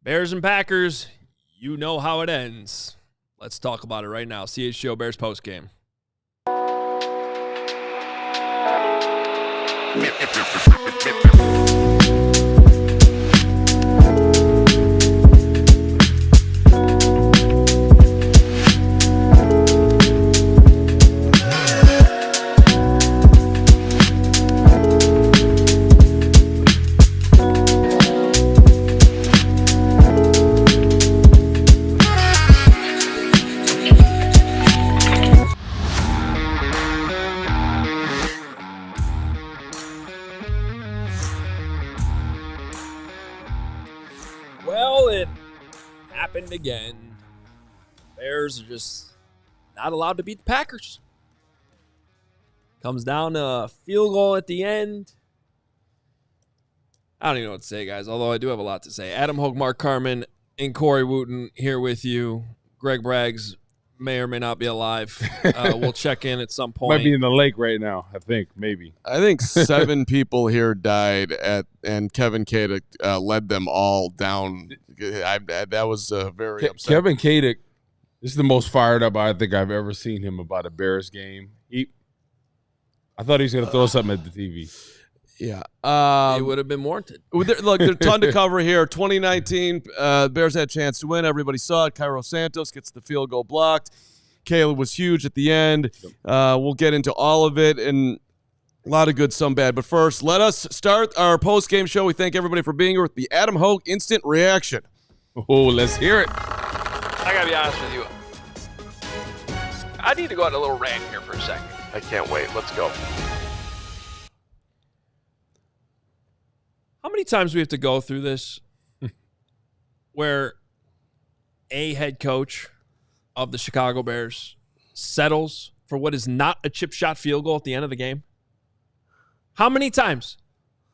Bears and Packers, you know how it ends. Let's talk about it right now. CHGO Bears Postgame. Well, it happened again. Bears are just not allowed to beat the Packers. Comes down to a field goal at the end. I don't even know what to say, guys, although I do have a lot to say. Adam Hoge, Mark Carman, and Corey Wootton here with you. Greg Braggs may or may not be alive. We'll check in at some point. Might be in the lake right now, I think, maybe. I think 7 people here died, and Kevin Kadick led them all down. That was very upsetting. Kevin Kadick is the most fired up I think I've ever seen him about a Bears game. I thought he was going to throw something at the TV. Yeah. It would have been warranted. Look, there's a ton to cover here. 2019, Bears had a chance to win. Everybody saw it. Cairo Santos gets the field goal blocked. Caleb was huge at the end. We'll get into all of it, and a lot of good, some bad. But first, let us start our post-game show. We thank everybody for being here with the Adam Hoge Instant Reaction. Oh, let's hear it. I got to be honest with you. I need to go on a little rant here for a second. I can't wait. Let's go. How many times do we have to go through this where a head coach of the Chicago Bears settles for what is not a chip shot field goal at the end of the game? How many times?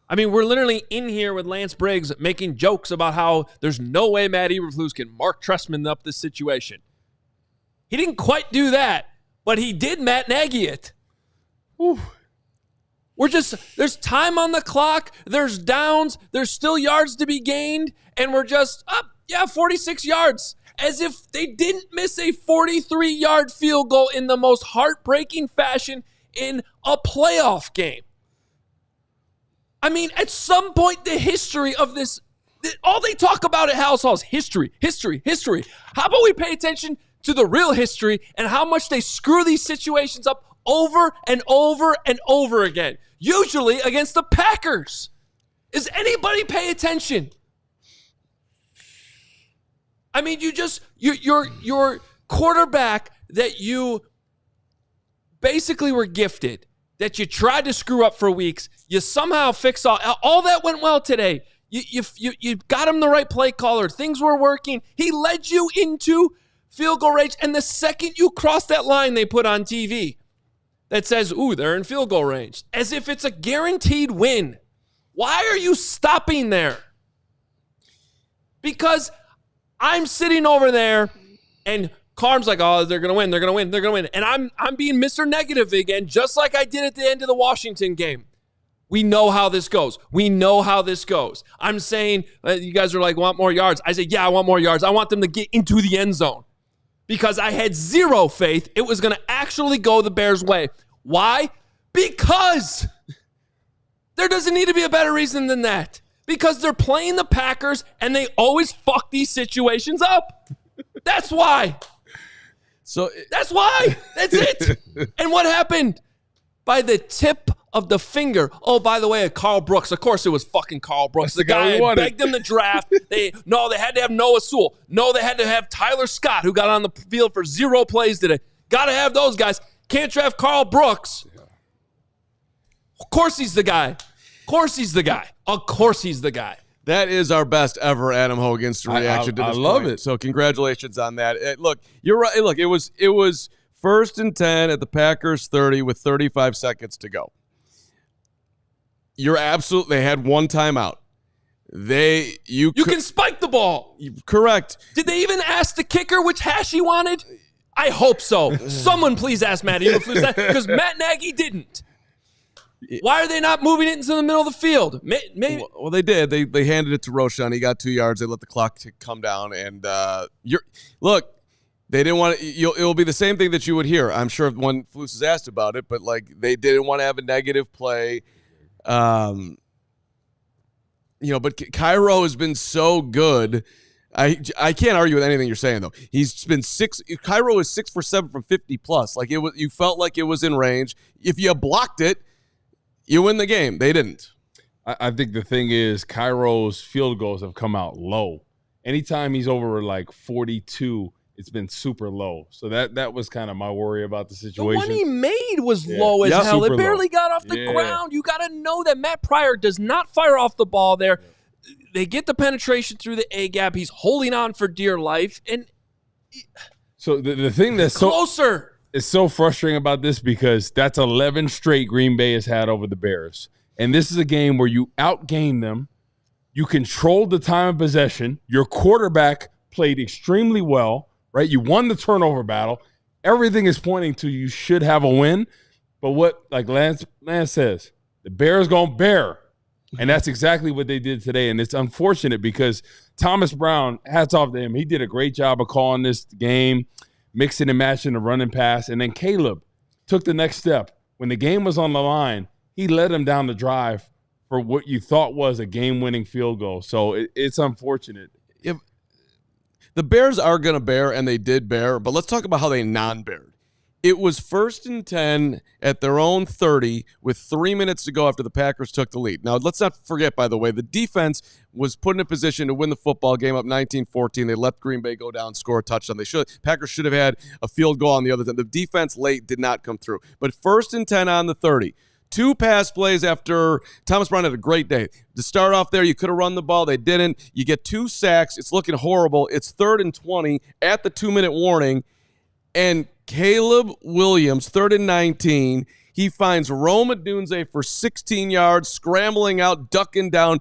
I mean, we're literally in here with Lance Briggs making jokes about how there's no way Matt Eberflus can Mark Trestman up this situation. He didn't quite do that, but he did Matt Nagy it. Whew. There's time on the clock, there's downs, there's still yards to be gained, and we're just, 46 yards. As if they didn't miss a 43-yard field goal in the most heartbreaking fashion in a playoff game. I mean, at some point, the history of this, all they talk about at House Hall is history. How about we pay attention to the real history and how much they screw these situations up over and over and over again, usually against the Packers. Is anybody pay attention? I mean, your quarterback that you basically were gifted, that you tried to screw up for weeks, you somehow fix all that went well today. You got him the right play caller. Things were working. He led you into field goal range, and the second you cross that line they put on TV that says, ooh, they're in field goal range, as if it's a guaranteed win. Why are you stopping there? Because I'm sitting over there, and Carm's like, oh, they're going to win. And I'm being Mr. Negative again, just like I did at the end of the Washington game. We know how this goes. I'm saying, you guys are like, want more yards. I say, yeah, I want more yards. I want them to get into the end zone. Because I had zero faith it was going to actually go the Bears' way. Why? Because there doesn't need to be a better reason than that. Because they're playing the Packers, and they always fuck these situations up. That's why. That's why. That's it. And what happened? By the tip of the finger. Oh, by the way, Carl Brooks. Of course it was fucking Carl Brooks. That's the guy who begged them to draft. They had to have Noah Sewell. No, they had to have Tyler Scott, who got on the field for 0 plays today. Got to have those guys. Can't draft Carl Brooks. Yeah. Of course he's the guy. That is our best ever Adam Hoge instant reaction to this I love point. it. So congratulations on that. Look, you're right. Look, it was 1st and 10 at the Packers 30 with 35 seconds to go. They had one timeout. You can spike the ball. Correct. Did they even ask the kicker which hash he wanted? I hope so. Someone please ask Matt Eberflus that, because Matt Nagy didn't. Why are they not moving it into the middle of the field? Maybe. Well, they did. They handed it to Roschon. He got 2 yards. They let the clock come down. And look, they didn't want to. It'll be the same thing that you would hear, I'm sure, when Flus is asked about it. But like, they didn't want to have a negative play. But Cairo has been so good. I can't argue with anything you're saying, though. He's been Cairo is 6 for 7 from 50 plus. Like, you felt like it was in range. If you blocked it, you win the game. They didn't. I think the thing is, Cairo's field goals have come out low. Anytime he's over like 42, it's been super low. So that was kind of my worry about the situation. The one he made was low as hell. It barely got off the ground. You got to know that Matt Pryor does not fire off the ball there. They get the penetration through the A-gap. He's holding on for dear life. And so the thing that's closer. It's so frustrating about this because that's 11 straight Green Bay has had over the Bears. And this is a game where you outgame them. You controlled the time of possession. Your quarterback played extremely well, right? You won the turnover battle. Everything is pointing to you should have a win. But what, like Lance says, the Bears going to bear. And that's exactly what they did today. And it's unfortunate because Thomas Brown, hats off to him. He did a great job of calling this game, mixing and matching the run and pass. And then Caleb took the next step. When the game was on the line, he led him down the drive for what you thought was a game-winning field goal. So it's unfortunate. The Bears are going to bear, and they did bear. But let's talk about how they non-beared. It was 1st and 10 at their own 30 with 3 minutes to go after the Packers took the lead. Now, let's not forget, by the way, the defense was put in a position to win the football game up 19-14. They let Green Bay go down, score a touchdown. Packers should have had a field goal on the other side. The defense late did not come through. But 1st and 10 on the 30. 2 pass plays after Thomas Brown had a great day. To start off there, you could have run the ball. They didn't. You get 2 sacks. It's looking horrible. It's 3rd and 20 at the 2-minute warning. And Caleb Williams, 3rd and 19, he finds Rome Odunze for 16 yards, scrambling out, ducking down,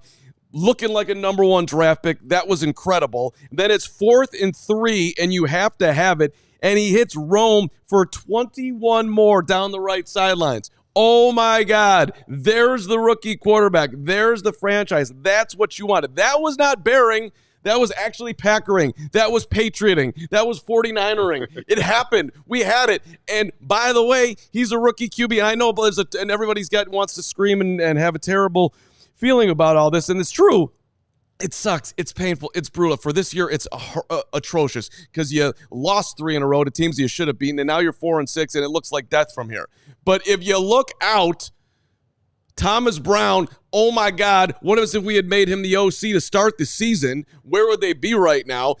looking like a number 1 draft pick. That was incredible. Then it's 4th and 3, and you have to have it. And he hits Rome for 21 more down the right sidelines. Oh, my God. There's the rookie quarterback. There's the franchise. That's what you wanted. That was not bearing. That was actually Packering. That was Patrioting. That was 49ering. It happened. We had it. And by the way, he's a rookie QB. And I know and everybody's wants to scream and have a terrible feeling about all this. And it's true. It sucks. It's painful. It's brutal. For this year, it's atrocious because you lost 3 in a row to teams you should have beaten, and now you're 4 and 6, and it looks like death from here. But if you look out, Thomas Brown, oh my God, what if we had made him the OC to start the season? Where would they be right now?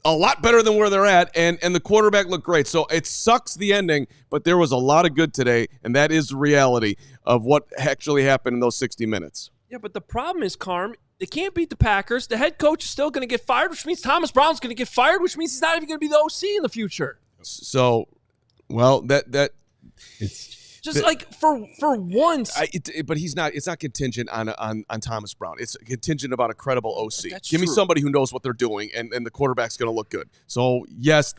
A lot better than where they're at, and the quarterback looked great. So it sucks the ending, but there was a lot of good today, and that is the reality of what actually happened in those 60 minutes. Yeah, but the problem is, Carm, they can't beat the Packers. The head coach is still going to get fired, which means Thomas Brown's going to get fired, which means he's not even going to be the OC in the future. So, well, it's just like for once. But he's not. It's not contingent on Thomas Brown. It's contingent about a credible OC. Give me somebody who knows what they're doing, and the quarterback's going to look good. So yes,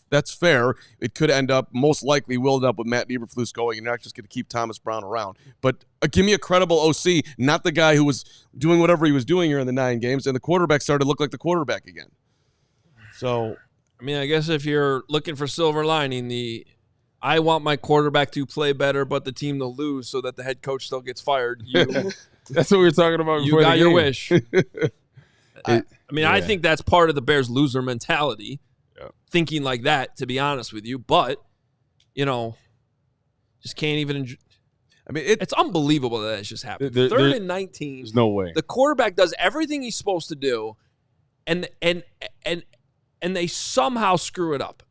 that's fair. It could end up, most likely, will end up with Matt Eberflus going, and you're not just going to keep Thomas Brown around. But give me a credible OC, not the guy who was doing whatever he was doing here in the 9 games, and the quarterback started to look like the quarterback again. So, I mean, I guess if you're looking for silver lining, I want my quarterback to play better, but the team to lose so that the head coach still gets fired. That's what we were talking about before. You got the your game. wish. I think that's part of the Bears' loser mentality, thinking like that, to be honest with you. But, just can't even enjoy. I mean, it's unbelievable that it's just happened. 3rd and 19. There's no way. The quarterback does everything he's supposed to do, and they somehow screw it up.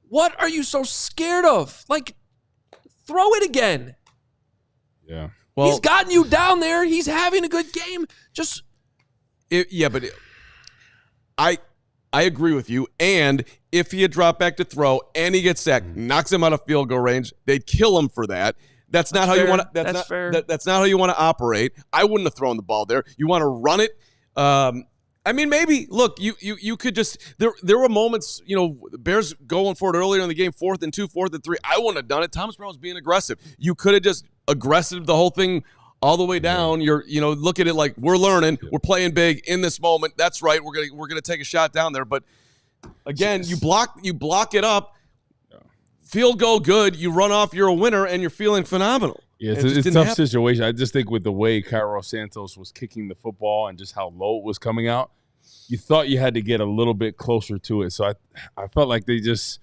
What are you so scared of? Like, throw it again. Yeah. Well, he's gotten you down there. He's having a good game. I agree with you. And if he had dropped back to throw and he gets sacked, knocks him out of field goal range, they'd kill him for that. That's not how you want to. That's not how you want to operate. I wouldn't have thrown the ball there. You want to run it. I mean, maybe look, you could just there were moments, the Bears going for it earlier in the game, 4th and 2, 4th and 3. I wouldn't have done it. Thomas Brown was being aggressive. You could have just aggressive the whole thing all the way down. You're look at it like we're learning, we're playing big in this moment. That's right. We're gonna take a shot down there. But again, you block it up. Field goal good. You run off. You're a winner, and you're feeling phenomenal. Yeah, it's a tough situation. I just think with the way Cairo Santos was kicking the football and just how low it was coming out, you thought you had to get a little bit closer to it. So I felt like they just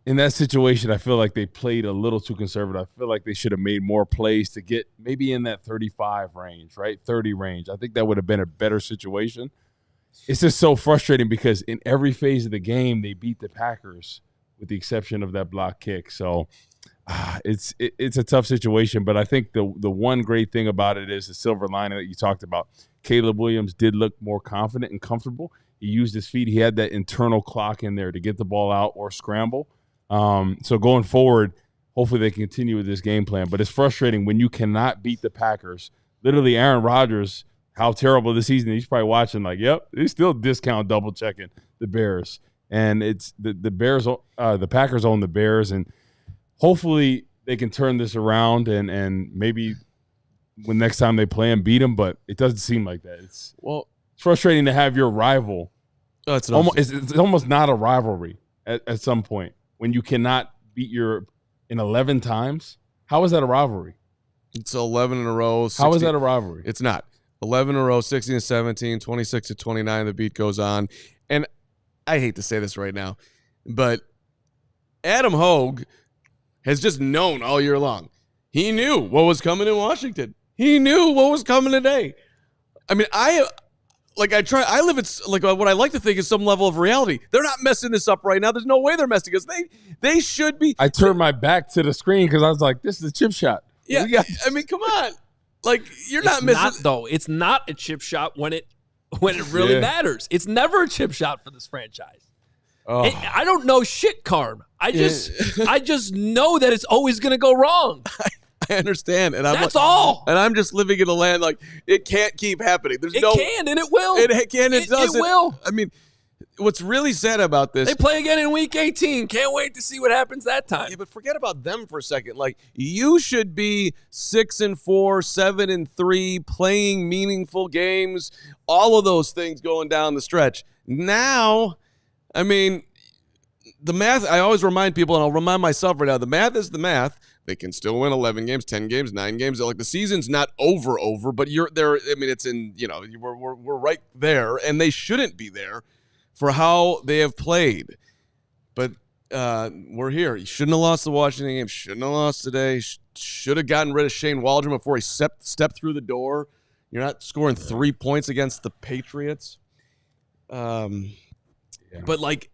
in that situation, I feel like they played a little too conservative. I feel like they should have made more plays to get maybe in that 35 range, right? 30 range. I think that would have been a better situation. It's just so frustrating because in every phase of the game, they beat the Packers with the exception of that block kick. So it's a tough situation. But I think the one great thing about it is the silver lining that you talked about. Caleb Williams did look more confident and comfortable. He used his feet. He had that internal clock in there to get the ball out or scramble. So going forward, hopefully they continue with this game plan. But it's frustrating when you cannot beat the Packers. Literally, Aaron Rodgers, how terrible this season. He's probably watching like, yep, he's still discount double checking the Bears. And it's the Bears, the Packers own the Bears, and hopefully they can turn this around and maybe when next time they play and beat them. But it doesn't seem like that. It's frustrating to have your rival. It's almost not a rivalry at some point when you cannot beat in 11 times. How is that a rivalry? It's 11 in a row. 16. How is that a rivalry? It's not. 11 in a row, 16-17, 26-29. The beat goes on, and I hate to say this right now, but Adam Hoge has just known all year long. He knew what was coming in Washington. He knew what was coming today. I mean, I live at like what I like to think is some level of reality. They're not messing this up right now. There's no way they're messing us. They should be. I turned my back to the screen because I was like, this is a chip shot. Yeah, I mean, come on. Like, you're not missing. Though it's not a chip shot when it really matters. It's never a chip shot for this franchise. Oh. I don't know shit, Carm. I just know that it's always going to go wrong. I understand, and that's all. And I'm just living in a land like it can't keep happening. It can and it will. It can. It does. It will. I mean, what's really sad about this? They play again in Week 18. Can't wait to see what happens that time. Yeah, but forget about them for a second. Like, you should be 6-4, 7-3, playing meaningful games. All of those things going down the stretch. Now, I mean, the math. I always remind people, and I'll remind myself right now. The math is the math. They can still win 11 games, 10 games, 9 games. Like, the season's not over, but you're there. I mean, it's in. We're right there, and they shouldn't be there for how they have played. But we're here. You shouldn't have lost the Washington game. Shouldn't have lost today. Should have gotten rid of Shane Waldron before he stepped through the door. You're not scoring 3 points against the Patriots. But, like,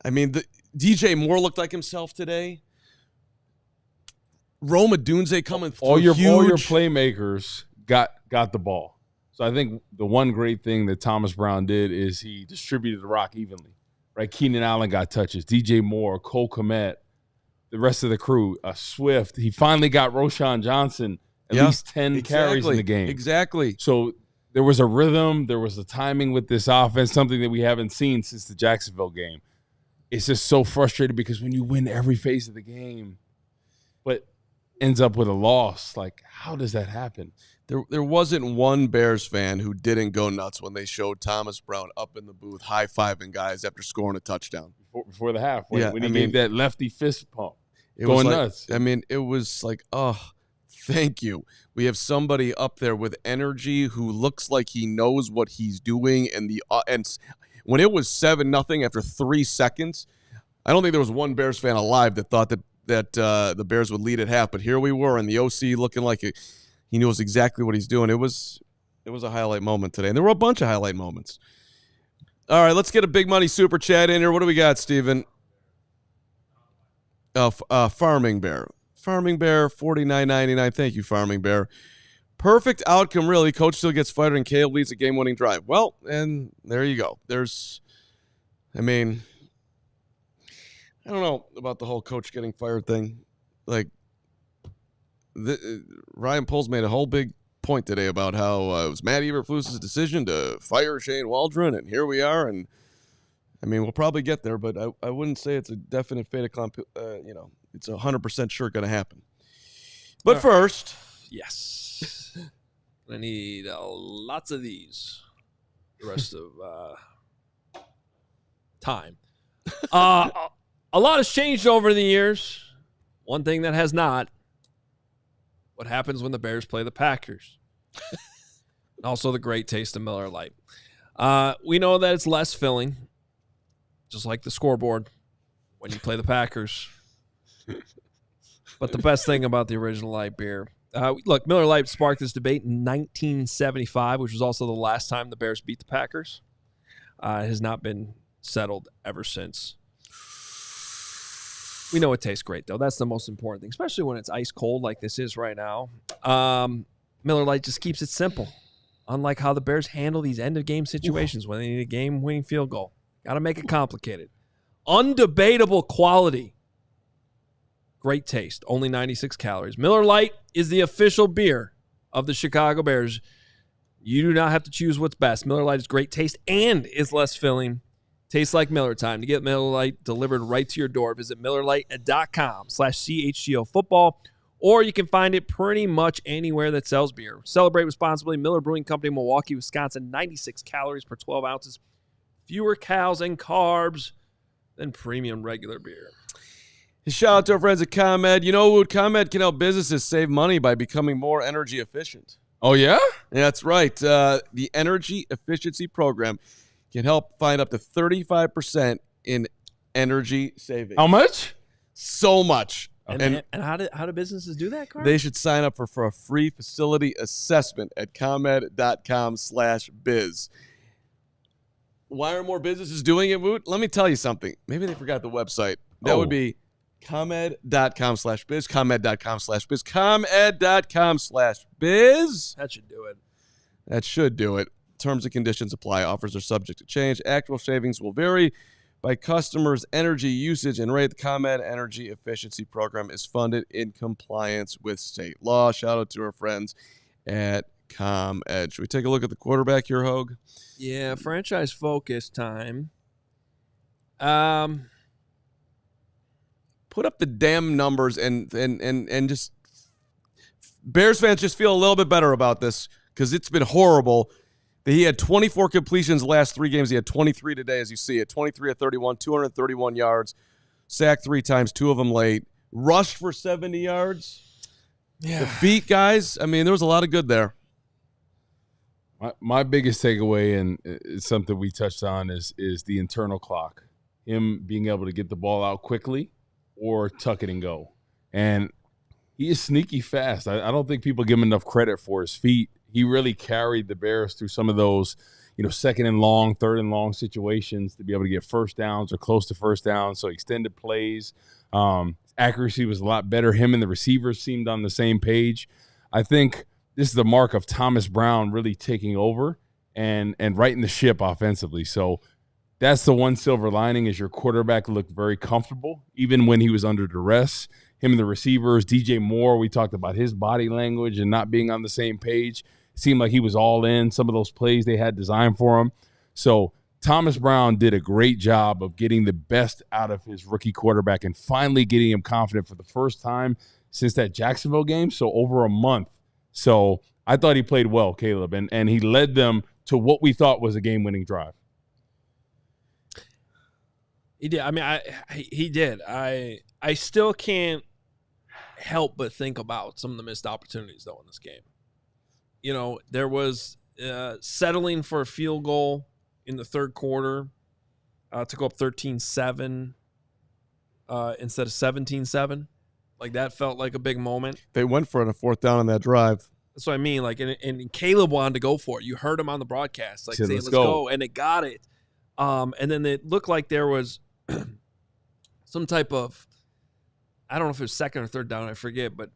I mean, the DJ Moore looked like himself today. Roma Dunze coming through. All your playmakers got the ball. So I think the one great thing that Thomas Brown did is he distributed the rock evenly. Right? Keenan Allen got touches. DJ Moore, Cole Kmet, the rest of the crew, Swift. He finally got Roschon Johnson at least 10 carries in the game. Exactly. So there was a rhythm. There was a timing with this offense, something that we haven't seen since the Jacksonville game. It's just so frustrating because when you win every phase of the game, but ends up with a loss, like, how does that happen? There wasn't one Bears fan who didn't go nuts when they showed Thomas Brown up in the booth high-fiving guys after scoring a touchdown. Before the half, when he gave that lefty fist pump. It was nuts. I mean, it was like, oh, thank you. We have somebody up there with energy who looks like he knows what he's doing. And when it was 7-0 after 3 seconds, I don't think there was one Bears fan alive that thought that the Bears would lead at half. But here we were, and the OC looking like he knows exactly what he's doing. It was a highlight moment today, and there were a bunch of highlight moments. All right, let's get a big money super chat in here. What do we got, Steven? Farming Bear, $49.99. Thank you, Farming Bear. Perfect outcome, really. Coach still gets fired, and Caleb leads a game-winning drive. Well, and there you go. I don't know about the whole coach getting fired thing. Like, Ryan Poles made a whole big point today about how it was Matt Eberflus's decision to fire Shane Waldron, and here we are. And I mean, we'll probably get there, but I wouldn't say it's a definite fait accompli. It's 100% sure going to happen. But first, yes, I need lots of these. The rest of time. A lot has changed over the years. One thing that has not. What happens when the Bears play the Packers? And also the great taste of Miller Lite. We know that it's less filling, just like the scoreboard, when you play the Packers. But the best thing about the original light beer, look, Miller Lite sparked this debate in 1975, which was also the last time the Bears beat the Packers. It has not been settled ever since. We know it tastes great, though. That's the most important thing, especially when it's ice cold like this is right now. Miller Lite just keeps it simple, unlike how the Bears handle these end-of-game situations when they need a game-winning field goal. Got to make it complicated. Undebatable quality. Great taste. Only 96 calories. Miller Lite is the official beer of the Chicago Bears. You do not have to choose what's best. Miller Lite is great taste and is less filling. Tastes like Miller time. To get Miller Lite delivered right to your door, visit MillerLite.com/CHGO football, or you can find it pretty much anywhere that sells beer. Celebrate responsibly. Miller Brewing Company, Milwaukee, Wisconsin. 96 calories per 12 ounces. Fewer calories and carbs than premium regular beer. Shout out to our friends at ComEd. You know, ComEd can help businesses save money by becoming more energy efficient. Oh, yeah? That's right. The Energy Efficiency Program can help find up to 35% in energy savings. How much? So much. And how do businesses do that, Carman? They should sign up for a free facility assessment at ComEd.com/biz. Why are more businesses doing it, Woot? Let me tell you something. Maybe they forgot the website. That would be ComEd.com/biz, ComEd.com/biz, ComEd.com/biz. That should do it. That should do it. Terms and conditions apply. Offers are subject to change. Actual savings will vary by customers' energy usage and rate. The ComEd Energy Efficiency Program is funded in compliance with state law. Shout out to our friends at ComEd. Should we take a look at the quarterback here, Hoge? Yeah, franchise focus time. Put up the damn numbers and just Bears fans just feel a little bit better about this because it's been horrible. He had 24 completions the last 3 games. He had 23 today, as you see it. 23 of 31, 231 yards, sacked 3 times, 2 of them late. Rushed for 70 yards. Yeah. The feet, guys, I mean, there was a lot of good there. My biggest takeaway, and it's something we touched on, is the internal clock. Him being able to get the ball out quickly or tuck it and go. And he is sneaky fast. I don't think people give him enough credit for his feet. He really carried the Bears through some of those, second and long, third and long situations to be able to get first downs or close to first downs. So extended plays. Accuracy was a lot better. Him and the receivers seemed on the same page. I think this is the mark of Thomas Brown really taking over and righting the ship offensively. So that's the one silver lining, is your quarterback looked very comfortable, even when he was under duress. Him and the receivers, DJ Moore, we talked about his body language and not being on the same page. It seemed like he was all in some of those plays they had designed for him. So Thomas Brown did a great job of getting the best out of his rookie quarterback and finally getting him confident for the first time since that Jacksonville game, so over a month. So I thought he played well, Caleb, and he led them to what we thought was a game-winning drive. He did. I mean, he did. I still can't help but think about some of the missed opportunities, though, in this game. There was settling for a field goal in the third quarter to go up 13-7 instead of 17-7. Like, that felt like a big moment. They went for it on a 4th down on that drive. That's what I mean. Like, and Caleb wanted to go for it. You heard him on the broadcast, like, said, saying, let's go. And it got it. And then it looked like there was some type of, I don't know if it was second or third down, I forget, but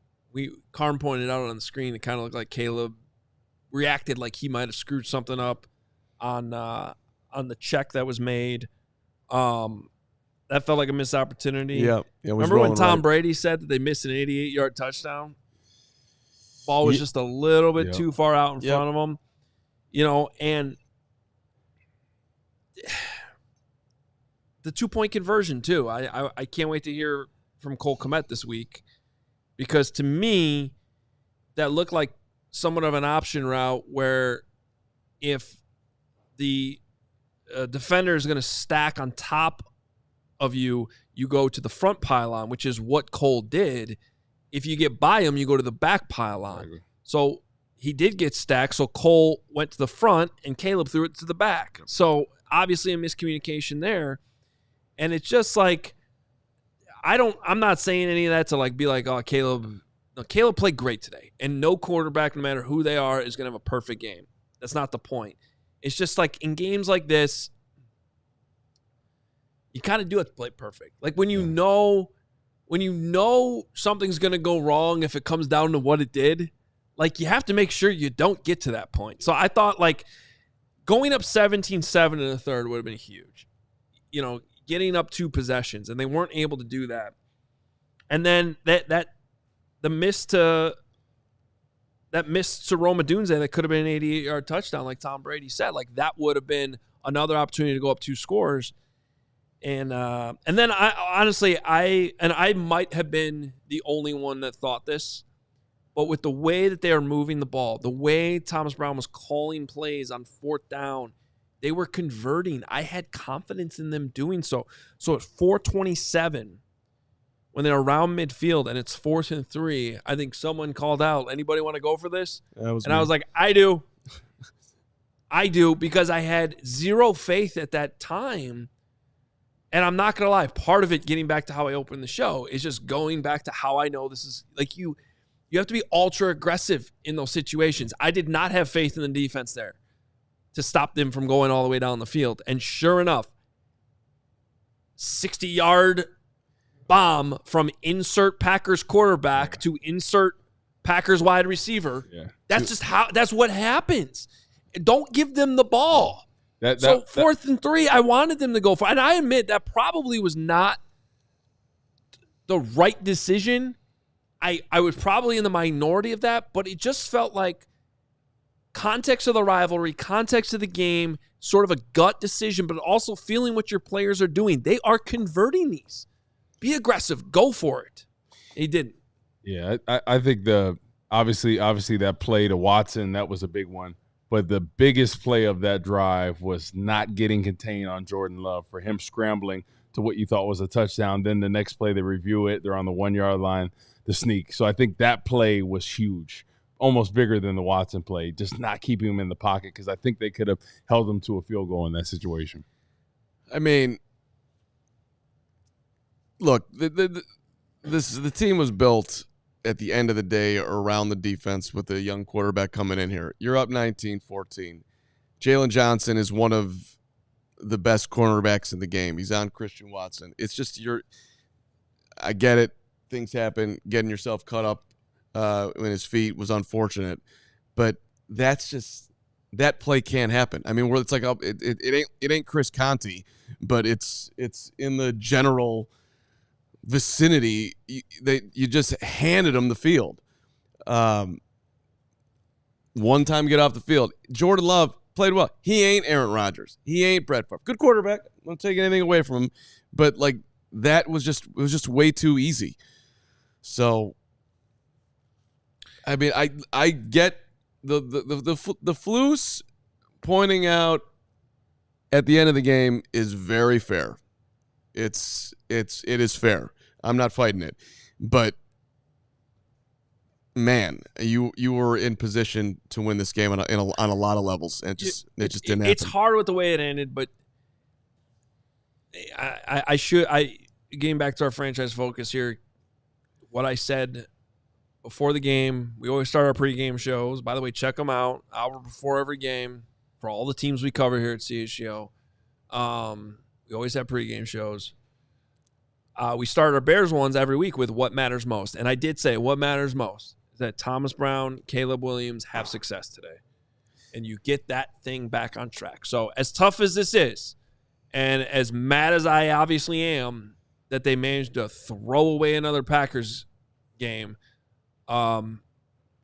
Carm pointed out on the screen, it kind of looked like Caleb reacted like he might have screwed something up on the check that was made. That felt like a missed opportunity. Yeah. Remember when Tom Brady said that they missed an 88-yard touchdown? Ball was just a little bit too far out in front of him. And the 2-point conversion, too. I can't wait to hear from Cole Kmet this week, because to me, that looked like somewhat of an option route where if the defender is going to stack on top of you, you go to the front pylon, which is what Cole did. If you get by him, you go to the back pylon. So he did get stacked, so Cole went to the front, and Caleb threw it to the back. So obviously a miscommunication there. And it's just like, I'm not saying any of that to like be like, oh, Caleb played great today. And no quarterback, no matter who they are, is going to have a perfect game. That's not the point. It's just like in games like this, you kind of do have to play perfect. Like when you know something's going to go wrong if it comes down to what it did, like you have to make sure you don't get to that point. So I thought like going up 17-7 in the third would have been huge. Getting up 2 possessions, and they weren't able to do that. And then the miss to Roma Dunze that could have been an 88-yard touchdown, like Tom Brady said, like that would have been another opportunity to go up 2 scores. And then I might have been the only one that thought this, but with the way that they are moving the ball, the way Thomas Brown was calling plays on 4th down, they were converting. I had confidence in them doing so. So at 4:27, when they're around midfield and it's 4th and 3, I think someone called out, anybody want to go for this? I was like, I do. I do, because I had zero faith at that time. And I'm not going to lie, part of it, getting back to how I opened the show, is just going back to how I know this is, like you have to be ultra aggressive in those situations. I did not have faith in the defense there to stop them from going all the way down the field. And sure enough, 60-yard bomb from insert Packers quarterback to insert Packers wide receiver. Yeah. That's what happens. Don't give them the ball. So 4th and 3, I wanted them to go for, and I admit that probably was not the right decision. I was probably in the minority of that, but it just felt like context of the rivalry, context of the game, sort of a gut decision, but also feeling what your players are doing. They are converting these. Be aggressive. Go for it. He didn't. Yeah, I think obviously that play to Watson, that was a big one. But the biggest play of that drive was not getting contained on Jordan Love, for him scrambling to what you thought was a touchdown. Then the next play, they review it. They're on the 1-yard line, the sneak. So I think that play was huge, almost bigger than the Watson play, just not keeping him in the pocket, because I think they could have held him to a field goal in that situation. I mean, look, the team was built at the end of the day around the defense with a young quarterback coming in here. You're up 19-14. Jalen Johnson is one of the best cornerbacks in the game. He's on Christian Watson. It's just I get it. Things happen. Getting yourself cut up in his feet was unfortunate. But that's just – that play can't happen. I mean, it's like it ain't Chris Conte, but it's in the general – vicinity. You just handed him the field. One time get off the field. Jordan Love played well. He ain't Aaron Rodgers. He ain't Brett Favre. Good quarterback. I don't take anything away from him, but like that was just way too easy. So, I mean, I get the Flus pointing out at the end of the game is very fair. It is fair. I'm not fighting it, but man, you were in position to win this game on a lot of levels, and it just didn't happen. It's hard with the way it ended, but I getting back to our franchise focus here. What I said before the game, we always start our pregame shows. By the way, check them out hour before every game for all the teams we cover here at CHGO. We always have pregame shows. We start our Bears ones every week with what matters most. And I did say what matters most is that Thomas Brown, Caleb Williams have success today. And you get that thing back on track. So as tough as this is, and as mad as I obviously am that they managed to throw away another Packers game,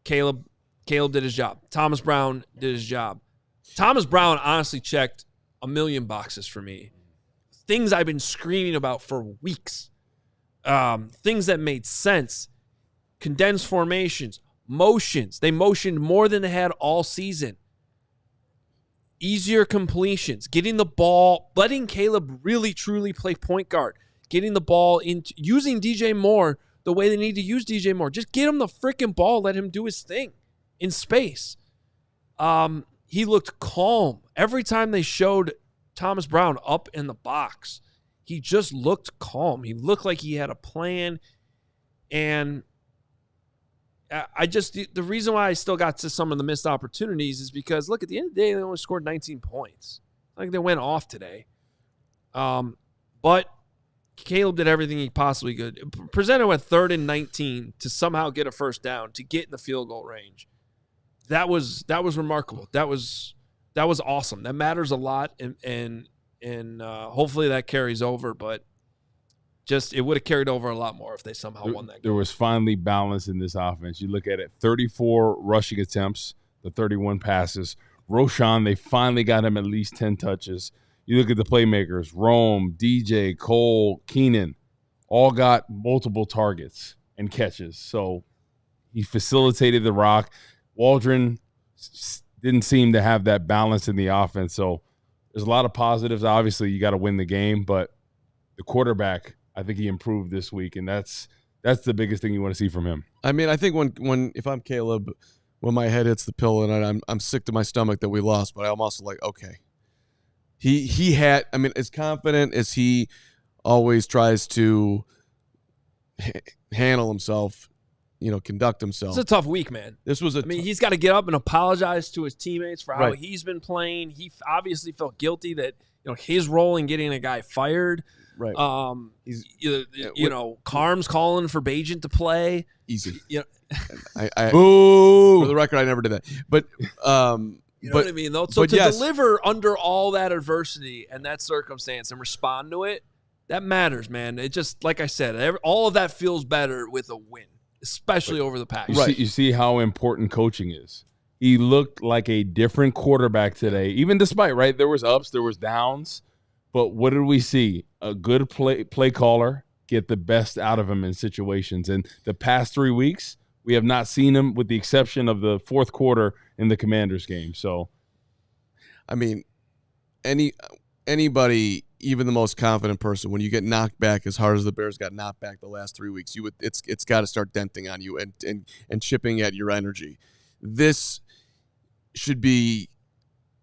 Caleb did his job. Thomas Brown did his job. Thomas Brown honestly checked a million boxes for me. Things I've been screaming about for weeks. Things that made sense. Condensed formations. Motions. They motioned more than they had all season. Easier completions. Getting the ball. Letting Caleb really, truly play point guard. Getting the ball into. Using DJ Moore the way they need to use DJ Moore. Just get him the freaking ball. Let him do his thing in space. He looked calm. Every time they showed Thomas Brown up in the box, he just looked calm. He looked like he had a plan. And the reason why I still got to some of the missed opportunities is because, look, at the end of the day, they only scored 19 points. Like they went off today. But Caleb did everything he possibly could. Presented with 3rd and 19 to somehow get a first down, to get in the field goal range. That was remarkable. That was awesome. That matters a lot, and hopefully that carries over. But it would have carried over a lot more if they somehow won that game. There was finally balance in this offense. You look at it: 34 rushing attempts, the 31 passes. Roschon, they finally got him at least 10 touches. You look at the playmakers: Rome, DJ, Cole, Keenan, all got multiple targets and catches. So he facilitated the rock. Waldron didn't seem to have that balance in the offense. So there's a lot of positives. Obviously, you got to win the game, but the quarterback, I think he improved this week, and that's the biggest thing you want to see from him. I mean, I think when if I'm Caleb, when my head hits the pillow and I'm sick to my stomach that we lost, but I'm also like, okay. He had, I mean, as confident as he always tries to handle himself, conduct himself. It's a tough week, man. He's got to get up and apologize to his teammates for how he's been playing. He obviously felt guilty that his role in getting a guy fired. Right. Carm's calling for Bajent to play. Easy. Boo! For the record, I never did that. But you know what I mean, though? So to deliver under all that adversity and that circumstance and respond to it, that matters, man. It just, like I said, all of that feels better with a win, especially over the Pack. You see how important coaching is. He looked like a different quarterback today, even despite, there was ups, there was downs. But what did we see? A good play caller get the best out of him in situations. And the past 3 weeks, we have not seen him, with the exception of the fourth quarter in the Commanders game. So, I mean, anybody, even the most confident person, when you get knocked back as hard as the Bears got knocked back the last 3 weeks, it's got to start denting on you and chipping at your energy. This should be,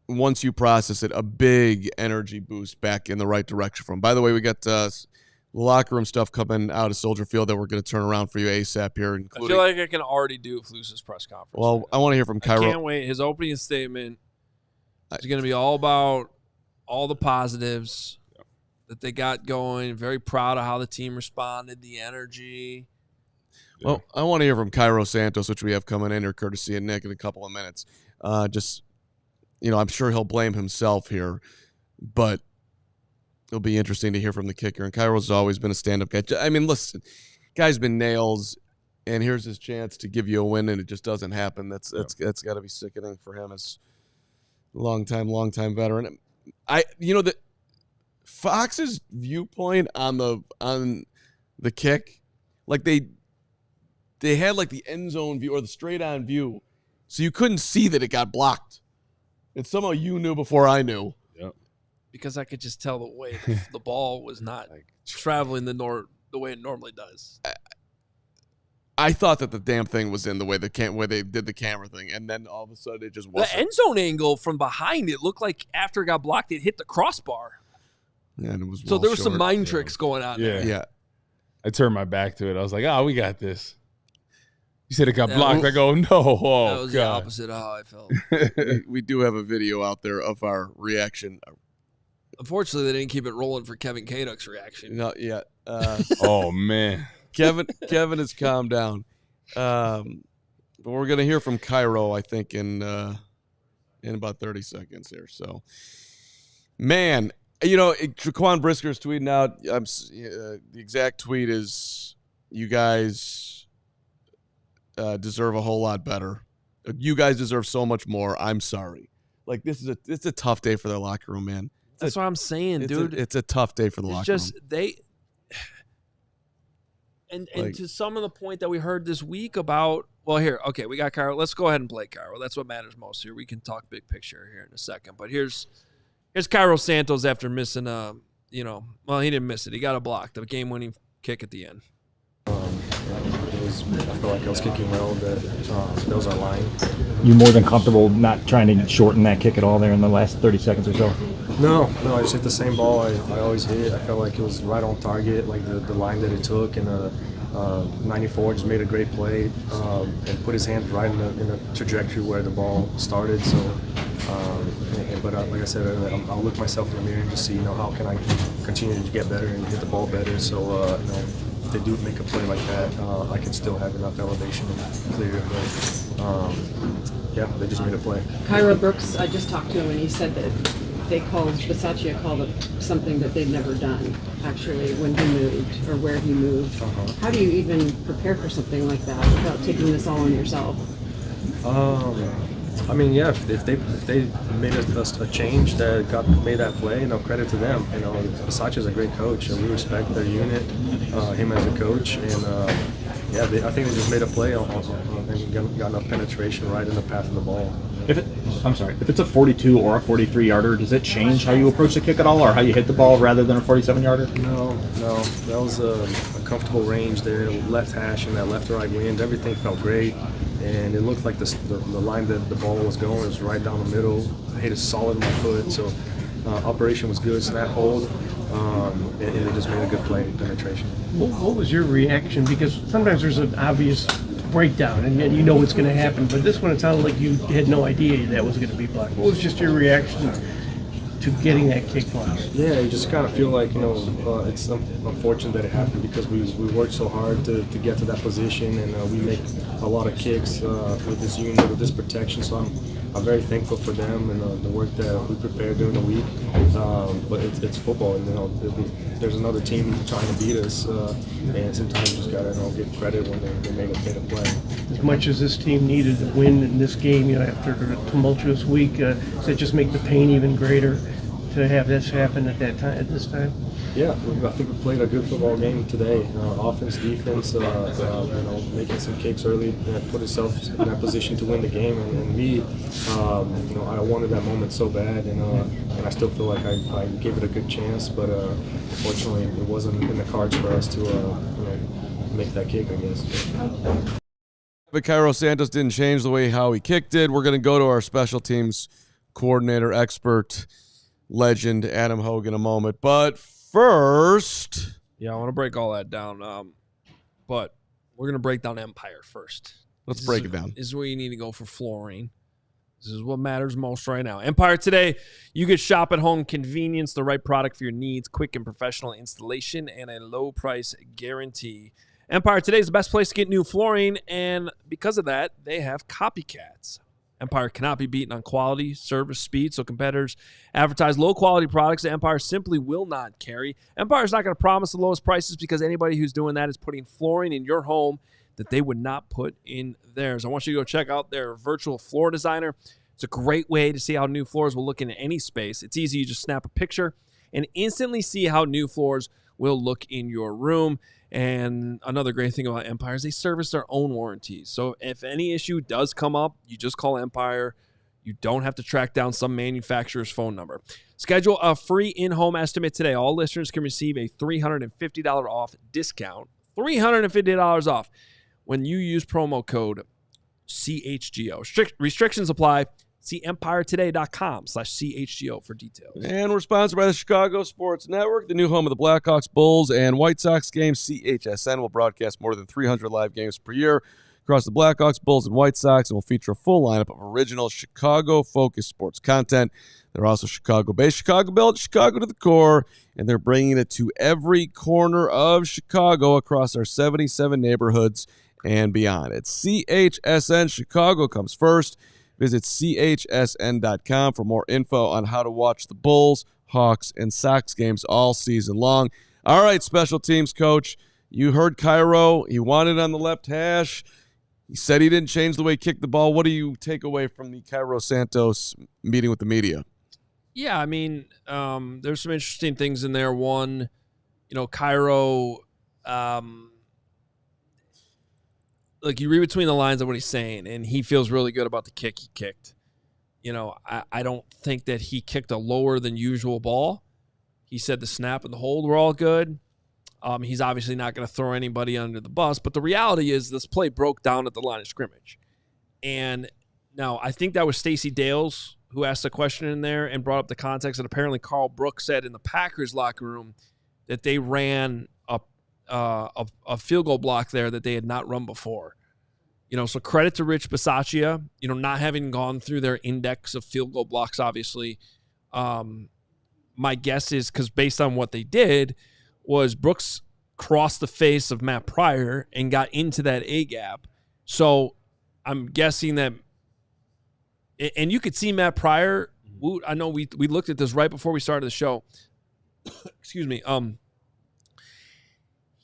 once you process it, a big energy boost back in the right direction from. By the way, we got locker room stuff coming out of Soldier Field that we're going to turn around for you ASAP here. I feel like I can already do Flus's press conference. Well, I want to hear from Cairo. I can't wait. His opening statement is going to be all about all the positives that they got going. Very proud of how the team responded, the energy. Well, I want to hear from Cairo Santos, which we have coming in here, courtesy of Nick, in a couple of minutes. I'm sure he'll blame himself here, but it'll be interesting to hear from the kicker. And Cairo's always been a stand-up guy. I mean, listen, guy's been nails, and here's his chance to give you a win, and it just doesn't happen. That's got to be sickening for him as a long time veteran. The Fox's viewpoint on the kick, like they had like the end zone view or the straight on view, so you couldn't see that it got blocked. And somehow you knew before I knew. Yep. Because I could just tell the way the ball was not traveling the way it normally does. I thought that the damn thing was in the way they did the camera thing, and then all of a sudden it just wasn't. The end zone angle from behind, it looked like after it got blocked, it hit the crossbar. Yeah, and it was so there were some mind tricks going on there. Yeah. I turned my back to it. I was like, we got this. You said it got blocked. I go, no. Oh, that was the opposite of how I felt. we do have a video out there of our reaction. Unfortunately, they didn't keep it rolling for Kevin Kaduk's reaction. Not yet. Oh, man. Kevin has calmed down. But we're going to hear from Cairo, I think, in about 30 seconds here. So, man, Jaquan Brisker's tweeting out. The exact tweet is, you guys deserve a whole lot better. You guys deserve so much more. I'm sorry. Like, it's a tough day for their locker room, man. That's what I'm saying, dude. It's a tough day for the locker room. And to some of the point that we heard this week about, well, here, okay, we got Cairo. Let's go ahead and play Cairo. That's what matters most here. We can talk big picture here in a second. But here's Cairo Santos after missing he didn't miss it. He got a block, the game-winning kick at the end. I feel like I was kicking well. That was our line. You more than comfortable not trying to shorten that kick at all there in the last 30 seconds or so? No, I just hit the same ball I always hit. I felt like it was right on target, like the line that it took, and 94 just made a great play and put his hands right in the trajectory where the ball started. So, but like I said, I'll look myself in the mirror and just see, how can I continue to get better and hit the ball better. So, if they do make a play like that, I can still have enough elevation and clear it. But they just made a play. Cairo Brooks, I just talked to him and he said that Bisaccia called it something that they'd never done, actually, when he moved or where he moved. How do you even prepare for something like that without taking this all on yourself? If they made a change that made that play, credit to them. Bisaccia's a great coach, and we respect their unit, him as a coach, and I think they just made a play and got enough penetration right in the path of the ball. If it's a 42 or a 43 yarder, does it change how you approach the kick at all, or how you hit the ball rather than a 47 yarder? No, that was a comfortable range there, left hash and that left to right wind. Everything felt great, and it looked like the line that the ball was going was right down the middle. I hit it solid in my foot, so operation was good, snap hold, and they just made a good play, penetration. What was your reaction? Because sometimes there's an obvious breakdown, and you know what's going to happen. But this one, it sounded like you had no idea that was going to be blocked. What was just your reaction to getting that kick blocked? Yeah, you just kind of feel like, it's unfortunate that it happened because we worked so hard to get to that position, and we make a lot of kicks with this unit, with this protection. So I'm very thankful for them and the work that we prepared during the week. But it's football, and there's another team trying to beat us, and sometimes you just gotta get credit when they made a play. As much as this team needed to win in this game, after a tumultuous week, does it just make the pain even greater to have this happen at this time? Yeah, I think we played a good football game today. Offense, defense, making some kicks early, put ourselves in that position to win the game. And me, I wanted that moment so bad, and I still feel like I gave it a good chance. But unfortunately, it wasn't in the cards for us to make that kick, I guess. But Cairo Santos didn't change the way how he kicked it. We're going to go to our special teams coordinator, expert, legend, Adam Hoge in a moment. But first, I want to break all that down. But we're going to break down Empire first. Let's break it down. This is where you need to go for flooring. This is what matters most right now. Empire today, you get shop at home convenience, the right product for your needs, quick and professional installation, and a low price guarantee. Empire today is the best place to get new flooring, and because of that, they have copycats. Empire cannot be beaten on quality, service, speed, so competitors advertise low-quality products that Empire simply will not carry. Empire is not going to promise the lowest prices because anybody who's doing that is putting flooring in your home that they would not put in theirs. I want you to go check out their virtual floor designer. It's a great way to see how new floors will look in any space. It's easy. You just snap a picture and instantly see how new floors will look in your room. And another great thing about Empire is they service their own warranties. So if any issue does come up, you just call Empire. You don't have to track down some manufacturer's phone number. Schedule a free in-home estimate today. All listeners can receive a $350 off discount. $350 off when you use promo code CHGO. Restrictions apply. See EmpireToday.com/CHGO for details. And we're sponsored by the Chicago Sports Network, the new home of the Blackhawks, Bulls, and White Sox games. CHSN will broadcast more than 300 live games per year across the Blackhawks, Bulls, and White Sox, and will feature a full lineup of original Chicago-focused sports content. They're also Chicago-based, Chicago-built, Chicago to the core, and they're bringing it to every corner of Chicago across our 77 neighborhoods and beyond. It's CHSN. Chicago comes first. Visit chsn.com for more info on how to watch the Bulls, Hawks, and Sox games all season long. All right, special teams coach, you heard Cairo. He wanted on the left hash. He said he didn't change the way he kicked the ball. What do you take away from the Cairo Santos meeting with the media? Yeah, I mean, there's some interesting things in there. One, Cairo, like you read between the lines of what he's saying, and he feels really good about the kick he kicked. I don't think that he kicked a lower than usual ball. He said the snap and the hold were all good. He's obviously not going to throw anybody under the bus, but the reality is this play broke down at the line of scrimmage. And now I think that was Stacey Dales who asked a question in there and brought up the context that apparently Carl Brooks said in the Packers locker room that they ran a field goal block there that they had not run before. So credit to Rich Bisaccia, not having gone through their index of field goal blocks, obviously. My guess is because based on what they did was Brooks crossed the face of Matt Pryor and got into that A gap. So I'm guessing that, and you could see Matt Pryor. I know we looked at this right before we started the show. Excuse me.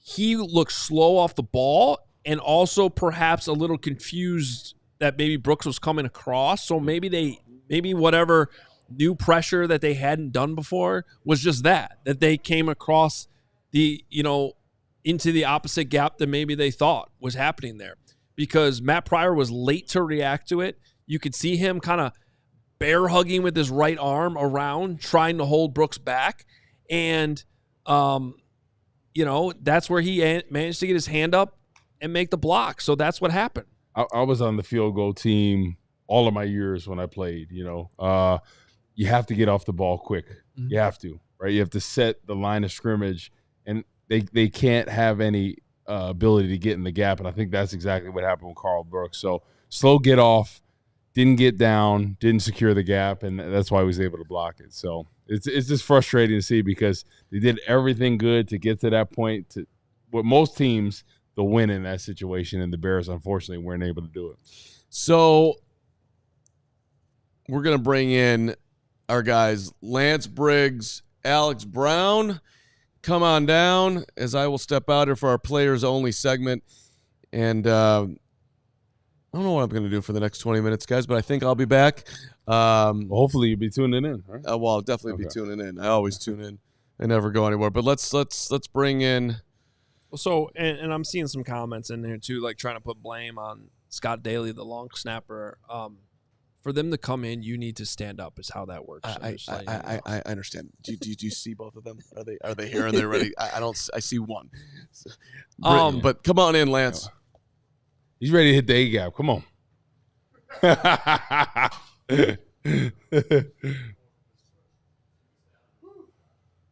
He looked slow off the ball and also perhaps a little confused that maybe Brooks was coming across. So maybe whatever new pressure that they hadn't done before was just that they came across into the opposite gap that maybe they thought was happening there, because Matt Pryor was late to react to it. You could see him kind of bear hugging with his right arm around, trying to hold Brooks back. And, that's where he managed to get his hand up and make the block. So that's what happened. I was on the field goal team all of my years when I played, you have to get off the ball quick. Mm-hmm. You have to, right? You have to set the line of scrimmage, and they can't have any ability to get in the gap. And I think that's exactly what happened with Carl Brooks. So slow get off, didn't get down, didn't secure the gap, and that's why he was able to block it. So it's just frustrating to see because they did everything good to get to that point. With most teams, they'll win in that situation, and the Bears, unfortunately, weren't able to do it. So we're going to bring in our guys, Lance Briggs, Alex Brown. Come on down as I will step out here for our players-only segment. And I don't know what I'm going to do for the next 20 minutes, guys, but I think I'll be back. Hopefully you'll be tuning in. Right? Well, I'll definitely be tuning in. I always tune in. I never go anywhere. But let's bring in. So, and I'm seeing some comments in there too, like trying to put blame on Scott Daly, the long snapper. For them to come in, you need to stand up. Is how that works. I understand. Do you see both of them? Are they here? Are they ready? I don't. I see one. But come on in, Lance. He's ready to hit the A gap. Come on.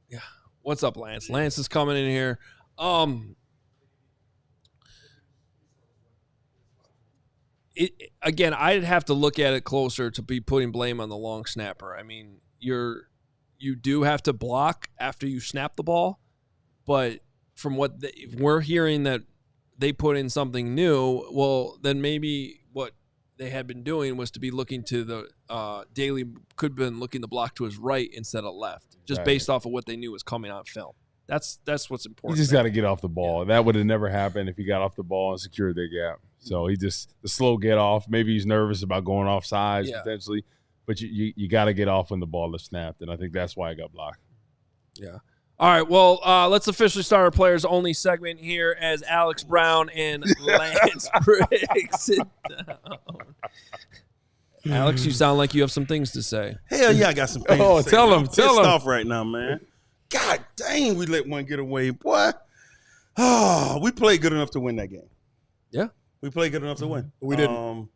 Yeah. What's up, Lance? Lance is coming in here. Again, I'd have to look at it closer to be putting blame on the long snapper. I mean, you do have to block after you snap the ball, but from what we're hearing that they put in something new, well, then maybe what they had been doing was to be looking to the Daly could have been looking the block to his right instead of left, just based off of what they knew was coming on film. That's what's important. He just got to get off the ball. Yeah. That would have never happened if he got off the ball and secured their gap. So the slow get off. Maybe he's nervous about going off sides potentially, but you got to get off when the ball is snapped, and I think that's why it got blocked. Yeah. All right, well, let's officially start our players-only segment here as Alex Brown and Lance Briggs sit down. Alex, you sound like you have some things to say. Hell yeah, I got some things to say. Tell him. I'm pissed off right now, man. God dang, we let one get away, boy. Oh, we played good enough to win that game. Yeah. We played good enough to win. We didn't.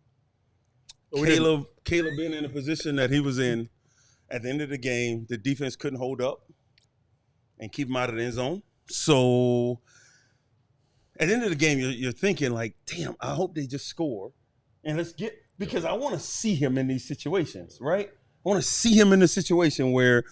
Caleb being in the position that he was in at the end of the game, the defense couldn't hold up and keep him out of the end zone. So at the end of the game, you're thinking like, damn, I hope they just score. And because I want to see him in these situations, right? I want to see him in the situation where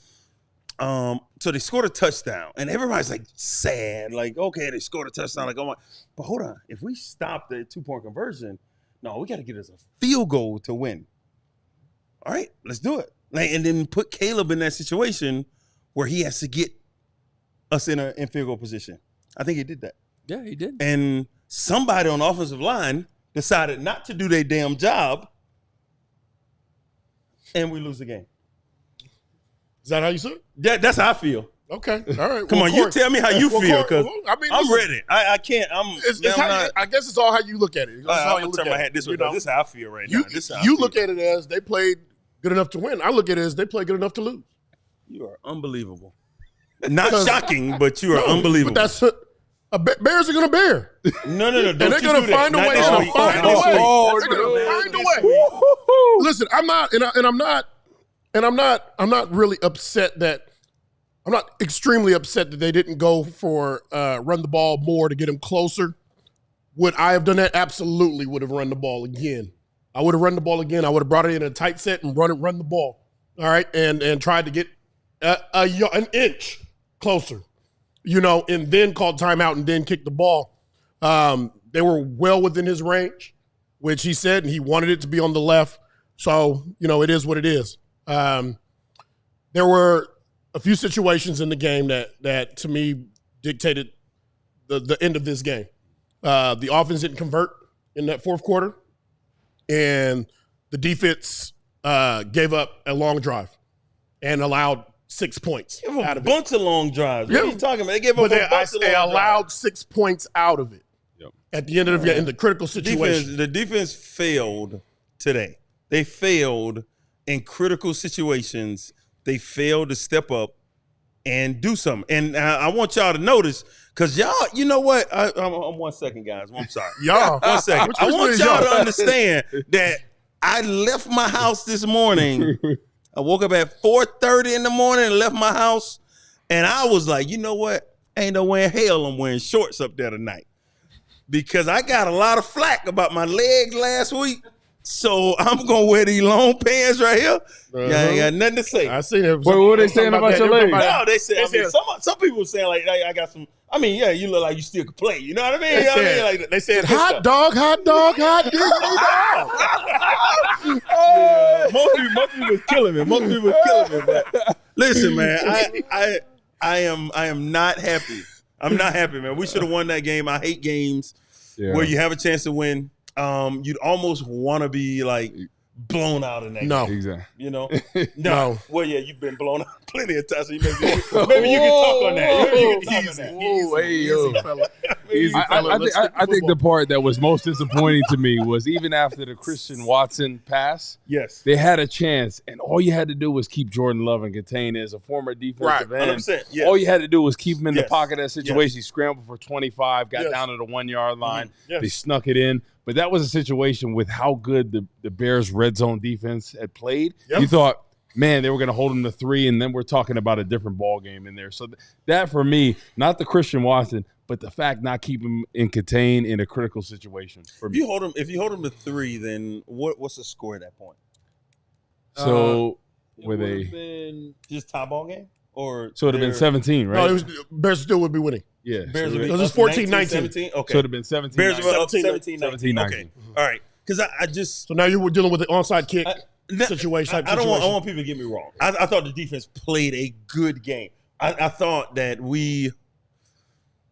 so they scored a touchdown, and everybody's like sad, like, okay, they scored a touchdown, like, oh my. But hold on, if we stop the 2-point conversion, no, we got to get us a field goal to win. All right, let's do it. And then put Caleb in that situation where he has to get us in field goal position. I think he did that. Yeah, he did. And somebody on the offensive line decided not to do their damn job, and we lose the game. Is that how you see it? That's how I feel. Okay, all right. Come on, you tell me how you feel, because I'm listen, ready. I can't. I guess it's all how you look at it. I'm gonna turn my hat this way. This is how I feel right now. You look at it as they played good enough to win. I look at it as they played good enough to lose. You are unbelievable. Not shocking, but you are unbelievable. But that's Bears are going to bear. No. And they're going to find a way. They're going to find a way. They're going to find a way. Listen, I'm not really upset that. I'm not extremely upset that they didn't go for run the ball more to get him closer. Would I have done that? Absolutely would have run the ball again. I would have run the ball again. I would have brought it in a tight set and run the ball. All right, and tried to get an inch closer, and then called timeout and then kicked the ball. They were well within his range, which he said, and he wanted it to be on the left. So, it is what it is. There were a few situations in the game that to me dictated the end of this game. The offense didn't convert in that fourth quarter, and the defense gave up a long drive and allowed 6 points out of it. A bunch of long drives. What are you talking about? They gave up a bunch of long drives. They allowed 6 points out of it at the end of the in the critical situation. The defense failed today. They failed in critical situations. They failed to step up and do something. And I want y'all to notice, because y'all, you know what? I'm 1 second, guys. I'm sorry. Y'all. 1 second. I want y'all to understand that I left my house this morning. I woke up at 4:30 in the morning and left my house. And I was like, you know what? Ain't no way in hell I'm wearing shorts up there tonight. Because I got a lot of flack about my legs last week. So I'm going to wear these long pants right here. Y'all ain't got nothing to say. I seen it. What were they saying about your legs? No, they said, some people were saying, like, I got some, you look like you still could play. You know what I mean? They said, hot dog, hot dog. Most people was killing me. But listen, man, I am not happy. I'm not happy, man. We should have won that game. I hate games where you have a chance to win. You'd almost want to be like blown out in that game. No, exactly. No. Well, yeah, you've been blown out plenty of times. So maybe you can talk on that. I think the part that was most disappointing to me was even after the Christian Watson pass. Yes, they had a chance, and all you had to do was keep Jordan Love and contain as a former defensive end. 100%, yes. All you had to do was keep him in the pocket of that situation. He scrambled for 25, got down to the 1 yard line. They snuck it in. But that was a situation with how good the Bears' red zone defense had played. You thought, man, they were going to hold them to 3, and then we're talking about a different ball game in there. So that, for me, not the Christian Watson, but the fact not keeping him in contain in a critical situation. For me. If you hold them to 3, then what's the score at that point? So were they been just tie ball game? Or so it would have been 17, right? No, Bears still would be winning. Yeah. Bears would be because it's 14-19. 17? Okay. So it would have been 17. Bears were up 17-19. Okay. All right. Because I just. So now you were dealing with the onside kick situation. I don't want people to get me wrong. I thought the defense played a good game. I thought that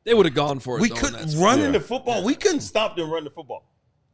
they would have gone for it. We couldn't run into football. We couldn't stop them running the football.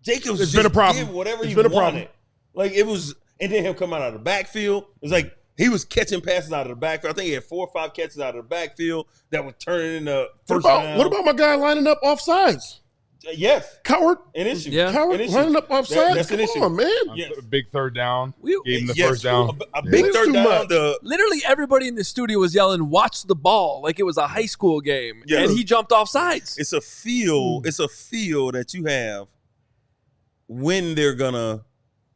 Jacobs it's been a problem. Did whatever he wanted. Like it was, and then him come out of the backfield. It was like he was catching passes out of the backfield. I think he had 4 or 5 catches out of the backfield that were turning into first down. What about my guy lining up off sides? Yes. Coward. An issue. Yeah. Coward lining up off sides? That's an issue. Come on, man. Yes. A big third down. Gave him the first down. A big third down. Literally everybody in the studio was yelling, watch the ball, like it was a high school game. Yes. And he jumped off sides. It's a feel. It's a feel that you have when they're gonna.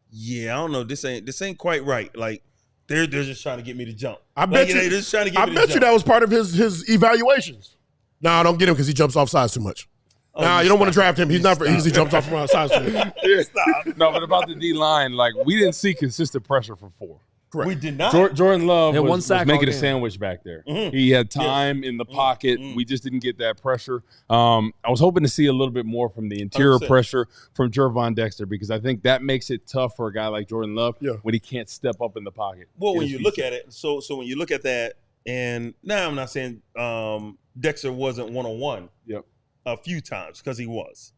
Yeah, I don't know. This ain't quite right. Like they're just trying to get me to jump. I bet you. They're just trying to get me to jump. I bet you that was part of his evaluations. No, I don't get him because he jumps off sides too much. You don't want to draft him. He's not for easy. Jumps off from sides too much. Stop. No, but about the D line, like we didn't see consistent pressure from 4. Correct. We did not. Jordan Love was making a game. Sandwich back there. Mm-hmm. He had time in the pocket. We just didn't get that pressure. I was hoping to see a little bit more from the interior 100%. pressure from Gervon Dexter because I think that makes it tough for a guy like Jordan Love when he can't step up in the pocket. Well, when you look at it, so when you look at that, and now I'm not saying Dexter wasn't one-on-one. Yep. A few times because he was.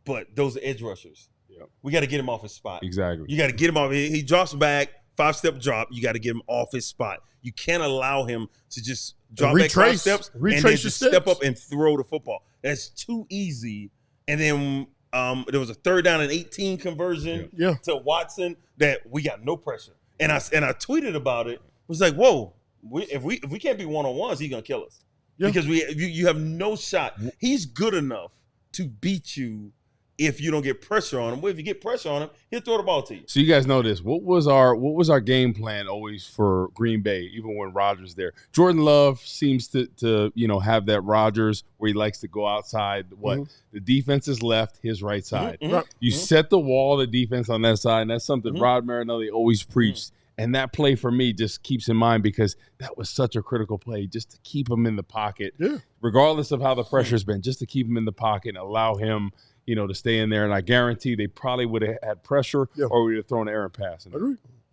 but those are edge rushers. Yep. We got to get him off his spot. Exactly. You got to get him off. He drops back, 5-step drop. You got to get him off his spot. You can't allow him to just drop back 5 steps and then just step up and throw the football. That's too easy. And then there was a 3rd down and 18 conversion to Watson that we got no pressure. And I tweeted about it. It was like, whoa, if we can't be one-on-ones, he's gonna kill us. Yeah. Because you have no shot. He's good enough to beat you if you don't get pressure on him. Well, if you get pressure on him, he'll throw the ball to you. So you guys know this. What was our game plan always for Green Bay, even when Rodgers there? Jordan Love seems to have that Rodgers where he likes to go outside. The defense is left, his right side. You set the wall, the defense on that side, and that's something Rod Marinelli always preached. And that play for me just keeps in mind because that was such a critical play just to keep him in the pocket, regardless of how the pressure's been, just to keep him in the pocket and allow him, to stay in there. And I guarantee they probably would have had pressure or we would have thrown an errant pass. I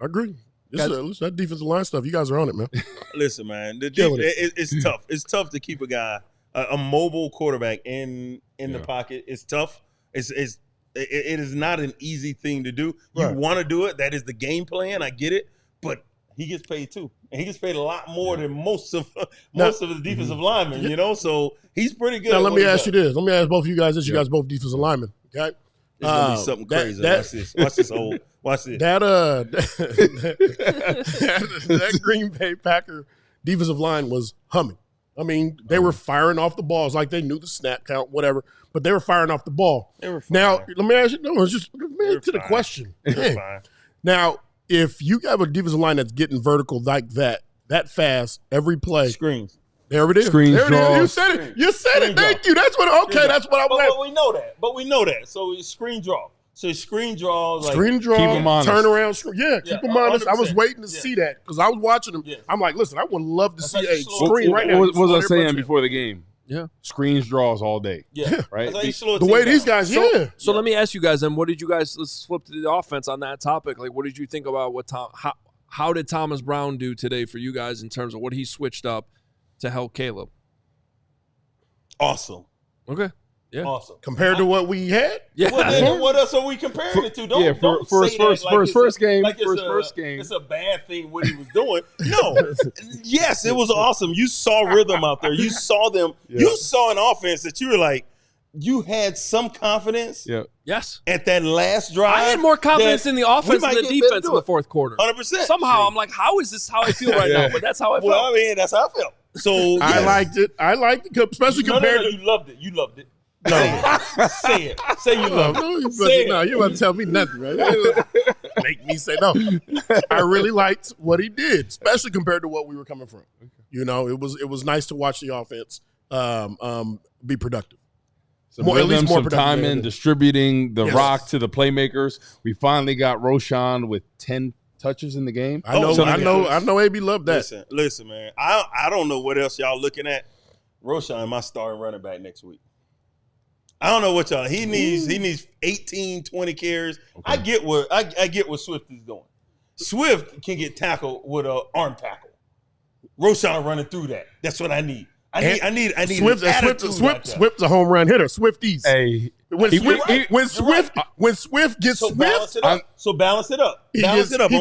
agree. That defensive line stuff, you guys are on it, man. Listen, man, it's tough. It's tough to keep a guy, a mobile quarterback in the pocket. It's tough. It is not an easy thing to do. You want to do it. That is the game plan. I get it. But he gets paid too. And he gets paid a lot more than most of the defensive linemen, so he's pretty good. Now, let me ask you this. Let me ask both of you guys this. You guys both defensive linemen, okay? It's going to be something crazy. Watch this. Watch this. That Green Bay Packer defensive line was humming. I mean, they were firing off the balls like they knew the snap count, whatever, but they were firing off the ball. Now, let me ask you, it's just to the question. Now, if you have a defensive line that's getting vertical like that fast, every play. Screens. There it is. Screens, there it draws. is. You said it. You said it. Thank you. That's what I was. But we know that. So it's screen draw. So screen draws. Screen draw, keep them honest. Turnaround. Keep them honest. I was waiting to see that because I was watching them. Yeah. I'm like, listen, I would love to see a screen right now. What was I saying before the game? Yeah. Screens, draws all day. Yeah. Right? The way these guys, So let me ask you guys then, what did you guys, let's flip to the offense on that topic. Like, what did you think about how did Thomas Brown do today for you guys in terms of what he switched up to help Caleb? Awesome. Okay. Yeah. Awesome. Compared to what we had? Yeah. Well, then, what else are we comparing it to? Don't for say his first game. It's a bad thing what he was doing. No. Yes, it was awesome. You saw rhythm out there. You saw them. Yeah. You saw an offense that you were like, you had some confidence. Yeah. Yes. At that last drive. I had more confidence in the offense than the defense in the fourth quarter. 100%. Somehow I'm like, how is this how I feel right now? But that's how I felt. Well, I mean, that's how I felt. So I liked it, especially compared to. You loved it. You loved it. No. Say it. Say you love it. No, you about to tell me nothing, right? Make me say no. I really liked what he did, especially compared to what we were coming from. It was nice to watch the offense be productive. Some time in distributing the rock to the playmakers. We finally got Roschon with 10 touches in the game. I know AB loved that. Listen, man. I don't know what else y'all looking at. Roschon, my starting running back next week. I don't know what y'all. He needs 18, 20 carries. Okay. I get what Swift is doing. Swift can get tackled with an arm tackle. Roschon running through that. That's what I need. I need Swift's a home run hitter. Swifties. Hey. When Swift gets Swift, so balance it up. He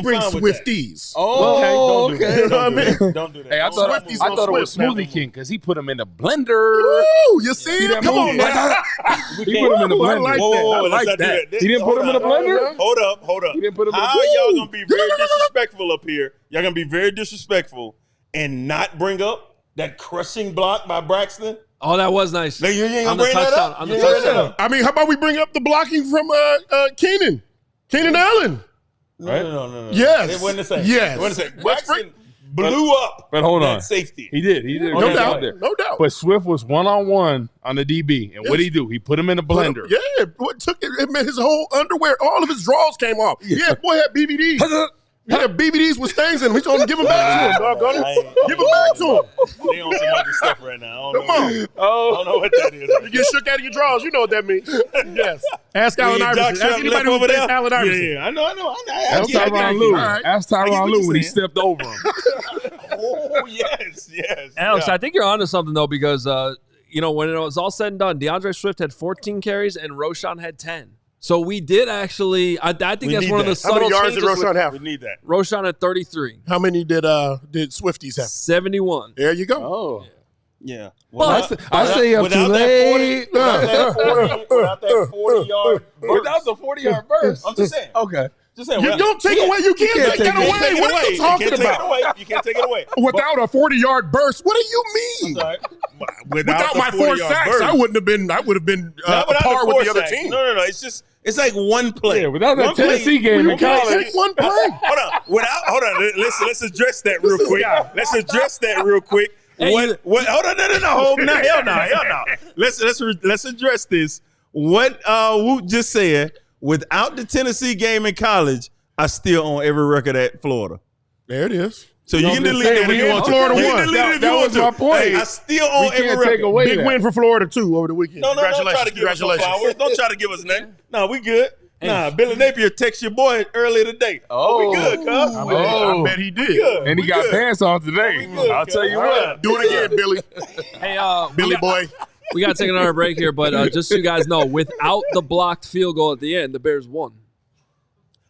brings Swifties. Oh, okay. You know what I mean? Don't do that. Hey, I thought it was Smoothie King because he put him in the blender. Ooh, you see? Come on, man. He put him in the blender. I like that. He didn't put him in the blender? Hold up. He didn't put him in the blender. How y'all going to be very disrespectful up here? Y'all going to be very disrespectful and not bring up that crushing block by Braxton? Oh, that was nice. You ain't on gonna the bring that touchdown. up? On the touchdown. I mean, how about we bring up the blocking from Keenan Allen? No. Yes. It wasn't the same. Yes. It wasn't the same. Braxton blew up. But hold on. Safety. He did. No doubt. But Swift was one-on-one on the DB. And what did he do? He put him in the blender. It meant his whole underwear, all of his drawers came off. Yeah, boy had BVDs. He had BVDs with stains in them. He told him to give them back to him, doggone it. Give them back to him. They on some other stuff right now. Come on. I don't know what that is. You get shook out of your drawers. You know what that means. Yes. Ask Allen Iverson. Ask anybody who thinks Allen Iverson. Yeah, I know. Ask Tyronn Lue. Ask Tyronn Lue when he stepped over him. Oh, yes. Alex, I think you're onto something, though, because when it was all said and done, DeAndre Swift had 14 carries and Roschon had 10. So we did actually. I think that's one of the How many subtle yards did changes. Roschon have? We need that. Roschon at 33. How many did Swifties have? 71. There you go. Oh. Yeah. I say up too late. Without that 40-yard burst. Without the 40-yard burst. I'm just saying. Okay. Just saying. You don't take away. You can't take that away. What are you talking about? You can't take it away. Without a 40-yard burst, what do you mean? Sorry. Without my 4 sacks, burst. I would have been par with the other team. No. It's like one play. Yeah, without that One Tennessee play. game in college. Take one play. Hold on. Let's address that real quick. Let's address that real quick. What? Hold on. No. Hell no. Let's address this. What Woot just said. Without the Tennessee game in college, I still own every record at Florida. There it is. So you can delete it when you want to. Florida You can won. delete it if That you want was to. my point. Hey, I still own every record. take away Big that. win for Florida, too, over the weekend. No, don't try to give us no flowers. Don't try to give us nothing. No, we good. Nah, Billy Napier texted your boy earlier today. We good, cuz. I bet he did. And he got pants on today. I'll tell you what. Do it again, Billy. Hey, Billy boy. We got to take another break here, but just so you guys know, without the blocked field goal at the end, the Bears won.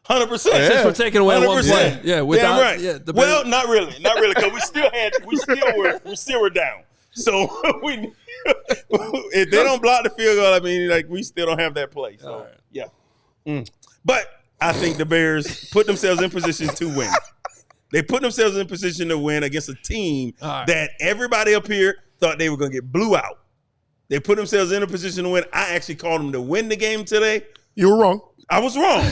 100%. Since we're taking away 1 play. Yeah, without, damn right. Yeah, the well, not really, because we still were down. So if they don't block the field goal, I mean, like we still don't have that play. So yeah. But I think the Bears put themselves in position to win. They put themselves in position to win against a team that everybody up here thought they were going to get blew out. They put themselves in a position to win. I actually called them to win the game today. You were wrong. I was wrong.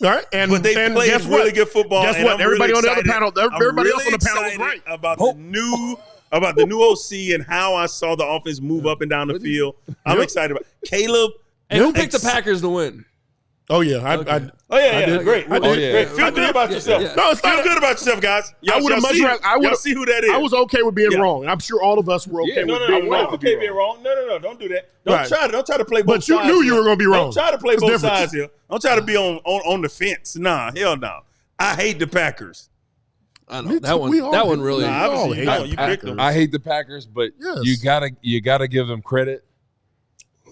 All right, but they played guess really what? good football. Guess and what? I'm Everybody really on the other panel, everybody else on the panel was excited right. about the new OC and how I saw the offense move up and down the field. I'm excited about Caleb. And who picked the Packers to win? Oh yeah, I did. Great. Great. Feel good about yourself. Yeah. No, it's feel good about yourself, guys. Y'all see who that is. I was okay with being wrong. I'm sure all of us were okay with being wrong. Okay being wrong. No. Don't do that. Don't try to play both sides. But you knew you were going to be wrong. Don't try to play both sides here. Don't try to be on the fence. Nah, hell no. I hate the Packers. I know that one really. I hate the Packers, but you gotta give them credit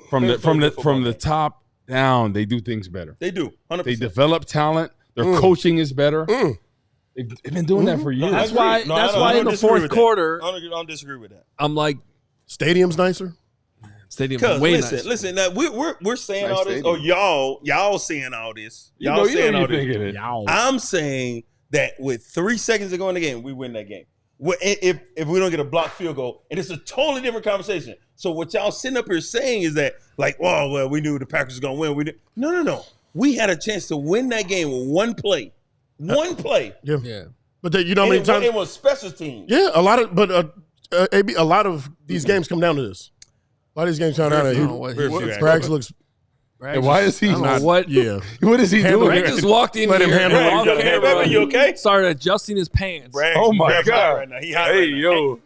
from the top down. They do things better. They do. 100%. They develop talent. Their coaching is better. They've been doing that for years. That's why in the fourth quarter, I don't disagree with that. I'm like, stadium's nicer. Stadium's way nicer. Listen. We're saying all this. Oh, y'all saying all this. Y'all you saying know all this. it. I'm saying that with 3 seconds to go in the game, we win that game. If we don't get a blocked field goal, and it's a totally different conversation. So what y'all sitting up here saying is that, like, oh, well, we knew the Packers were going to win. No. We had a chance to win that game with one play. One play. Yeah. But you know how many times? It was special teams. Yeah, a lot of these games come down to this. A lot of these games come down to Braggs looks. And why is he not? What? Yeah. What is he doing? Bragg just walked in Let him here. handle You okay? Started adjusting his pants. Bragg, Oh my Bragg's God. hot right now. He hot right now. yo.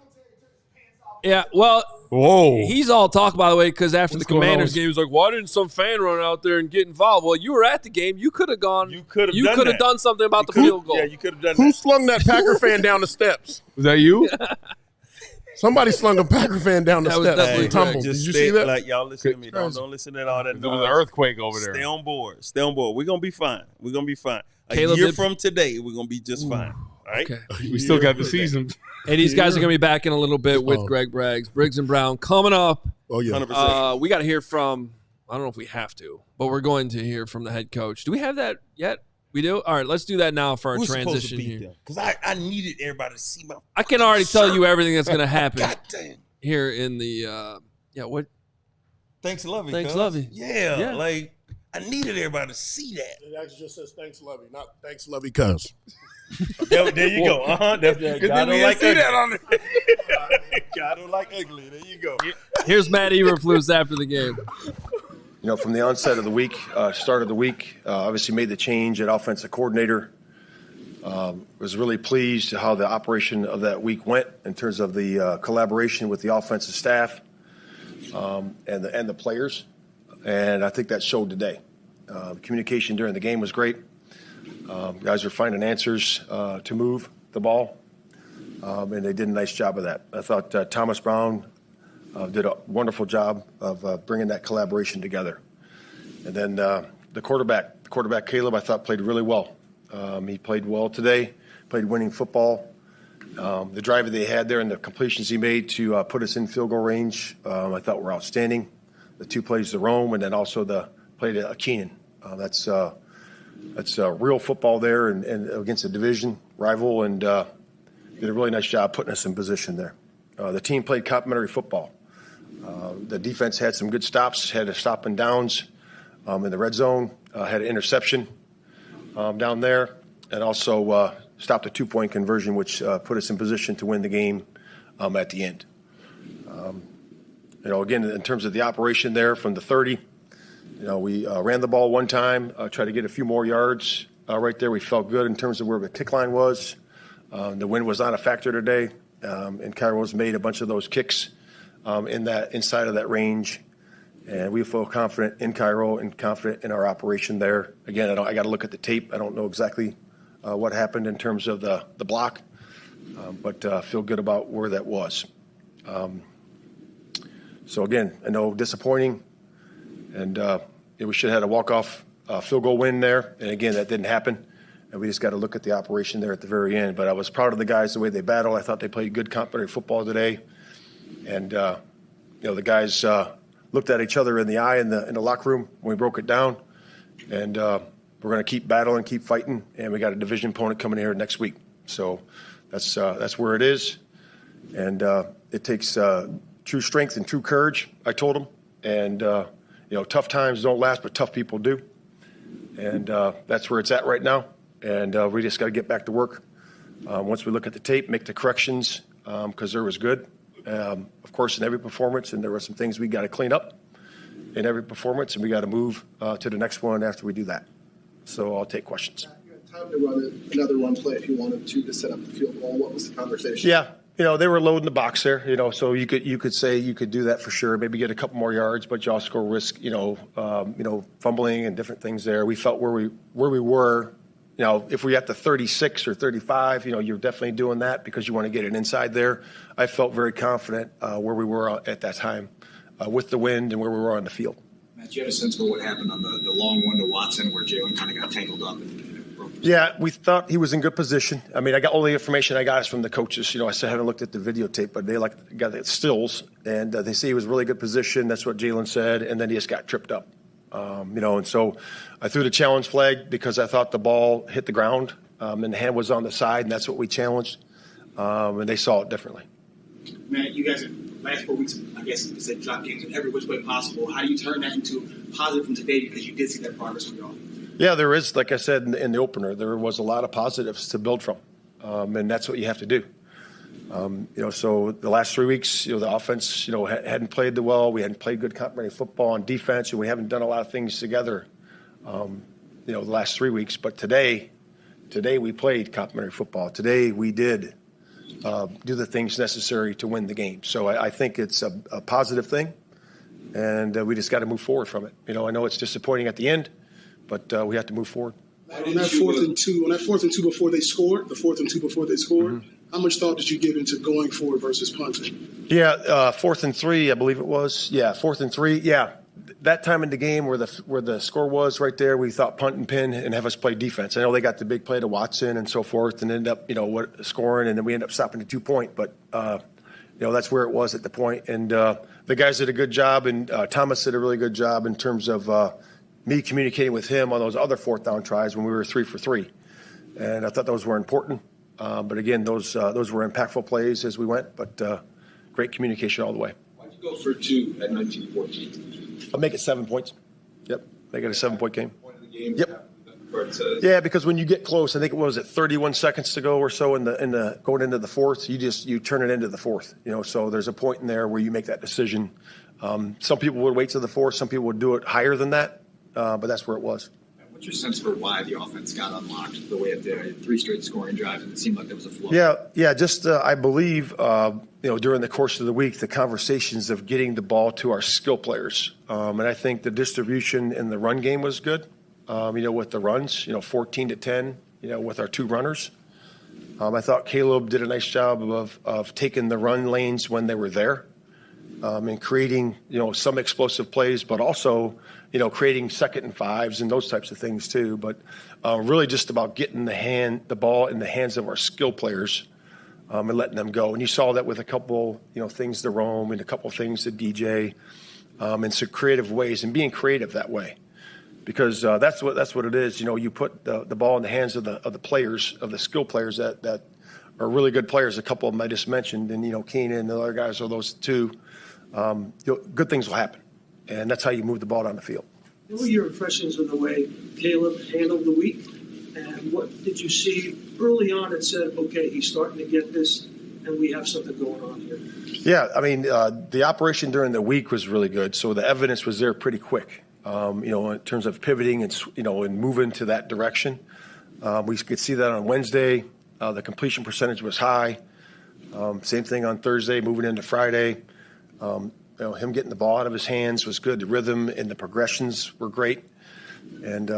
Yeah, well, Whoa. he's all talk, by the way, because after What's the Commanders going on? game, he was like, why didn't some fan run out there and get involved? Well, you were at the game. You could have gone. You could have done something about the field goal. Yeah, you could have done Who that. slung that Packer fan down the steps? Was that you? Somebody slung a Packer fan down the That was steps. definitely and tumbled. Just Did you stay, see that? Like, y'all listen to me. Don't listen to all that. There was an earthquake over there. Stay on board. Stay on board. We're going to be fine. We're going to be fine. A Caleb year did- from today, we're going to be just fine. All right? Okay. We still got the season. And these guys are going to be back in a little bit with Greg Braggs, Briggs and Brown coming up. Oh, yeah. 100%. We got to hear from, I don't know if we have to, but we're going to hear from the head coach. Do we have that yet? We do? All right, let's do that now for our Who's supposed to transition beat here. Because I needed everybody to see my I can already tell you everything that's going to happen God damn. here in the, what? Thanks, Lovey. Thanks, cuz. Lovey. Yeah, like, I needed everybody to see that. It actually just says thanks, Lovey, not thanks, Lovey, cuz. There you go. God don't like see ugly. that on there. God don't like ugly. There you go. Here's Matt Eberflus after the game. You know, from the onset of the week, start of the week, obviously made the change at offensive coordinator. Was really pleased to how the operation of that week went in terms of the collaboration with the offensive staff and the players. And I think that showed today. Communication during the game was great. Guys are finding answers to move the ball, and they did a nice job of that. I thought Thomas Brown did a wonderful job of bringing that collaboration together. And then the quarterback Caleb, I thought played really well. He played well today, played winning football. The drive that they had there and the completions he made to put us in field goal range, I thought were outstanding. The 2 plays to Rome and then also the play to Keenan. That's real football there and against a division rival, and did a really nice job putting us in position there. The team played complementary football. The defense had some good stops, had a stop and downs in the red zone, had an interception down there, and also stopped a 2-point conversion, which put us in position to win the game at the end. Again, in terms of the operation there from the 30, we ran the ball one time, tried to get a few more yards right there. We felt good in terms of where the kick line was. The wind was not a factor today, and Cairo's made a bunch of those kicks inside of that range. And we feel confident in Cairo and confident in our operation there. Again, I got to look at the tape. I don't know exactly what happened in terms of the block, but feel good about where that was. So again, I know disappointing, and we should have had a walk-off field goal win there. And again, that didn't happen. And we just got to look at the operation there at the very end. But I was proud of the guys, the way they battled. I thought they played good complementary football today. And, the guys looked at each other in the eye in the locker room when we broke it down. And we're going to keep battling, keep fighting. And we got a division opponent coming here next week. So that's where it is. And it takes true strength and true courage, I told them. And, tough times don't last, but tough people do. And that's where it's at right now. And we just got to get back to work. Once we look at the tape, make the corrections, because there was good. Of course, in every performance, and there were some things we got to clean up in every performance, and we got to move to the next one after we do that. So I'll take questions. You had time to run another run play if you wanted to set up the field goal. What was the conversation? Yeah. They were loading the box there, so you could say you could do that for sure, maybe get a couple more yards, but you also go risk, fumbling and different things there. We felt where we were, if we at the 36 or 35, you're definitely doing that because you want to get it inside there. I felt very confident where we were at that time with the wind and where we were on the field. Matt, do you have a sense for what happened on the long one to Watson where Jalen kind of got tangled up and broke? Yeah, we thought he was in good position. I mean, I got all the information I got is from the coaches. I still haven't looked at the videotape, but they got the stills, and they say he was in really good position. That's what Jalen said, and then he just got tripped up. And so I threw the challenge flag because I thought the ball hit the ground, and the hand was on the side, and that's what we challenged, and they saw it differently. Matt, you guys, last 4 weeks, I guess you said drop games in every which way possible. How do you turn that into positive from today because you did see that progress from y'all? Yeah, there is, like I said in the opener, there was a lot of positives to build from, and that's what you have to do. So the last 3 weeks, the offense, hadn't played well. We hadn't played good complementary football on defense, and we haven't done a lot of things together, the last 3 weeks. But today we played complementary football. Today we did do the things necessary to win the game. So I think it's a positive thing, and we just got to move forward from it. I know it's disappointing at the end, but we have to move forward. On that 4th and 2 before they scored, mm-hmm. How much thought did you give into going forward versus punting? Yeah, 4th and 3, I believe it was. Yeah, 4th and 3. Yeah, that time in the game where the score was right there, we thought punt and pin and have us play defense. I know they got the big play to Watson and so forth, and ended up scoring, and then we ended up stopping the 2-point. But that's where it was at the point. And the guys did a good job, and Thomas did a really good job in terms of me communicating with him on those other 4th down tries when we were 3 for 3, and I thought those were important. But again, those were impactful plays as we went, but great communication all the way. Why'd you go for 2 at 19-14? I'll make it 7 points. Yep, make it a 7-point game. Point of the game. Yep. Yeah, because when you get close, I think it was 31 seconds to go or so in the going into the 4th. You turn it into the 4th. So there's a point in there where you make that decision. Some people would wait to the 4th. Some people would do it higher than that, but that's where it was. What's your sense for why the offense got unlocked the way it did? 3 straight scoring drives, and it seemed like there was a flow. Yeah. Just I believe during the course of the week, the conversations of getting the ball to our skill players, and I think the distribution in the run game was good. With the runs, 14 to 10, with our 2 runners. I thought Caleb did a nice job of taking the run lanes when they were there. and creating, some explosive plays, but also, creating 2nd and 5s and those types of things too. But really just about getting the ball in the hands of our skill players and letting them go. And you saw that with a couple, things to Rome and a couple things to DJ, and some creative ways and being creative that way. Because that's what it is. You put the ball in the hands of the players, of the skill players that are really good players. A couple of them I just mentioned, and Keenan and the other guys are those two. Good things will happen, and that's how you move the ball down the field. What were your impressions of the way Caleb handled the week, and what did you see early on that said, okay, he's starting to get this, and we have something going on here? Yeah, I mean, the operation during the week was really good, so the evidence was there pretty quick. In terms of pivoting and and moving to that direction, we could see that on Wednesday. The completion percentage was high. Same thing on Thursday, moving into Friday. Him getting the ball out of his hands was good. The rhythm and the progressions were great, and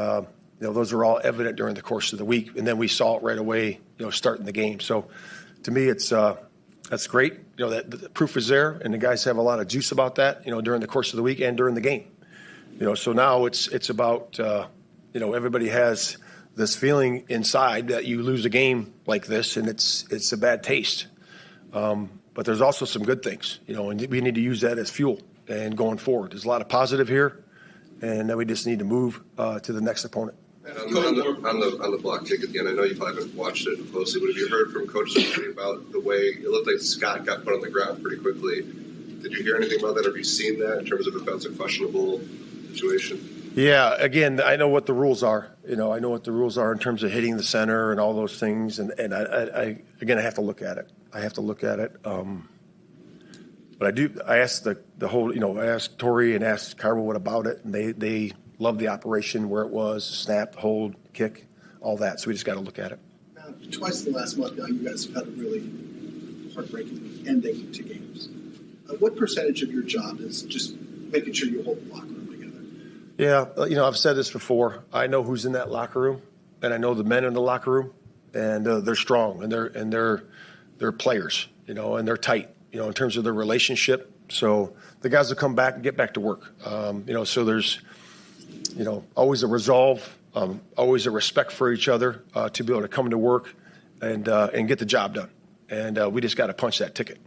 those are all evident during the course of the week. And then we saw it right away, starting the game. So, to me, that's great. That the proof is there, and the guys have a lot of juice about that. During the course of the week and during the game. So now it's about everybody has this feeling inside that you lose a game like this, and it's a bad taste. But there's also some good things, and we need to use that as fuel and going forward. There's a lot of positive here, and then we just need to move to the next opponent. And on the block kick at the end, I know you probably haven't watched it closely, but have you heard from coaches about the way it looked like Scott got put on the ground pretty quickly? Did you hear anything about that? Have you seen that in terms of if that's a questionable situation? Yeah, again, I know what the rules are. I know what the rules are in terms of hitting the center and all those things. And I have to look at it. But I asked the whole, I asked Torrey and asked Cairo what about it. And they loved the operation, where it was, snap, hold, kick, all that. So we just got to look at it. Now, twice in the last month now, you guys have had a really heartbreaking ending to games. What percentage of your job is just making sure you hold the locker room together? Yeah, I've said this before. I know who's in that locker room, and I know the men in the locker room, and they're strong, and they're players, and they're tight, in terms of their relationship. So the guys will come back and get back to work. So there's, always a resolve, always a respect for each other to be able to come to work and get the job done. And we just got to punch that ticket.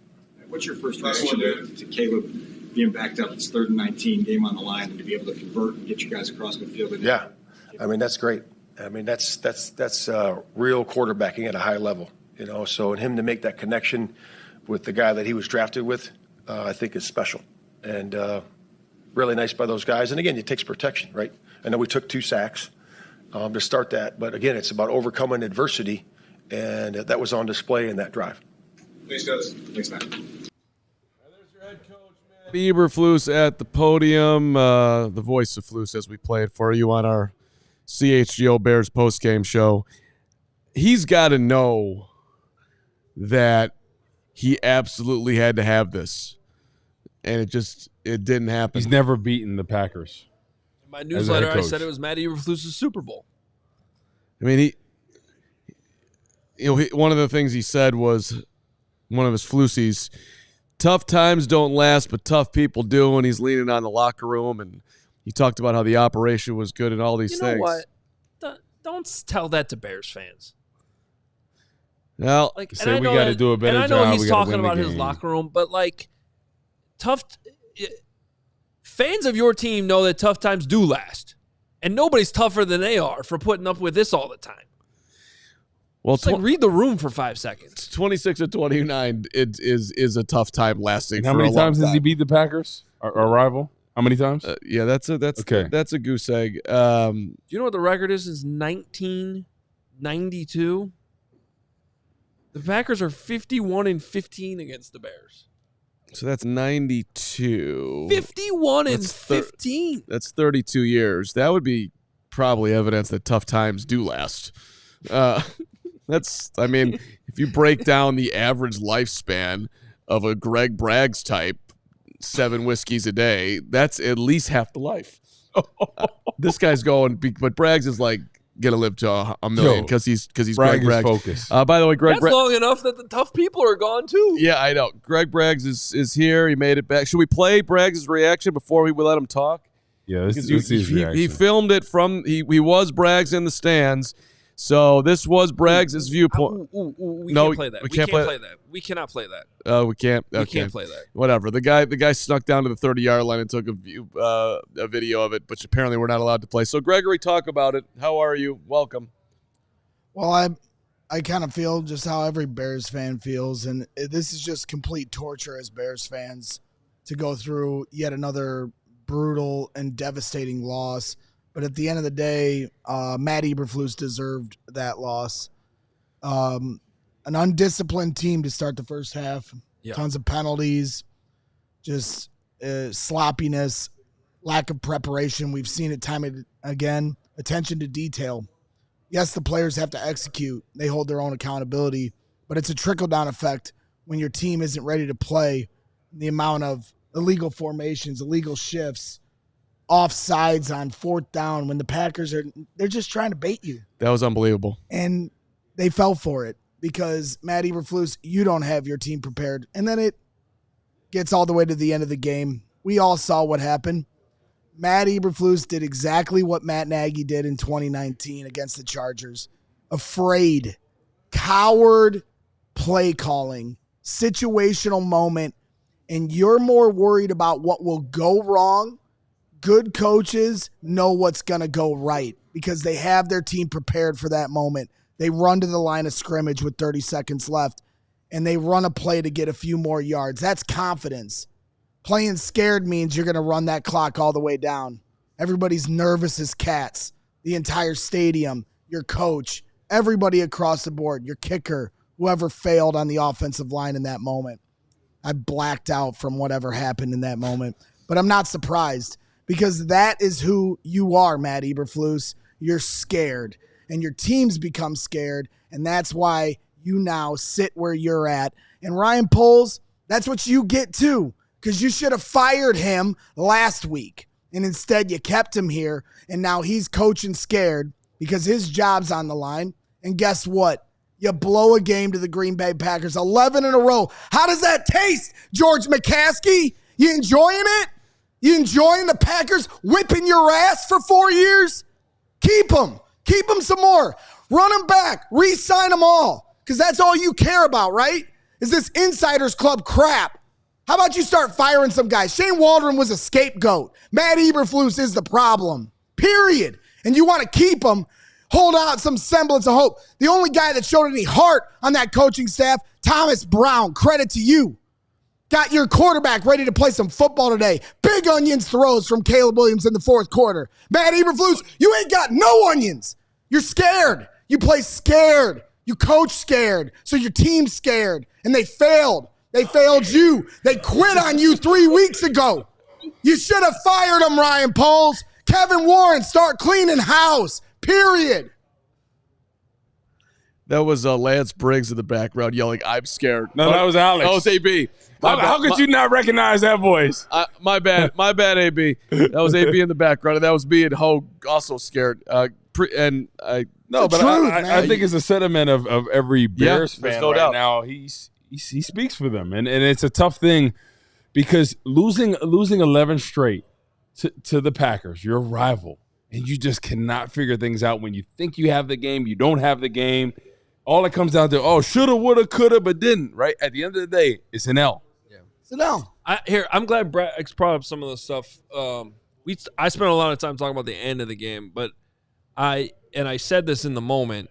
What's your first reaction to Caleb being backed up? It's 3rd and 19, game on the line, and to be able to convert and get you guys across midfield? Yeah, I mean, that's great. I mean, that's real quarterbacking at a high level, So and him to make that connection with the guy that he was drafted with, I think is special. And really nice by those guys. And again, it takes protection, right? I know we took 2 sacks to start that. But again, it's about overcoming adversity. And that was on display in that drive. Thanks, guys. Thanks, Matt. Eberflus at the podium, the voice of Flus as we play it for you on our CHGO Bears postgame show. He's got to know that he absolutely had to have this, and it didn't happen. He's never beaten the Packers. In my newsletter, I said it was Matt Eberflus' Super Bowl. I mean, one of the things he said was one of his Flusies. Tough times don't last, but tough people do. And he's leaning on the locker room, and he talked about how the operation was good and all these things. You know what? Don't tell that to Bears fans. Well, say we got to do a better job. And I know he's talking about his locker room, but fans of your team know that tough times do last, and nobody's tougher than they are for putting up with this all the time. Well, read the room for 5 seconds. 26-29 is a tough time lasting. How many times has he beat the Packers? Our rival? How many times? Yeah, that's a goose egg. Do you know what the record is? Is 1992. The Packers are 51-15 against the Bears. So that's 92. 51-15. That's 32 years. That would be probably evidence that tough times do last. If you break down the average lifespan of a Greg Braggs type, 7 whiskeys a day, that's at least half the life. This guy's going, but Braggs is like gonna live to a million because he's Bragg Greg Bragg. Focus. By the way, Greg That's long enough that the tough people are gone too. Yeah, I know. Greg Braggs is here. He made it back. Should we play Braggs' reaction before we let him talk? Yeah, this is his he reaction. filmed it from he was Braggs in the stands. So this was Braggs' viewpoint. We can't play that. We can't play that. We cannot play that. We can't. Okay. We can't play that. Whatever. The guy snuck down to the 30-yard line and took a video of it, which apparently we're not allowed to play. So Gregory, talk about it. How are you? Welcome. Well, I kind of feel just how every Bears fan feels, and this is just complete torture as Bears fans to go through yet another brutal and devastating loss. But at the end of the day, Matt Eberflus deserved that loss. An undisciplined team to start the first half. Yeah. Tons of penalties, just sloppiness, lack of preparation. We've seen it time and again. Attention to detail. Yes, the players have to execute. They hold their own accountability. But it's a trickle-down effect when your team isn't ready to play. The amount of illegal formations, illegal shifts, offsides on fourth down when the Packers they're just trying to bait you. That was unbelievable. And they fell for it because Matt Eberflus, you don't have your team prepared. And then it gets all the way to the end of the game. We all saw what happened. Matt Eberflus did exactly what Matt Nagy did in 2019 against the Chargers. Afraid, coward play calling, situational moment, and you're more worried about what will go wrong. Good coaches know what's going to go right because they have their team prepared for that moment. They run to the line of scrimmage with 30 seconds left, and they run a play to get a few more yards. That's confidence. Playing scared means you're going to run that clock all the way down. Everybody's nervous as cats. The entire stadium, your coach, everybody across the board, your kicker, whoever failed on the offensive line in that moment. I blacked out from whatever happened in that moment, but I'm not surprised. Because that is who you are, Matt Eberflus. You're scared, and your teams become scared, and that's why you now sit where you're at. And Ryan Poles, that's what you get too, because you should have fired him last week, and instead you kept him here, and now he's coaching scared because his job's on the line. And guess what? You blow a game to the Green Bay Packers, 11 in a row. How does that taste, George McCaskey? You enjoying it? You enjoying the Packers whipping your ass for 4 years? Keep them. Keep them some more. Run them back. Re-sign them all. Because that's all you care about, right? Is this Insiders Club crap. How about you start firing some guys? Shane Waldron was a scapegoat. Matt Eberflus is the problem. Period. And you want to keep them, hold out some semblance of hope. The only guy that showed any heart on that coaching staff, Thomas Brown. Credit to you. Got your quarterback ready to play some football today. Big onions throws from Caleb Williams in the fourth quarter. Matt Eberflus, you ain't got no onions. You're scared. You play scared. You coach scared. So your team's scared. And they failed. They failed you. They quit on you 3 weeks ago. You should have fired them, Ryan Poles. Kevin Warren, start cleaning house. Period. That was Lance Briggs in the background yelling, "I'm scared." No, that was Alex. That was AB. How could you not recognize that voice? My bad. My bad, AB. That was AB in the background, and that was me and Hoge also scared. I think it's a sentiment of every Bears fan no right doubt. now. He speaks for them, and it's a tough thing because losing 11 straight to the Packers, your rival, and you just cannot figure things out. When you think you have the game, you don't have the game. All it comes down to, shoulda, woulda, coulda, but didn't, right? At the end of the day, it's an L. Yeah. It's an L. I'm glad Brett brought up some of the stuff. I spent a lot of time talking about the end of the game, but I said this in the moment.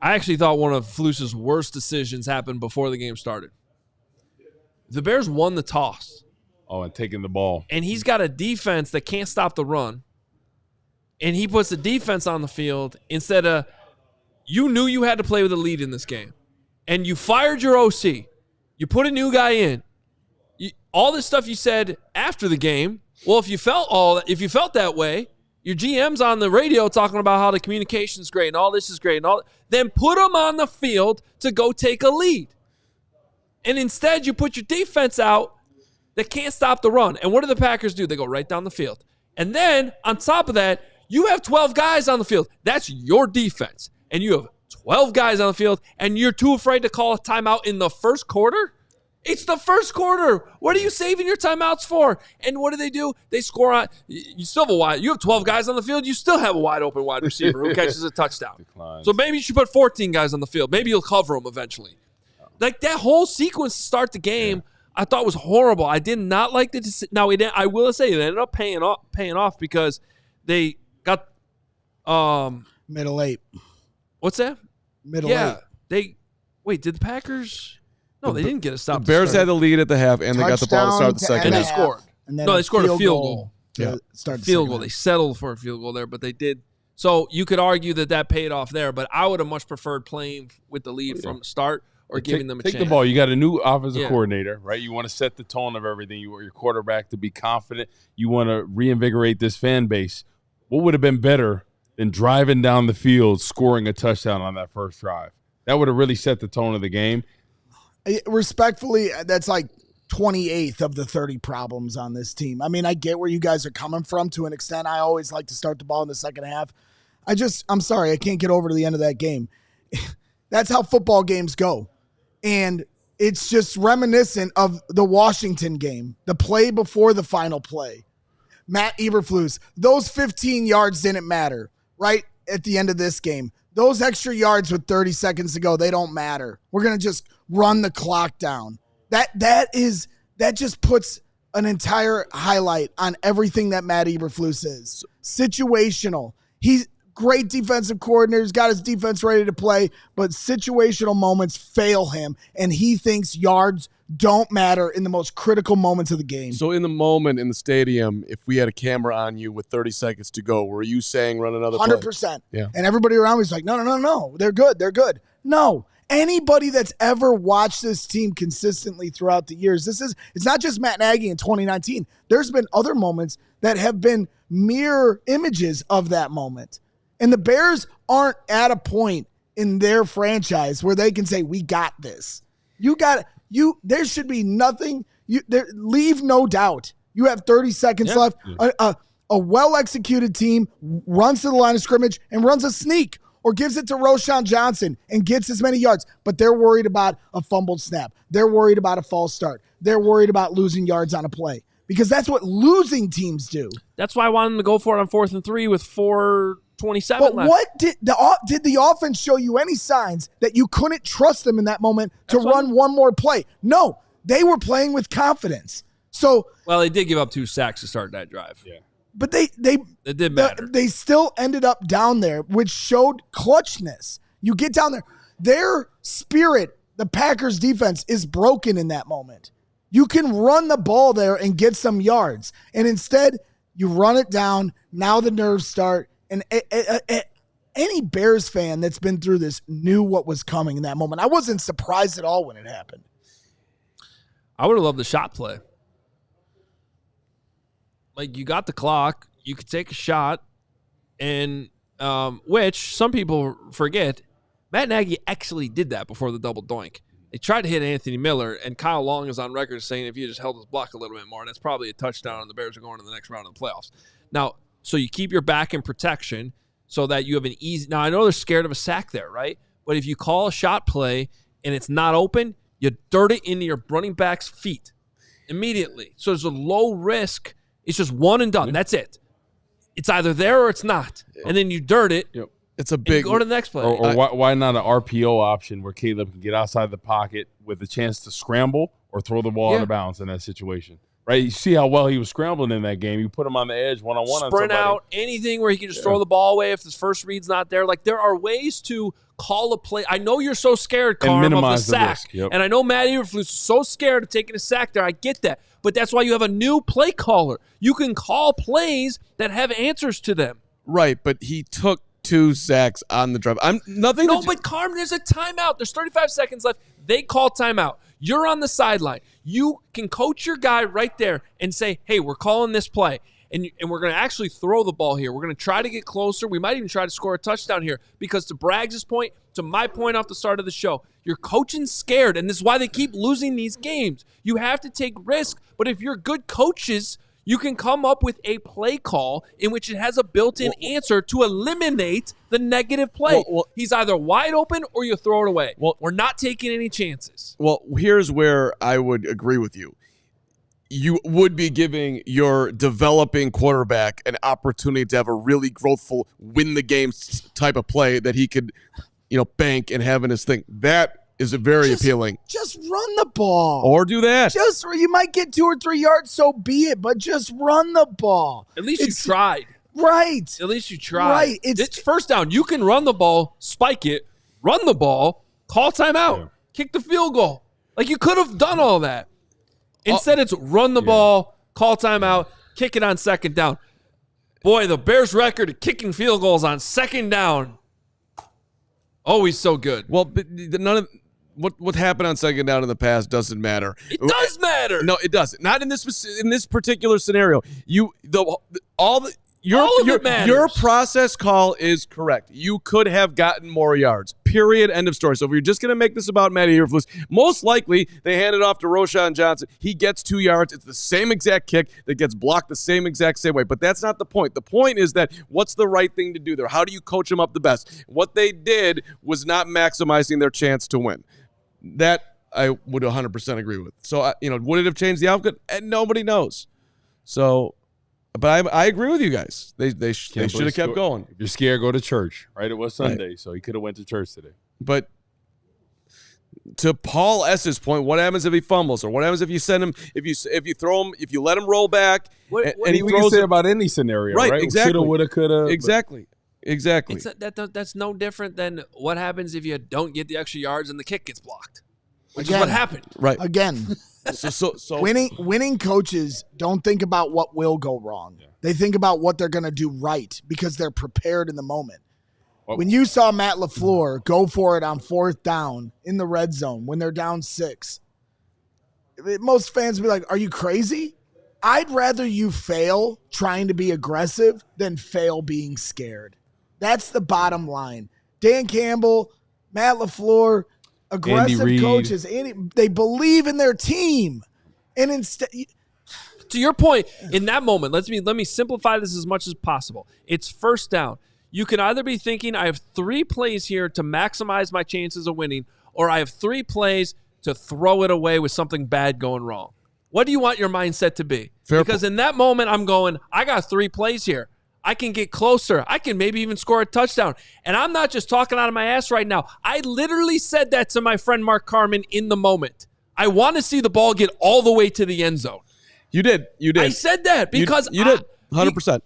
I actually thought one of Flus's worst decisions happened before the game started. The Bears won the toss. Oh, and taking the ball. And he's got a defense that can't stop the run. And he puts the defense on the field instead of – you knew you had to play with a lead in this game. And you fired your OC. You put a new guy in. All this stuff you said after the game, well, if you felt that way, your GM's on the radio talking about how the communication's great and all this is great, then put them on the field to go take a lead. And instead, you put your defense out that can't stop the run. And what do the Packers do? They go right down the field. And then, on top of that, You have 12 guys on the field. That's your defense. And you have 12 guys on the field, and you're too afraid to call a timeout in the first quarter? It's the first quarter. What are you saving your timeouts for? And what do? They score on. You still have you have 12 guys on the field. You still have a wide open wide receiver who catches a touchdown. Declines. So maybe you should put 14 guys on the field. Maybe you'll cover them eventually. Like that whole sequence to start the game, I thought was horrible. I did not like the. Now I will say it ended up paying off because they got middle 8. What's that? Middle 8. Did the Packers? No, they didn't get a stop. The Bears had the lead at the half, and they got the ball to start the second. And they half. scored. And then they scored a field goal. To start the field second goal. half. They settled for a field goal there, but they did. So you could argue that paid off there, but I would have much preferred playing with the lead from the start or giving them a chance. Take the ball. You got a new offensive coordinator, right? You want to set the tone of everything. You want your quarterback to be confident. You want to reinvigorate this fan base. What would have been better than driving down the field, scoring a touchdown on that first drive? That would have really set the tone of the game. Respectfully, that's like 28th of the 30 problems on this team. I mean, I get where you guys are coming from to an extent. I always like to start the ball in the second half. I'm sorry, I can't get over to the end of that game. That's how football games go. And it's just reminiscent of the Washington game, the play before the final play. Matt Eberflus, those 15 yards didn't matter, right? At the end of this game. Those extra yards with 30 seconds to go, they don't matter. We're going to just run the clock down. That just puts an entire highlight on everything that Matt Eberflus is. Situational. He's great defensive coordinator. He's got his defense ready to play, but situational moments fail him, and he thinks yards don't matter in the most critical moments of the game. So in the moment in the stadium, if we had a camera on you with 30 seconds to go, were you saying run another play? 100%. Yeah. And everybody around me is like, no. They're good. No. Anybody that's ever watched this team consistently throughout the years, it's not just Matt Nagy in 2019. There's been other moments that have been mirror images of that moment. And the Bears aren't at a point in their franchise where they can say, we got this. There should be nothing. Leave no doubt. You have 30 seconds left. A well-executed team runs to the line of scrimmage and runs a sneak or gives it to Roschon Johnson and gets as many yards. But they're worried about a fumbled snap. They're worried about a false start. They're worried about losing yards on a play because that's what losing teams do. That's why I wanted them to go for it on 4th and 3 with 4:27 But left. what did the offense show you any signs that you couldn't trust them in that moment to run one more play? No, they were playing with confidence. So, well, they did give up 2 sacks to start that drive. Yeah, but it did matter. They still ended up down there, which showed clutchness. You get down there, their spirit, the Packers defense is broken in that moment. You can run the ball there and get some yards, and instead you run it down. Now the nerves start. And any Bears fan that's been through this knew what was coming in that moment. I wasn't surprised at all when it happened. I would have loved the shot play. Like, you got the clock. You could take a shot. And which some people forget, Matt Nagy actually did that before the double doink. They tried to hit Anthony Miller, and Kyle Long is on record saying if you just held his block a little bit more, that's probably a touchdown, and the Bears are going to the next round of the playoffs. Now, so you keep your back in protection so that you have an easy – now, I know they're scared of a sack there, right? But if you call a shot play and it's not open, you dirt it into your running back's feet immediately. So there's a low risk. It's just one and done. That's it. It's either there or it's not. And then you dirt it. Yep. It's a big – go to the next play. Or why not an RPO option where Caleb can get outside the pocket with a chance to scramble or throw the ball out of bounds in that situation? Right, you see how well he was scrambling in that game. You put him on the edge one-on-one on sprint out, anything where he can just throw the ball away if his first read's not there. Like, there are ways to call a play. I know you're so scared, Carman, of the sack. And I know Matt Eberflus is so scared of taking a sack there. I get that. But that's why you have a new play caller. You can call plays that have answers to them. Right, but he took 2 sacks on the drive. But Carman, there's a timeout. There's 35 seconds left. They call timeout. You're on the sideline. You can coach your guy right there and say, hey, we're calling this play. And we're going to actually throw the ball here. We're going to try to get closer. We might even try to score a touchdown here. Because to Braggs' point, to my point off the start of the show, you're coaching scared. And this is why they keep losing these games. You have to take risk. But if you're good coaches, You can come up with a play call in which it has a built-in answer to eliminate the negative play. He's either wide open or you throw it away. We're not taking any chances. Well, here's where I would agree with you. You would be giving your developing quarterback an opportunity to have a really growthful, win the game type of play that he could, bank and have in his thing. That is very appealing. Just run the ball. Or do that. You might get 2 or 3 yards, so be it, but just run the ball. At least you tried. Right. At least you tried. Right. It's first down. You can run the ball, spike it, run the ball, call timeout, kick the field goal. Like, you could have done all that. Instead, it's run the ball, call timeout, kick it on second down. Boy, the Bears' record of kicking field goals on second down, always so good. Well, but none of what happened on second down in the past doesn't matter. It does matter. No, it doesn't. Not in this particular scenario. Your process call is correct. You could have gotten more yards. Period. End of story. So if you're just going to make this about Matty Eberflus, most likely they hand it off to Roschon Johnson. He gets 2 yards. It's the same exact kick that gets blocked the same exact same way. But that's not the point. The point is that what's the right thing to do there? How do you coach them up the best? What they did was not maximizing their chance to win. That I would 100% agree with. So, would it have changed the outcome? And nobody knows. So... But I agree with you guys. They should have kept going. If you're scared, go to church. Right? It was Sunday, so he could have went to church today. But to Paul S.'s point, what happens if he fumbles, or what happens if you send him, if you throw him, if you let him roll back, and he we throws can say it about any scenario, right? Exactly. Shoulda, woulda, coulda. Exactly. That's no different than what happens if you don't get the extra yards and the kick gets blocked, which is what happened. Right. Again. So winning coaches don't think about what will go wrong. Yeah. They think about what they're going to do right because they're prepared in the moment. When you saw Matt LaFleur go for it on 4th down in the red zone when they're down 6, most fans would be like, are you crazy? I'd rather you fail trying to be aggressive than fail being scared. That's the bottom line. Dan Campbell, Matt LaFleur, aggressive coaches, they believe in their team, and instead, to your point, in that moment, let me simplify this as much as possible. It's first down. You can either be thinking, I have 3 plays here to maximize my chances of winning, or I have 3 plays to throw it away with something bad going wrong. What do you want your mindset to be? Because in that moment, I'm going, I got 3 plays here. I can get closer. I can maybe even score a touchdown. And I'm not just talking out of my ass right now. I literally said that to my friend Mark Carman in the moment. I want to see the ball get all the way to the end zone. You did. I said that because you did 100%.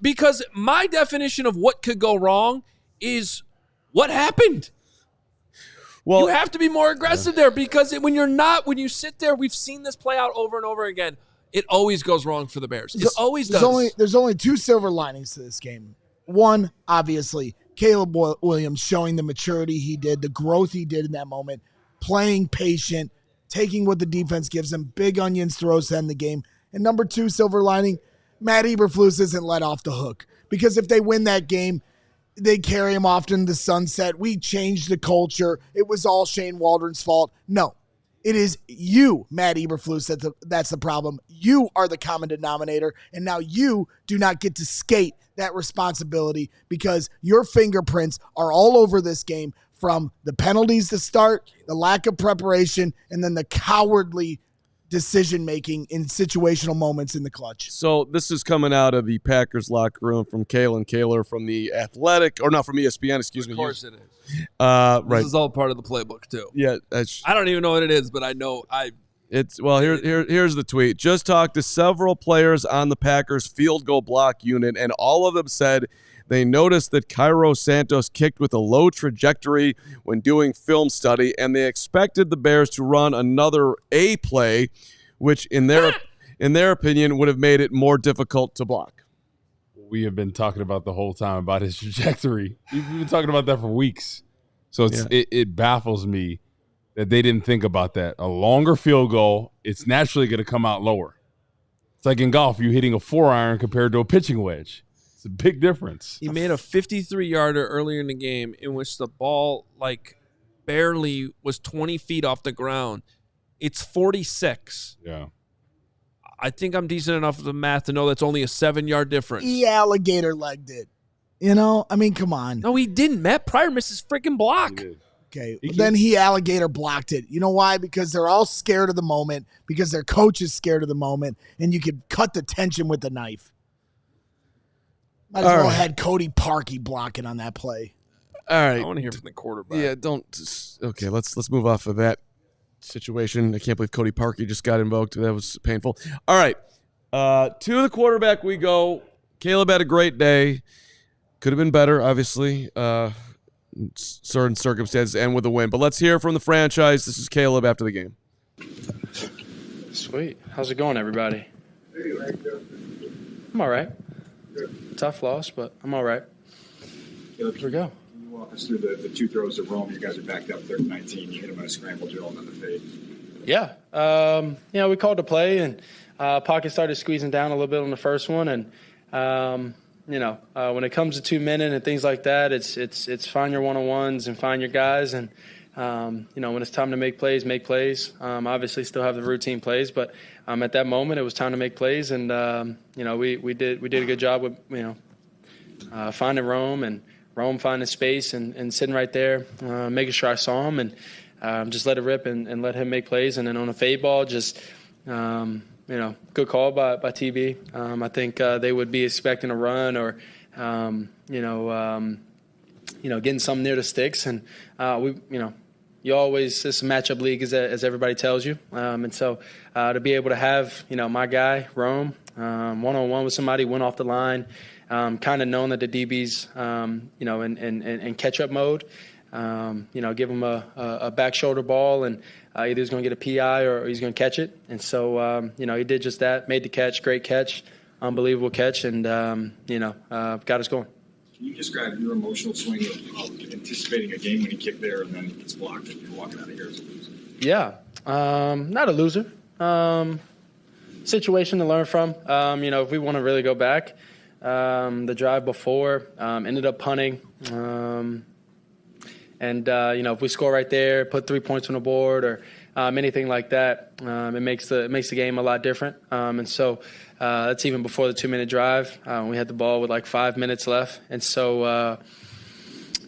Because my definition of what could go wrong is what happened. Well, you have to be more aggressive there because when you sit there, we've seen this play out over and over again. It always goes wrong for the Bears. It always does. There's only 2 silver linings to this game. One, obviously, Caleb Williams showing the maturity he did, the growth he did in that moment, playing patient, taking what the defense gives him, big onions throws to end the game. And number 2, silver lining, Matt Eberflus isn't let off the hook. Because if they win that game, they carry him off into the sunset. We changed the culture. It was all Shane Waldron's fault. No. It is you, Matt Eberflus, that's the problem. You are the common denominator, and now you do not get to skate that responsibility because your fingerprints are all over this game from the penalties to start, the lack of preparation, and then the cowardly decision-making in situational moments in the clutch. So this is coming out of the Packers locker room from Kalen Kaler from the Athletic, or not from ESPN, excuse me. Of course it is. Right. This is all part of the playbook too. Yeah. I don't even know what it is, but I know here's the tweet. Just talked to several players on the Packers field goal block unit, and all of them said they noticed that Cairo Santos kicked with a low trajectory when doing film study, and they expected the Bears to run another A play, which in their opinion would have made it more difficult to block. We have been talking about the whole time about his trajectory. We've been talking about that for weeks. So it baffles me that they didn't think about that. A longer field goal, it's naturally going to come out lower. It's like in golf, you hitting a 4-iron compared to a pitching wedge. It's a big difference. He made a 53-yarder earlier in the game in which the ball barely was 20 feet off the ground. It's 46. Yeah. I think I'm decent enough with the math to know that's only a 7-yard difference. He alligator legged it. You know, I mean, come on. No, he didn't. Matt Pryor missed his freaking block. Okay, then he alligator blocked it. You know why? Because they're all scared of the moment, because their coach is scared of the moment, and you could cut the tension with the knife. Might as well had Cody Parkey blocking on that play. All right. I want to hear from the quarterback. Yeah, okay, let's move off of that situation. I can't believe Cody Parkey just got invoked. That was painful. All right. To the quarterback we go. Caleb had a great day. Could have been better, obviously. Certain circumstances and with a win. But let's hear from the franchise. This is Caleb after the game. Sweet. How's it going, everybody? I'm all right. Tough loss, but I'm all right. Caleb, here we go. Can you walk us through the two throws to Rome? You guys are backed up 3rd-19. You hit him on a scramble drill and then the fade. Yeah. We called the play, and pocket started squeezing down a little bit on the first one. And, when it comes to 2 minutes and things like that, it's find your one-on-ones and find your guys. And, when it's time to make plays, make plays. Obviously still have the routine plays, but at that moment it was time to make plays. And, we did a good job with, finding Rome and Rome finding space and sitting right there, making sure I saw him and just let it rip and let him make plays. And then on a fade ball, just, good call by TB. I think they would be expecting a run or, getting something near the sticks. And you always, it's a matchup league as everybody tells you. And so to be able to have, my guy, Rome, one-on-one with somebody, went off the line, kind of knowing that the DB's, in catch-up mode, give him a back shoulder ball and either he's going to get a PI or he's going to catch it. And so, he did just that, made the catch, great catch, unbelievable catch, and, got us going. Can you describe your emotional swing of anticipating a game-winning kick there and then it's blocked and you're walking out of here as a loser? Yeah, not a loser. Situation to learn from. If we want to really go back, the drive before ended up punting. If we score right there, put 3 points on the board or anything like that, it makes the game a lot different. That's even before the 2-minute drive. We had the ball with like 5 minutes left. And so, on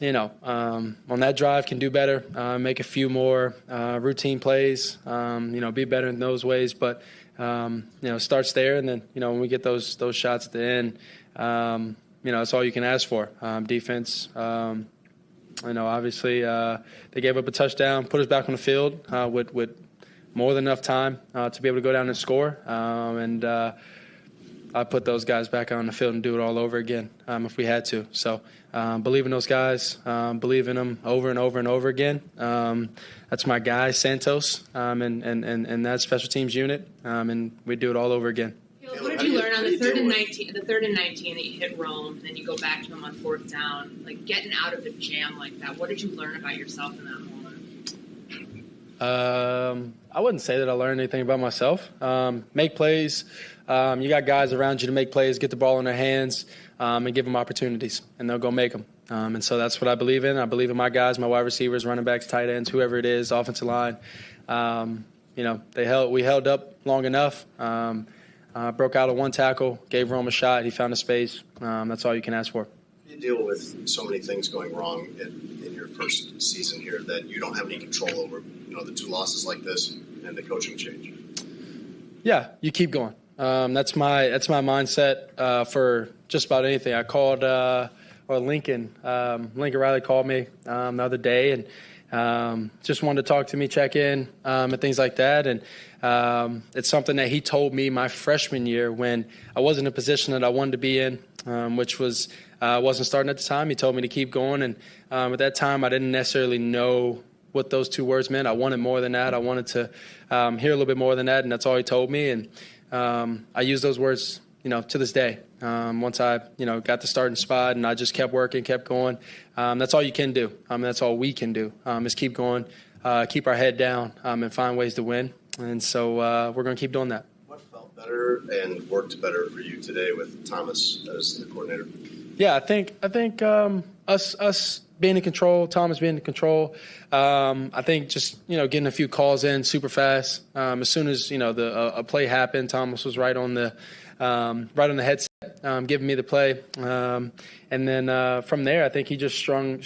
that drive can do better, make a few more routine plays, be better in those ways. But, starts there. And then, when we get those shots at the end, that's all you can ask for. Defense, obviously they gave up a touchdown, put us back on the field with more than enough time to be able to go down and score. I put those guys back on the field and do it all over again if we had to. So believe in those guys, believe in them over and over and over again. That's my guy, Santos, and that special teams unit, and we do it all over again. What did you learn on the 3rd and 19? The 3rd and 19 that you hit Rome, and then you go back to him on 4th down, like getting out of a jam like that. What did you learn about yourself in that moment? I wouldn't say that I learned anything about myself. Make plays. You got guys around you to make plays, get the ball in their hands, and give them opportunities, and they'll go make them. And so that's what I believe in. I believe in my guys, my wide receivers, running backs, tight ends, whoever it is, offensive line. We held up long enough. Broke out of one tackle, gave Rome a shot. He found a space. That's all you can ask for. You deal with so many things going wrong in your first season here that you don't have any control over. The 2 losses like this and the coaching change. Yeah, you keep going. That's my mindset for just about anything. I called Lincoln Riley called me the other day and just wanted to talk to me, check in, and things like that. And it's something that he told me my freshman year when I wasn't in a position that I wanted to be in, which was I wasn't starting at the time. He told me to keep going. And at that time, I didn't necessarily know what those 2 words meant. I wanted more than that. I wanted to hear a little bit more than that, and that's all he told me. And I use those words, to this day. Once I, got the starting spot and I just kept working, kept going. That's all you can do. That's all we can do is keep going, keep our head down, and find ways to win. And so we're going to keep doing that. What felt better and worked better for you today with Thomas as the coordinator? Yeah, I think us being in control, Thomas being in control. I think just, getting a few calls in super fast. As soon as, a play happened, Thomas was right on the headset, giving me the play. And then from there, I think he just strung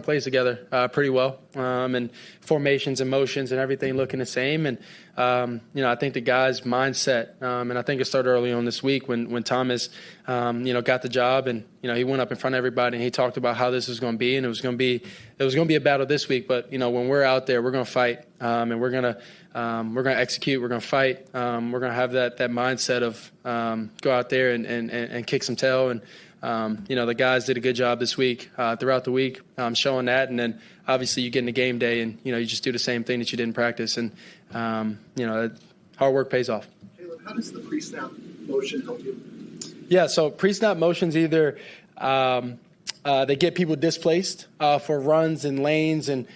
plays together pretty well. And formations and motions and everything looking the same. And, I think the guy's mindset, and I think it started early on this week when Thomas, got the job and, he went up in front of everybody and he talked about how this was going to be. And it was going to be a battle this week. But, when we're out there, we're going to fight and we're going to execute. We're going to fight. We're going to have that mindset of go out there and kick some tail. And, the guys did a good job this week, throughout the week, showing that. And then obviously you get into game day and, you just do the same thing that you did in practice. And, hard work pays off. Caleb, how does the pre-snap motion help you? Yeah, so pre-snap motions either they get people displaced for runs and lanes and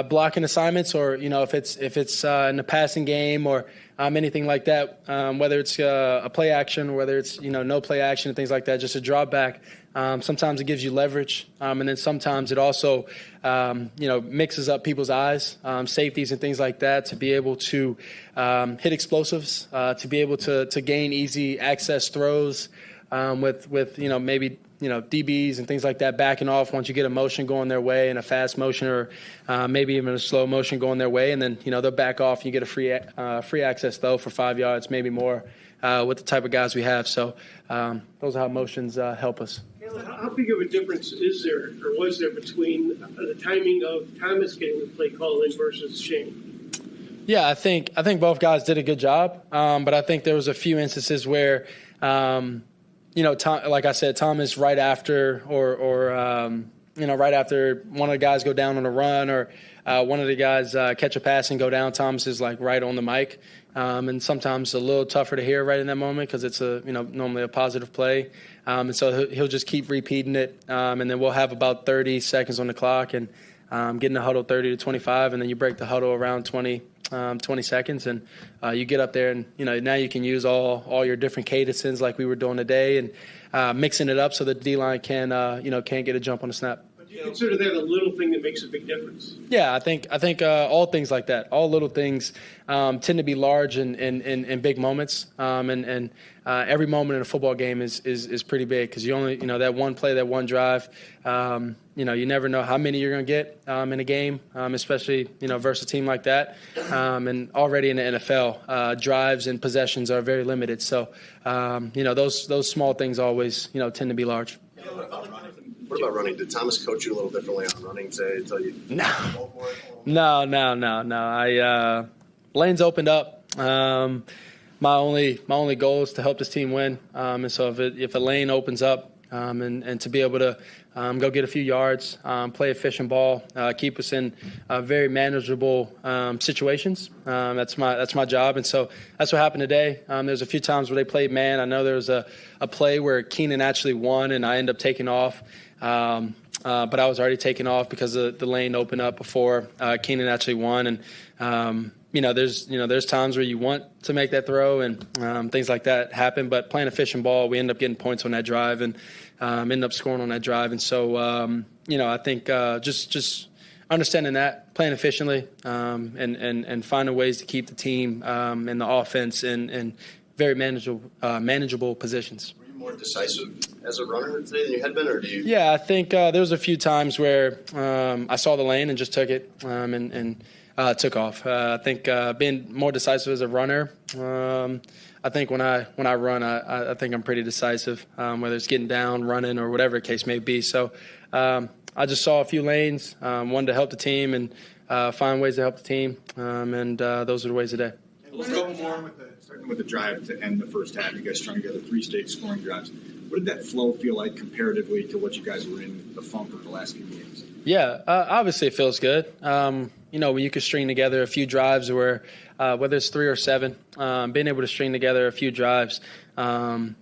blocking assignments, or if it's in the passing game or anything like that, whether it's a play action or whether it's no play action and things like that, just a drop back. Sometimes it gives you leverage, and then sometimes it also mixes up people's eyes, safeties and things like that, to be able to hit explosives, to be able to gain easy access throws with maybe DBs and things like that backing off once you get a motion going their way and a fast motion or maybe even a slow motion going their way. And then, they'll back off and you get a free access though for 5 yards, maybe more with the type of guys we have. So those are how motions help us. How big of a difference is there or was there between the timing of Thomas getting the play call in versus Shane? Yeah, I think both guys did a good job. But I think there was a few instances where like I said, Thomas right after right after one of the guys go down on a run or one of the guys catch a pass and go down, Thomas is like right on the mic. And sometimes a little tougher to hear right in that moment because it's normally a positive play. And so he'll just keep repeating it. And then we'll have about 30 seconds on the clock and get in the huddle 30 to 25. And then you break the huddle around 20 seconds, and you get up there, and now you can use all your different cadences like we were doing today, and mixing it up so that the D-line can get a jump on the snap. But do you consider that a little thing that makes a big difference? Yeah, I think all things like that, all little things, tend to be large in big moments, and every moment in a football game is pretty big because you only that one play, that one drive. You never know how many you're going to get in a game, especially versus a team like that. And already in the NFL, drives and possessions are very limited. So those small things always tend to be large. What about running? Did Thomas coach you a little differently on running today? Tell you? No. Lanes opened up. My only goal is to help this team win. And so if a lane opens up, and to be able to go get a few yards, play efficient ball, keep us in very manageable situations. That's my job, and so that's what happened today. There's a few times where they played man. I know there was a play where Keenan actually won, and I ended up taking off. But I was already taken off because the lane opened up before Keenan actually won, and there's times where you want to make that throw and things like that happen, but playing efficient ball, we end up getting points on that drive and end up scoring on that drive. And so, I think just understanding that, playing efficiently, and finding ways to keep the team and the offense in very manageable positions. Were you more decisive as a runner today than you had been, or do you? Yeah, I think there was a few times where I saw the lane and just took it and took off. I think being more decisive as a runner. I think when I run, I think I'm pretty decisive, whether it's getting down, running, or whatever the case may be. So I just saw a few lanes, wanted to help the team and find ways to help the team, and those are the ways today. Let's go more starting with the drive to end the first half. You guys strung together 3 straight scoring drives. What did that flow feel like comparatively to what you guys were in the funk of the last few games? Yeah, obviously it feels good. When you can string together a few drives where, whether it's 3 or 7, being able to string together a few drives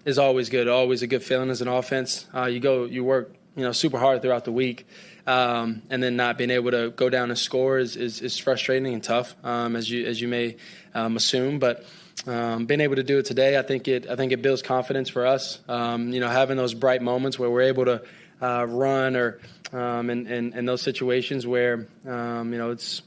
is always good, always a good feeling as an offense. You work, super hard throughout the week, and then not being able to go down and score is frustrating and tough, as you may assume. But being able to do it today, I think it builds confidence for us. Having those bright moments where we're able to run or in those situations where, it's,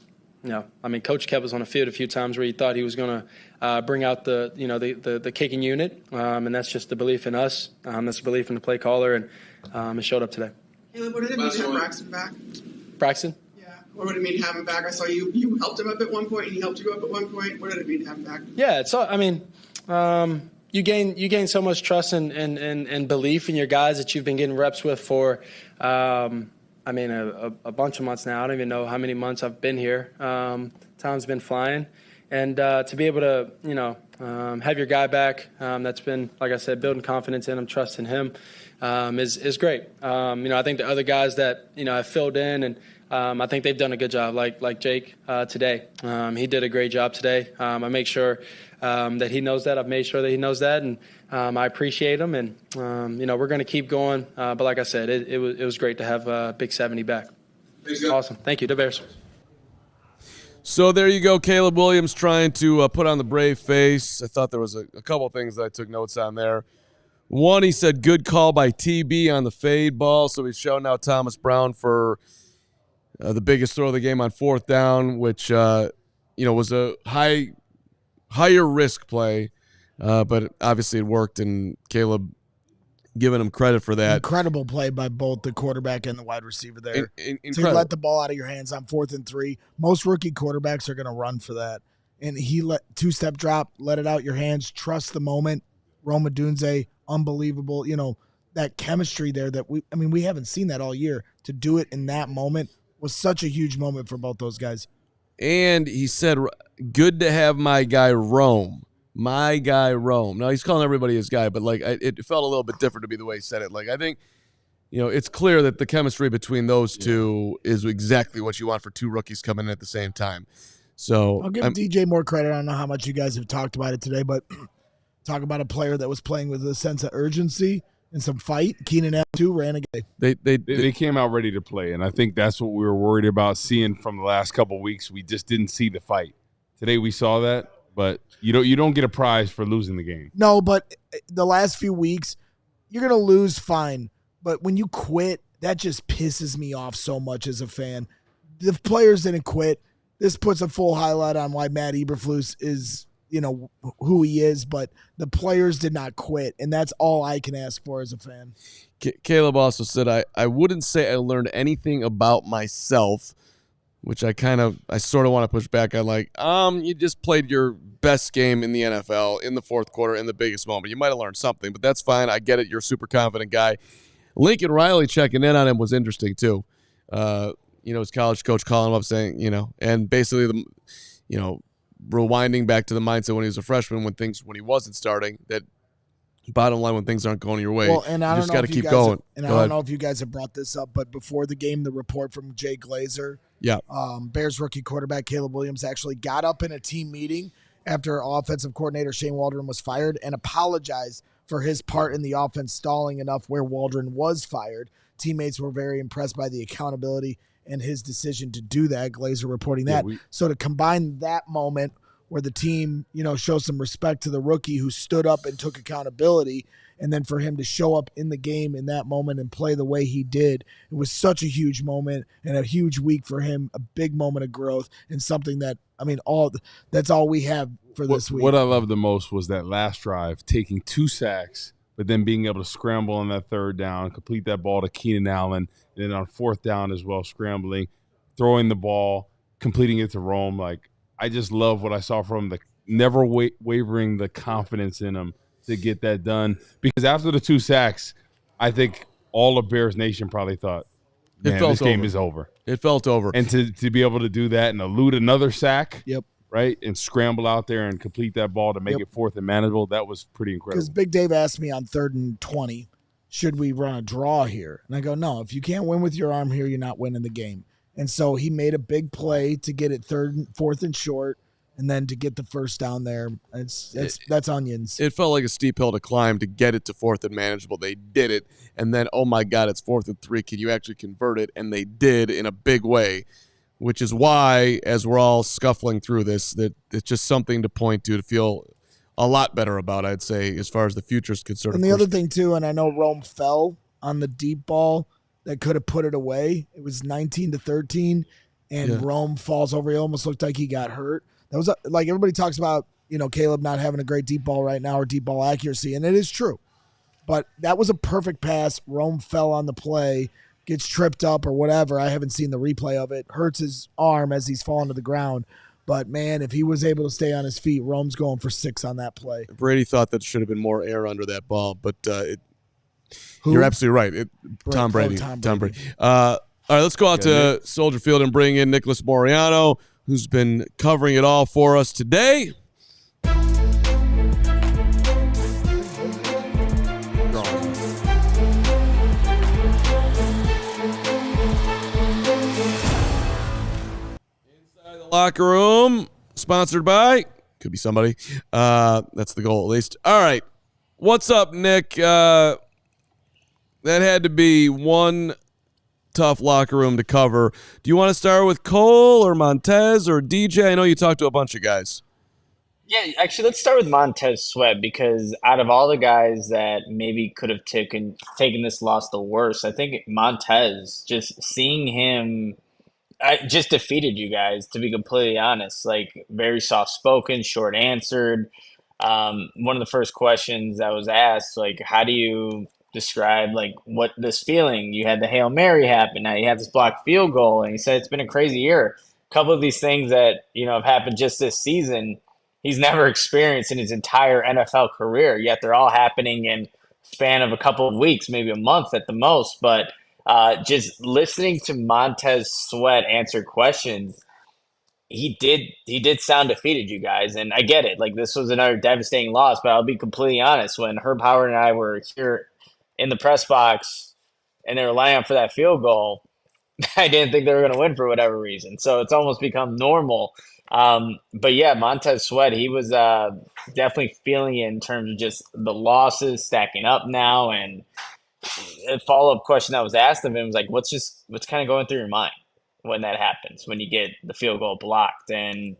I mean, Coach kept us on the field a few times where he thought he was going to bring out the kicking unit, and that's just the belief in us. That's the belief in the play caller, and it showed up today. Caleb, what did it mean to have Braxton back? Braxton? Yeah. What would it mean to have him back? I saw you helped him up at one point, and he helped you up at one point. What did it mean to have him back? Yeah, you gain so much trust and belief in your guys that you've been getting reps with for, a bunch of months now. I don't even know how many months I've been here. Time's been flying. And to be able to, have your guy back, that's been, like I said, building confidence in him, trusting him, is great. I think the other guys that, have filled in, and I think they've done a good job, like Jake today. He did a great job today. I make sure that he knows that. I've made sure that he knows that, and I appreciate him. And, we're going to keep going. But like I said, it was great to have Big 70 back. Awesome. Thank you. The Bears. So there you go, Caleb Williams trying to put on the brave face. I thought there was a couple things that I took notes on there. One, he said, good call by TB on the fade ball. So he's shouting out Thomas Brown for the biggest throw of the game on 4th down, which, was a higher risk play. But obviously it worked, and Caleb giving him credit for that. Incredible play by both the quarterback and the wide receiver there. To let the ball out of your hands on 4th and 3. Most rookie quarterbacks are going to run for that. And he let two-step drop, let it out your hands, trust the moment. Rome Odunze, unbelievable. That chemistry there that we haven't seen that all year. To do it in that moment was such a huge moment for both those guys. And he said, good to have my guy Rome. My guy Rome. Now, he's calling everybody his guy, but it felt a little bit different to be the way he said it. I think, it's clear that the chemistry between those two is exactly what you want for two rookies coming in at the same time. So I'll give DJ more credit. I don't know how much you guys have talked about it today, but talk about a player that was playing with a sense of urgency and some fight. Keenan Allen too ran again. They came out ready to play, and I think that's what we were worried about seeing from the last couple of weeks. We just didn't see the fight. Today we saw that. But you don't get a prize for losing the game. No, but the last few weeks, you're going to lose, fine. But when you quit, that just pisses me off so much as a fan. The players didn't quit. This puts a full highlight on why Matt Eberflus is, who he is. But the players did not quit, and that's all I can ask for as a fan. Caleb also said, I wouldn't say I learned anything about myself, which I sort of want to push back on. You just played your best game in the NFL in the 4th quarter in the biggest moment. You might have learned something, but that's fine. I get it. You're a super confident guy. Lincoln Riley checking in on him was interesting too. His college coach calling him up saying, and basically rewinding back to the mindset when he was a freshman, when he wasn't starting, that bottom line, when things aren't going your way, and you just got to keep going. I don't know if you guys have brought this up, but before the game, the report from Jay Glazer, Bears rookie quarterback Caleb Williams actually got up in a team meeting after offensive coordinator Shane Waldron was fired and apologized for his part in the offense stalling enough where Waldron was fired. Teammates were very impressed by the accountability and his decision to do that. Glazer reporting that. So to combine that moment where the team, shows some respect to the rookie who stood up and took accountability, and then for him to show up in the game in that moment and play the way he did, it was such a huge moment and a huge week for him, a big moment of growth, and something that, that's all we have for this week. What I loved the most was that last drive, taking 2 sacks, but then being able to scramble on that 3rd down, complete that ball to Keenan Allen, and then on 4th down as well, scrambling, throwing the ball, completing it to Rome. I just love what I saw from him, never wavering the confidence in him to get that done. Because after the 2 sacks, I think all of Bears Nation probably thought, this game is over. It felt over. And to be able to do that and elude another sack, yep, right, and scramble out there and complete that ball to make it 4th and manageable, that was pretty incredible. Because Big Dave asked me on 3rd and 20, should we run a draw here? And I go, no, if you can't win with your arm here, you're not winning the game. And so he made a big play to get it 4th and short, and then to get the 1st down there. That's onions. It felt like a steep hill to climb to get it to 4th and manageable. They did it, and then, oh my God, it's 4th and 3. Can you actually convert it? And they did in a big way, which is why, as we're all scuffling through this, that it's just something to point to feel a lot better about, I'd say, as far as the future is concerned. And the other thing, too, and I know Rome fell on the deep ball, that could have put it away. It was 19-13, and Rome falls over. It almost looked like he got hurt. That was like everybody talks about, Caleb not having a great deep ball right now or deep ball accuracy, and it is true. But that was a perfect pass. Rome fell on the play, gets tripped up or whatever. I haven't seen the replay of it. Hurts his arm as he's falling to the ground. But, man, if he was able to stay on his feet, Rome's going for 6 on that play. Brady thought that should have been more air under that ball, but you're absolutely right. Tom Brady. Tom Brady. All right, let's go out to Soldier Field and bring in Nicholas Moreano, who's been covering it all for us today. Locker room, sponsored by, could be somebody. That's the goal, at least. All right. What's up, Nick? That had to be one tough locker room to cover. Do you want to start with Cole or Montez or DJ? I know you talked to a bunch of guys. Yeah, actually, let's start with Montez Sweat, because out of all the guys that maybe could have taken this loss the worst, I think Montez, just seeing him, I just defeated you guys, to be completely honest. Like, very soft-spoken, short-answered. One of the first questions I was asked, like, how do you describe, like, what this feeling? You had the Hail Mary happen. Now you have this blocked field goal. And he said it's been a crazy year. A couple of these things that, have happened just this season, he's never experienced in his entire NFL career, yet they're all happening in a span of a couple of weeks, maybe a month at the most. But just listening to Montez Sweat answer questions, he did sound defeated, you guys. And I get it. Like, this was another devastating loss, but I'll be completely honest. When Herb Howard and I were here in the press box and they were lining up for that field goal, I didn't think they were going to win for whatever reason. So it's almost become normal. But yeah, Montez Sweat, he was definitely feeling it in terms of just the losses stacking up now. And a follow-up question that was asked of him was like, what's kind of going through your mind when that happens, when you get the field goal blocked? And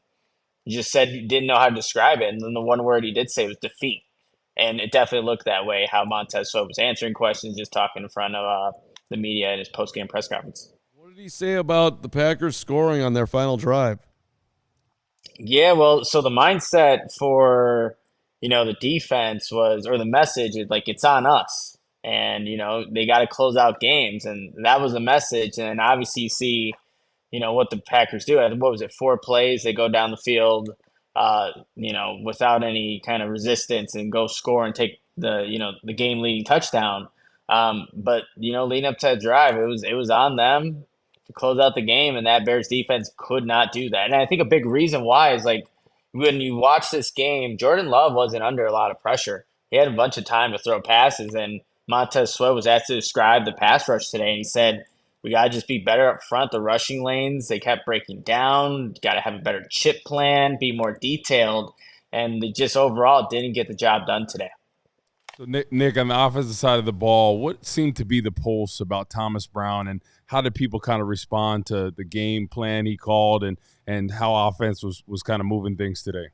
he just said he didn't know how to describe it. And then the one word he did say was defeat. And it definitely looked that way, how Montez Sweat was answering questions, just talking in front of the media in his post-game press conference. What did he say about the Packers scoring on their final drive? Yeah, well, so the mindset for, the defense was, or the message is like, it's on us. And, they got to close out games. And that was the message. And obviously you see, what the Packers do. What was it, 4 plays? They go down the field, without any kind of resistance and go score and take the game-leading touchdown. But, leading up to that drive, it was on them to close out the game, and that Bears defense could not do that. And I think a big reason why is, like, when you watch this game, Jordan Love wasn't under a lot of pressure. He had a bunch of time to throw passes, and Montez Sweat was asked to describe the pass rush today, and he said, we got to just be better up front. The rushing lanes, they kept breaking down. Got to have a better chip plan, be more detailed, and they just overall didn't get the job done today. So, Nick, on the offensive side of the ball, what seemed to be the pulse about Thomas Brown, and how did people kind of respond to the game plan he called, and how offense was kind of moving things today?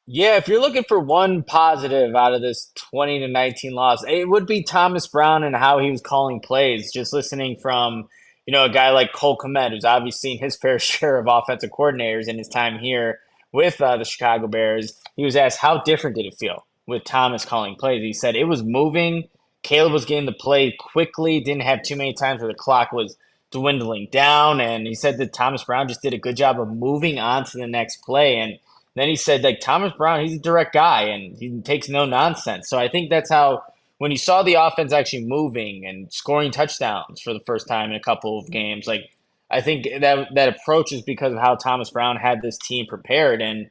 Yeah, if you're looking for one positive out of this 20-19 loss, it would be Thomas Brown and how he was calling plays. Just listening from, a guy like Cole Kmet, who's obviously seen his fair share of offensive coordinators in his time here with the Chicago Bears. He was asked, how different did it feel with Thomas calling plays? He said it was moving. Caleb was getting the play quickly, didn't have too many times where the clock was dwindling down. And he said that Thomas Brown just did a good job of moving on to the next play. And then he said, like, Thomas Brown, he's a direct guy, and he takes no nonsense. So I think that's how, when you saw the offense actually moving and scoring touchdowns for the first time in a couple of games, like, I think that approach is because of how Thomas Brown had this team prepared. And,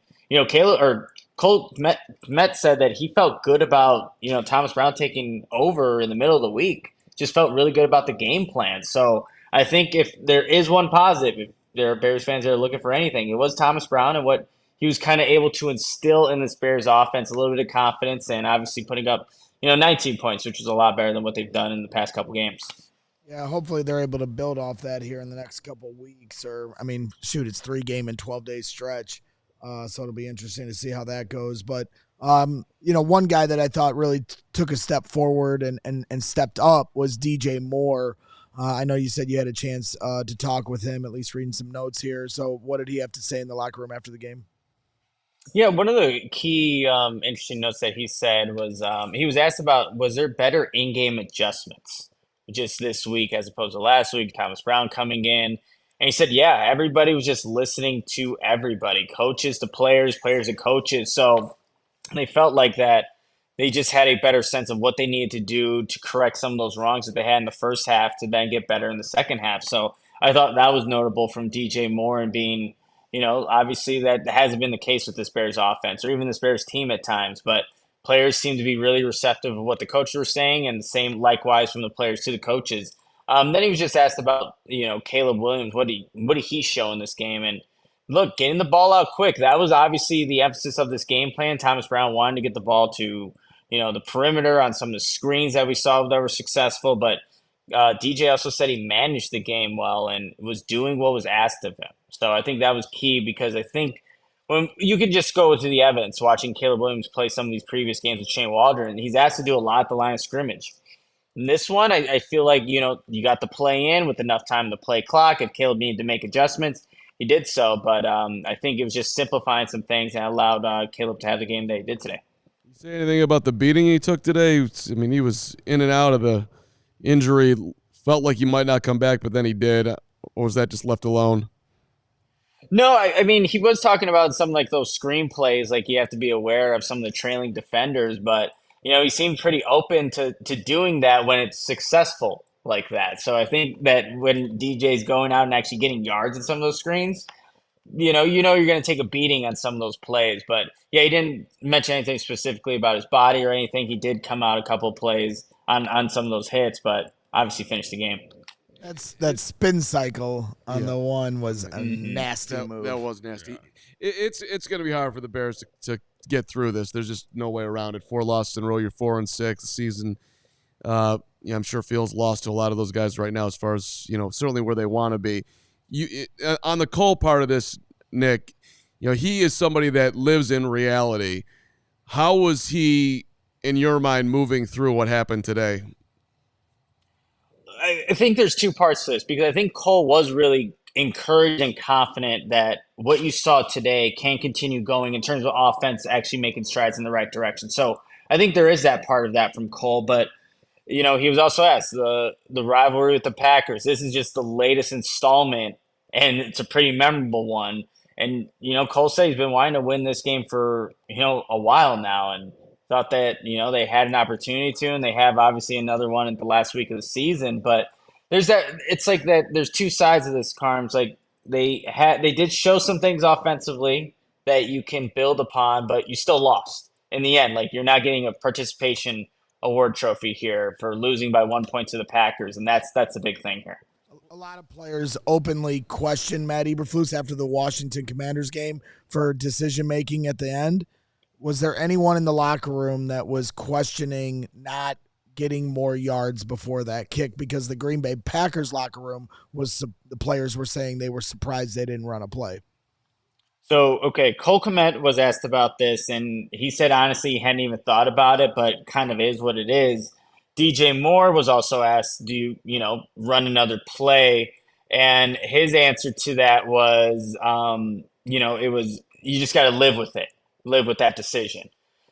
Cole Kmet said that he felt good about, Thomas Brown taking over in the middle of the week, just felt really good about the game plan. So I think if there is one positive, if there are Bears fans that are looking for anything, it was Thomas Brown and what he was kind of able to instill in this Bears offense, a little bit of confidence, and obviously putting up, 19 points, which is a lot better than what they've done in the past couple games. Yeah, hopefully they're able to build off that here in the next couple of weeks. It's 3-game and 12-day stretch, so it'll be interesting to see how that goes. But, one guy that I thought really took a step forward and stepped up was DJ Moore. I know you said you had a chance to talk with him, at least reading some notes here. So what did he have to say in the locker room after the game? Yeah, one of the key interesting notes that he said was he was asked about was there better in-game adjustments just this week as opposed to last week, Thomas Brown coming in. And he said, yeah, everybody was just listening to everybody, coaches to players, players to coaches. So they felt like that they just had a better sense of what they needed to do to correct some of those wrongs that they had in the first half to then get better in the second half. So I thought that was notable from DJ Moore and being, obviously that hasn't been the case with this Bears offense or even this Bears team at times, but players seem to be really receptive of what the coaches were saying, and the same likewise from the players to the coaches. Then he was just asked about, Caleb Williams. What did he show in this game? And look, getting the ball out quick, that was obviously the emphasis of this game plan. Thomas Brown wanted to get the ball to, the perimeter on some of the screens that we saw that were successful. But DJ also said he managed the game well and was doing what was asked of him. So I think that was key, because I think when you can just go to the evidence watching Caleb Williams play some of these previous games with Shane Waldron, he's asked to do a lot at the line of scrimmage. In this one, I feel like, you got the play in with enough time to play clock. If Caleb needed to make adjustments, he did so. But I think it was just simplifying some things and allowed Caleb to have the game that he did today. You say anything about the beating he took today? I mean, he was in and out of the injury. Felt like he might not come back, but then he did. Or was that just left alone? No, I mean, he was talking about some like those screen plays, like you have to be aware of some of the trailing defenders, but he seemed pretty open to doing that when it's successful like that. So I think that when DJ's going out and actually getting yards in some of those screens, you're going to take a beating on some of those plays. But yeah, he didn't mention anything specifically about his body or anything. He did come out a couple of plays on some of those hits, but obviously finished the game. That spin cycle on the one was a nasty move. That was nasty. Yeah. It's going to be hard for the Bears to get through this. There's just no way around it. 4 losses in a row. You're 4-6. The season, I'm sure feels lost to a lot of those guys right now, as far as certainly where they want to be. On the Cole part of this, Nick, he is somebody that lives in reality. How was he, in your mind, moving through what happened today? I think there's two parts to this, because I think Cole was really encouraged and confident that what you saw today can continue going in terms of offense actually making strides in the right direction. So I think there is that part of that from Cole, but he was also asked the rivalry with the Packers. This is just the latest installment, and it's a pretty memorable one. And Cole said he's been wanting to win this game for a while now, and thought that they had an opportunity to, and they have obviously another one in the last week of the season. But there's that. It's like that. There's two sides of this, Carms. Like they did show some things offensively that you can build upon, but you still lost in the end. Like you're not getting a participation award trophy here for losing by 1 point to the Packers, and that's the big thing here. A lot of players openly questioned Matt Eberflus after the Washington Commanders game for decision making at the end. Was there anyone in the locker room that was questioning not getting more yards before that kick? Because the Green Bay Packers locker room the players were saying they were surprised they didn't run a play. So, okay, Cole Kmet was asked about this, and he said honestly he hadn't even thought about it, but kind of is what it is. DJ Moore was also asked, do you run another play? And his answer to that was, it was, you just got to live with it. Live with that decision.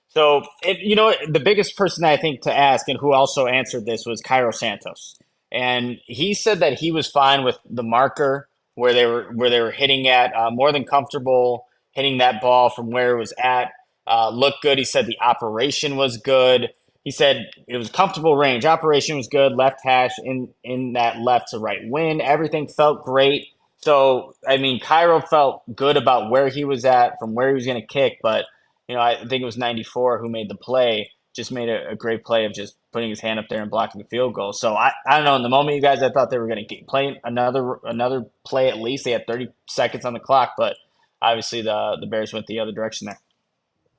So, the biggest person I think to ask, and who also answered this, was Cairo Santos. And he said that he was fine with the marker where they were hitting at, more than comfortable hitting that ball from where it was at. Looked good. He said the operation was good. He said it was comfortable range. Operation was good. Left hash in that left to right win. Everything felt great. So, I mean, Cairo felt good about where he was at from where he was going to kick. But, I think it was 94 who made the play, just made a great play of just putting his hand up there and blocking the field goal. So, I don't know. In the moment, you guys, I thought they were going to play another play at least. They had 30 seconds on the clock. But obviously, the Bears went the other direction there.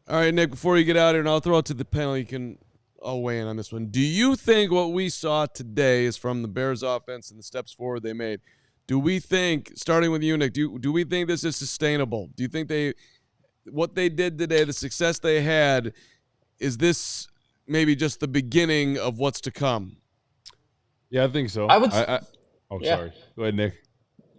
All right, Nick, before you get out here, and I'll throw it to the panel, I'll weigh in on this one. Do you think what we saw today is from the Bears offense and the steps forward they made? Do we think, starting with you, Nick, do we think this is sustainable? Do you think what they did today, the success they had, is this maybe just the beginning of what's to come? Yeah, I think so. I would. Oh, Yeah. sorry. Go ahead, Nick.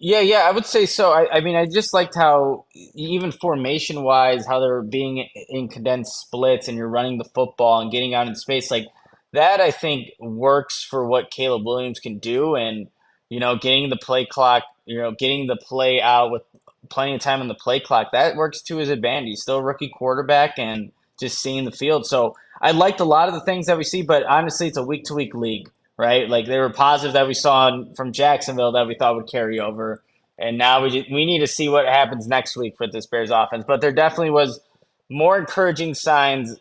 Yeah, I would say so. I mean, I just liked how, even formation-wise, how they're being in condensed splits and you're running the football and getting out in space. Like, that, I think, works for what Caleb Williams can do. And, getting the play clock, getting the play out with plenty of time on the play clock, that works to his advantage. He's still a rookie quarterback and just seeing the field. So I liked a lot of the things that we see, but honestly, it's a week-to-week league. Right, like there were positives that we saw from Jacksonville that we thought would carry over, and now we need to see what happens next week with this Bears offense. But there definitely was more encouraging signs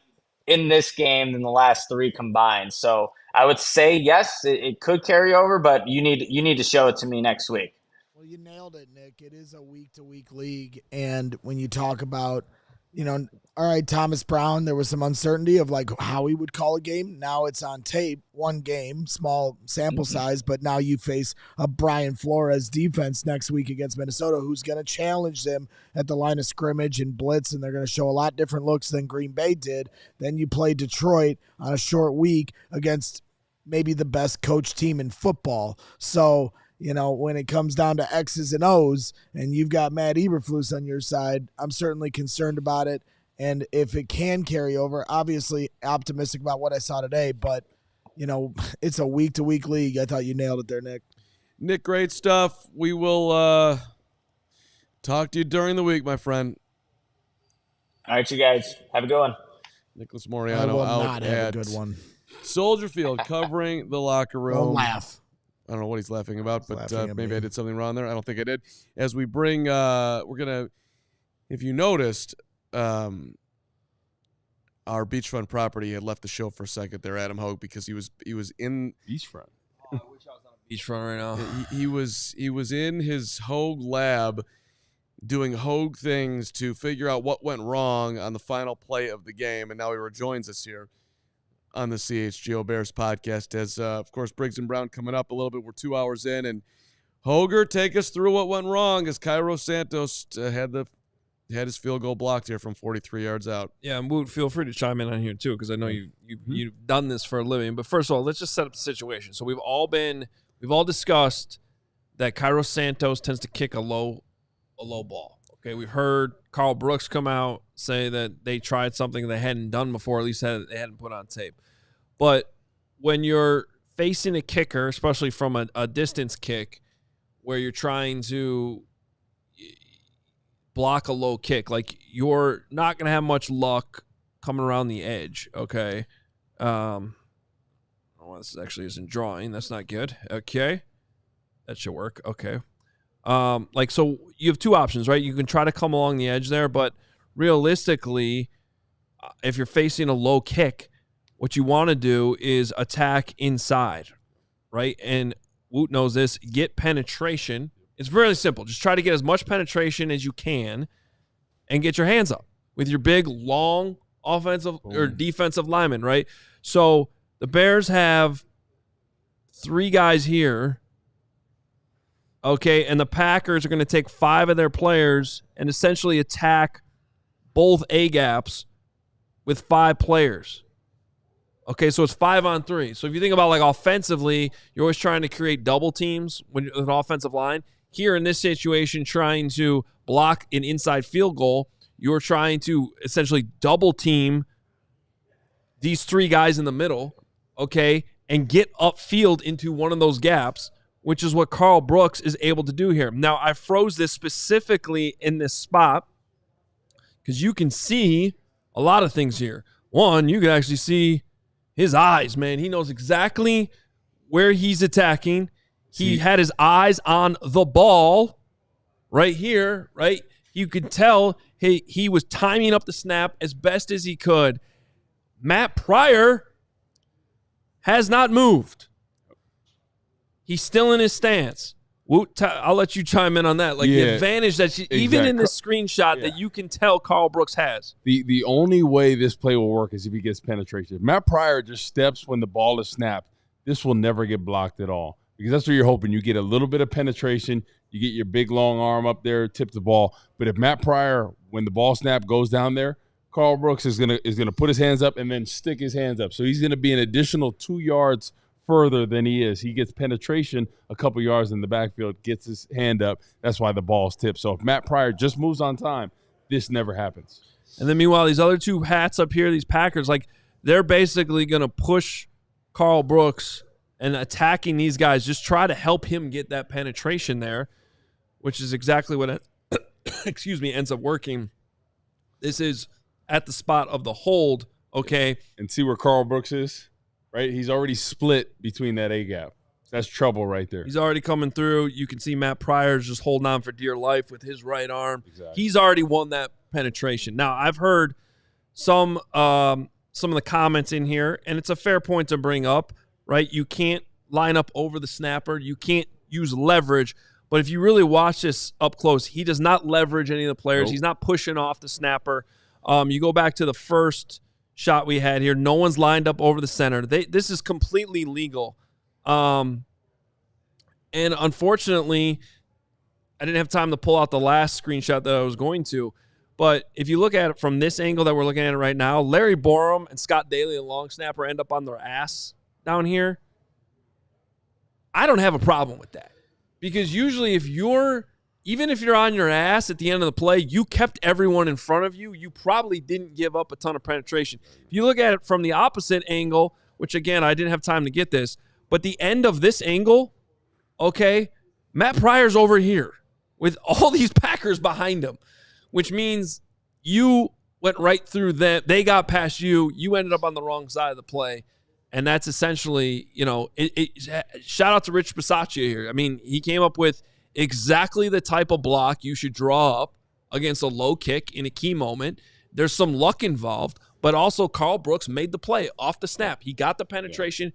in this game than the last three combined. So I would say yes, it could carry over, but you need to show it to me next week. Well, you nailed it, Nick. It is a week-to-week league, and when you talk about, all right, Thomas Brown, there was some uncertainty of like how he would call a game. Now it's on tape, one game, small sample size, but now you face a Brian Flores defense next week against Minnesota, who's going to challenge them at the line of scrimmage and blitz, and they're going to show a lot different looks than Green Bay did. Then you play Detroit on a short week against maybe the best coach team in football. So, when it comes down to X's and O's and you've got Matt Eberflus on your side, I'm certainly concerned about it. And if it can carry over, obviously optimistic about what I saw today, but, it's a week-to-week league. I thought you nailed it there, Nick. Nick, great stuff. We will talk to you during the week, my friend. All right, you guys. Have a good one. Nicholas Moreano out at a good one. Soldier Field covering the locker room. Don't laugh. I don't know what he's laughing about, but maybe me. I did something wrong there. I don't think I did. As we bring, we're going to, if you noticed, our beachfront property had left the show for a second there, Adam Hoge, because he was in beachfront. I wish I was on a beachfront right now. He was in his Hoge lab doing Hoge things to figure out what went wrong on the final play of the game, and now he rejoins us here on the CHGO Bears podcast as, of course, Briggs and Brown coming up a little bit. We're 2 hours in, and Hoger, take us through what went wrong as Cairo Santos had his field goal blocked here from 43 yards out. Yeah, and Woot, feel free to chime in on here too, because I know you've done this for a living. But first of all, let's just set up the situation. So we've all discussed that Cairo Santos tends to kick a low ball. Okay, we've heard Carl Brooks come out say that they tried something they hadn't done before, at least they hadn't put on tape. But when you're facing a kicker, especially from a distance kick, where you're trying to block a low kick, like you're not going to have much luck coming around the edge, okay? This actually isn't drawing. That's not good. Okay. That should work. Okay. So you have two options, right? You can try to come along the edge there, but realistically, if you're facing a low kick, what you want to do is attack inside, right? And Woot knows this. Get penetration. It's really simple. Just try to get as much penetration as you can and get your hands up with your big, long offensive or defensive lineman, right? So the Bears have three guys here, okay, and the Packers are going to take five of their players and essentially attack both A-gaps with five players. Okay, so it's 5-on-3. So if you think about, like, offensively, you're always trying to create double teams with an offensive line. Here in this situation, trying to block an inside field goal, you're trying to essentially double team these three guys in the middle, okay, and get upfield into one of those gaps, which is what Carl Brooks is able to do here. Now, I froze this specifically in this spot because you can see a lot of things here. One, you can actually see his eyes, man. He knows exactly where he's attacking. He had his eyes on the ball right here, right? You could tell he was timing up the snap as best as he could. Matt Pryor has not moved. He's still in his stance. I'll let you chime in on that. Like the advantage that even in this screenshot that you can tell Carl Brooks has. The only way this play will work is if he gets penetration. If Matt Pryor just steps when the ball is snapped, this will never get blocked at all. Because that's what you're hoping. You get a little bit of penetration. You get your big, long arm up there, tip the ball. But if Matt Pryor, when the ball snap goes down there, Carl Brooks is gonna put his hands up and then stick his hands up. So he's going to be an additional 2 yards further than he is. He gets penetration a couple yards in the backfield, gets his hand up. That's why the ball's tipped. So if Matt Pryor just moves on time, this never happens. And then meanwhile, these other two hats up here, these Packers, like they're basically going to push Carl Brooks and attacking these guys, just try to help him get that penetration there, which is exactly what ends up working. This is at the spot of the hold, okay? And see where Carl Brooks is, right? He's already split between that A-gap. That's trouble right there. He's already coming through. You can see Matt Pryor's just holding on for dear life with his right arm. Exactly. He's already won that penetration. Now, I've heard some of the comments in here, and it's a fair point to bring up, right? You can't line up over the snapper. You can't use leverage. But if you really watch this up close, he does not leverage any of the players. Nope. He's not pushing off the snapper. You go back to the first shot we had here. No one's lined up over the center. This is completely legal. And unfortunately, I didn't have time to pull out the last screenshot that I was going to. But if you look at it from this angle that we're looking at it right now, Larry Borum and Scott Daly, the long snapper, end up on their ass down here. I don't have a problem with that. Because usually even if you're on your ass at the end of the play, you kept everyone in front of you. You probably didn't give up a ton of penetration. If you look at it from the opposite angle, which again, I didn't have time to get this, but the end of this angle, okay, Matt Pryor's over here with all these Packers behind him, which means you went right through them. They got past you. You ended up on the wrong side of the play. And that's essentially, shout out to Rich Bisaccia here. I mean, he came up with exactly the type of block you should draw up against a low kick in a key moment. There's some luck involved, but also Carl Brooks made the play off the snap. He got the penetration.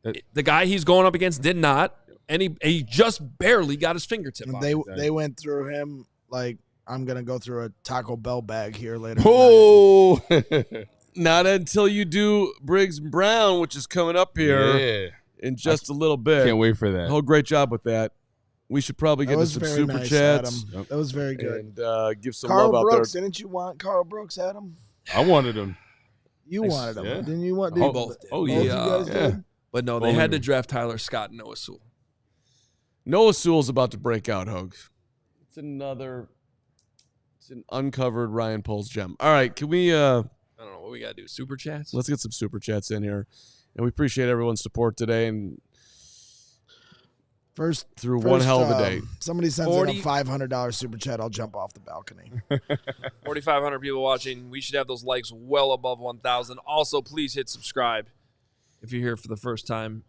Yeah. The guy he's going up against did not, and he just barely got his fingertip on it. They went through him like I'm going to go through a Taco Bell bag here later. Oh! Not until you do Briggs and Brown, which is coming up here in just a little bit. Can't wait for that. Oh, great job with that. We should probably get to some super chats. Adam. That was very good. And give some Carl love Brooks, out there. didn't you want Carl Brooks, Adam? I wanted him. You wanted him. Yeah. Didn't you want We both did. Oh, both yeah. you guys did? But no, they had to draft Tyler Scott and Noah Sewell. Noah Sewell's about to break out, Hoge. It's an uncovered Ryan Poles gem. All right, can we I don't know what we got to do. Super chats? let's get some super chats in here. And we appreciate everyone's support today and through one hell of a day. Somebody sends in a $500 super chat, I'll jump off the balcony. 4,500 people watching. We should have those likes well above 1,000. Also, please hit subscribe if you're here for the first time.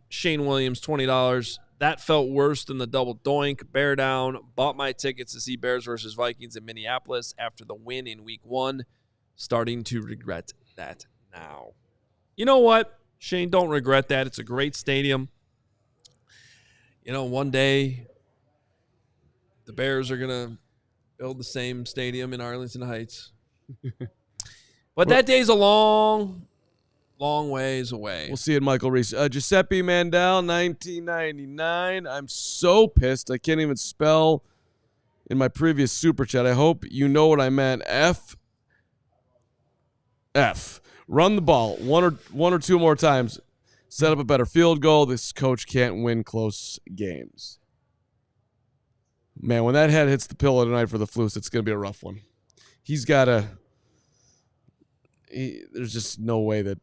Shane Williams, $20. That felt worse than the double doink. Bear down. Bought my tickets to see Bears versus Vikings in Minneapolis after the win in week 1. Starting to regret that now. You know what, Shane? Don't regret that. It's a great stadium. One day the Bears are going to build the same stadium in Arlington Heights. But that day's a long ways away. We'll see it, Michael Reese. Giuseppe Mandel, 1999. I'm so pissed. I can't even spell in my previous super chat. I hope you know what I meant. F. Run the ball one or two more times. Set up a better field goal. This coach can't win close games. Man, when that head hits the pillow tonight for the Flus, it's going to be a rough one. He's got to there's just no way that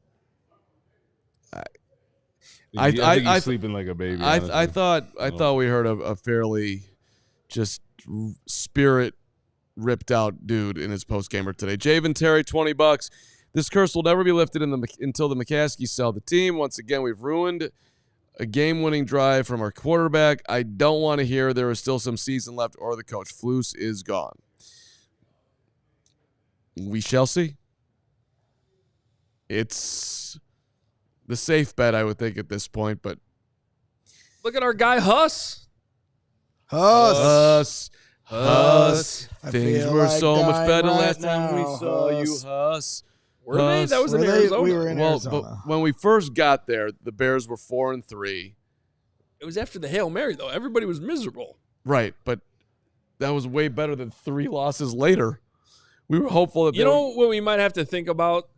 I think he's sleeping like a baby. I thought we heard a fairly just spirit ripped out dude in his post gamer today. Javen Terry, $20. This curse will never be lifted until the McCaskies sell the team. Once again, we've ruined a game-winning drive from our quarterback. I don't want to hear there is still some season left or the coach. Flus is gone. We shall see. It's the safe bet, I would think, at this point, but Look at our guy, Huss. Huss. Things were like so much dying better right last time we now, saw you, Huss. Huss. Were they? That was in Arizona. We were in Well, Arizona. but when we first got there, the Bears were 4-3. It was after the Hail Mary, though. Everybody was miserable. Right, but that was way better than 3 losses later. We were hopeful that You know what we might have to think about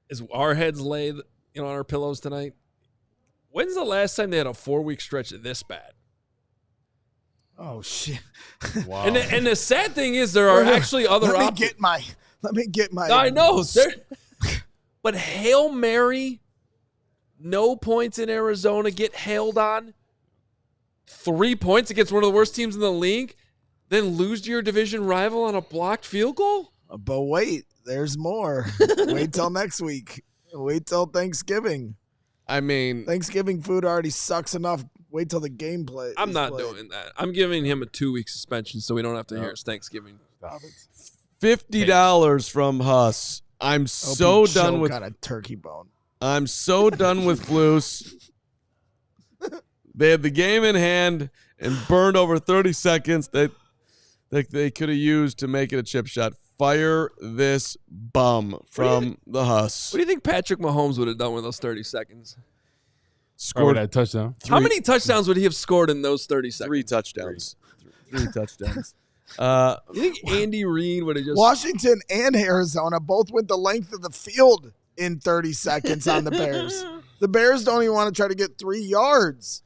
is our heads laid, on our pillows tonight. When's the last time they had a 4-week stretch this bad? Oh shit! Wow. And the sad thing is, there are actually other Let me options. get my. I know. But Hail Mary, no points in Arizona, get hailed on. 3 points against one of the worst teams in the league, then lose to your division rival on a blocked field goal? But wait, there's more. Wait till next week. Wait till Thanksgiving. I mean, Thanksgiving food already sucks enough. Wait till the game play. I'm not doing that. I'm giving him a 2-week suspension so we don't have to hear his Thanksgiving. $50 from Huss. I'm so done with got a turkey bone. I'm so done with Flus. They had the game in hand and burned over 30 seconds that they could have used to make it a chip shot. Fire this bum from the Huss. What do you think Patrick Mahomes would have done with those 30 seconds? Scored that touchdown. How many touchdowns would he have scored in those 30 seconds? 3 touchdowns. 3 touchdowns. You think Andy Reid would have just... Washington and Arizona both went the length of the field in 30 seconds on the Bears. The Bears don't even want to try to get 3 yards.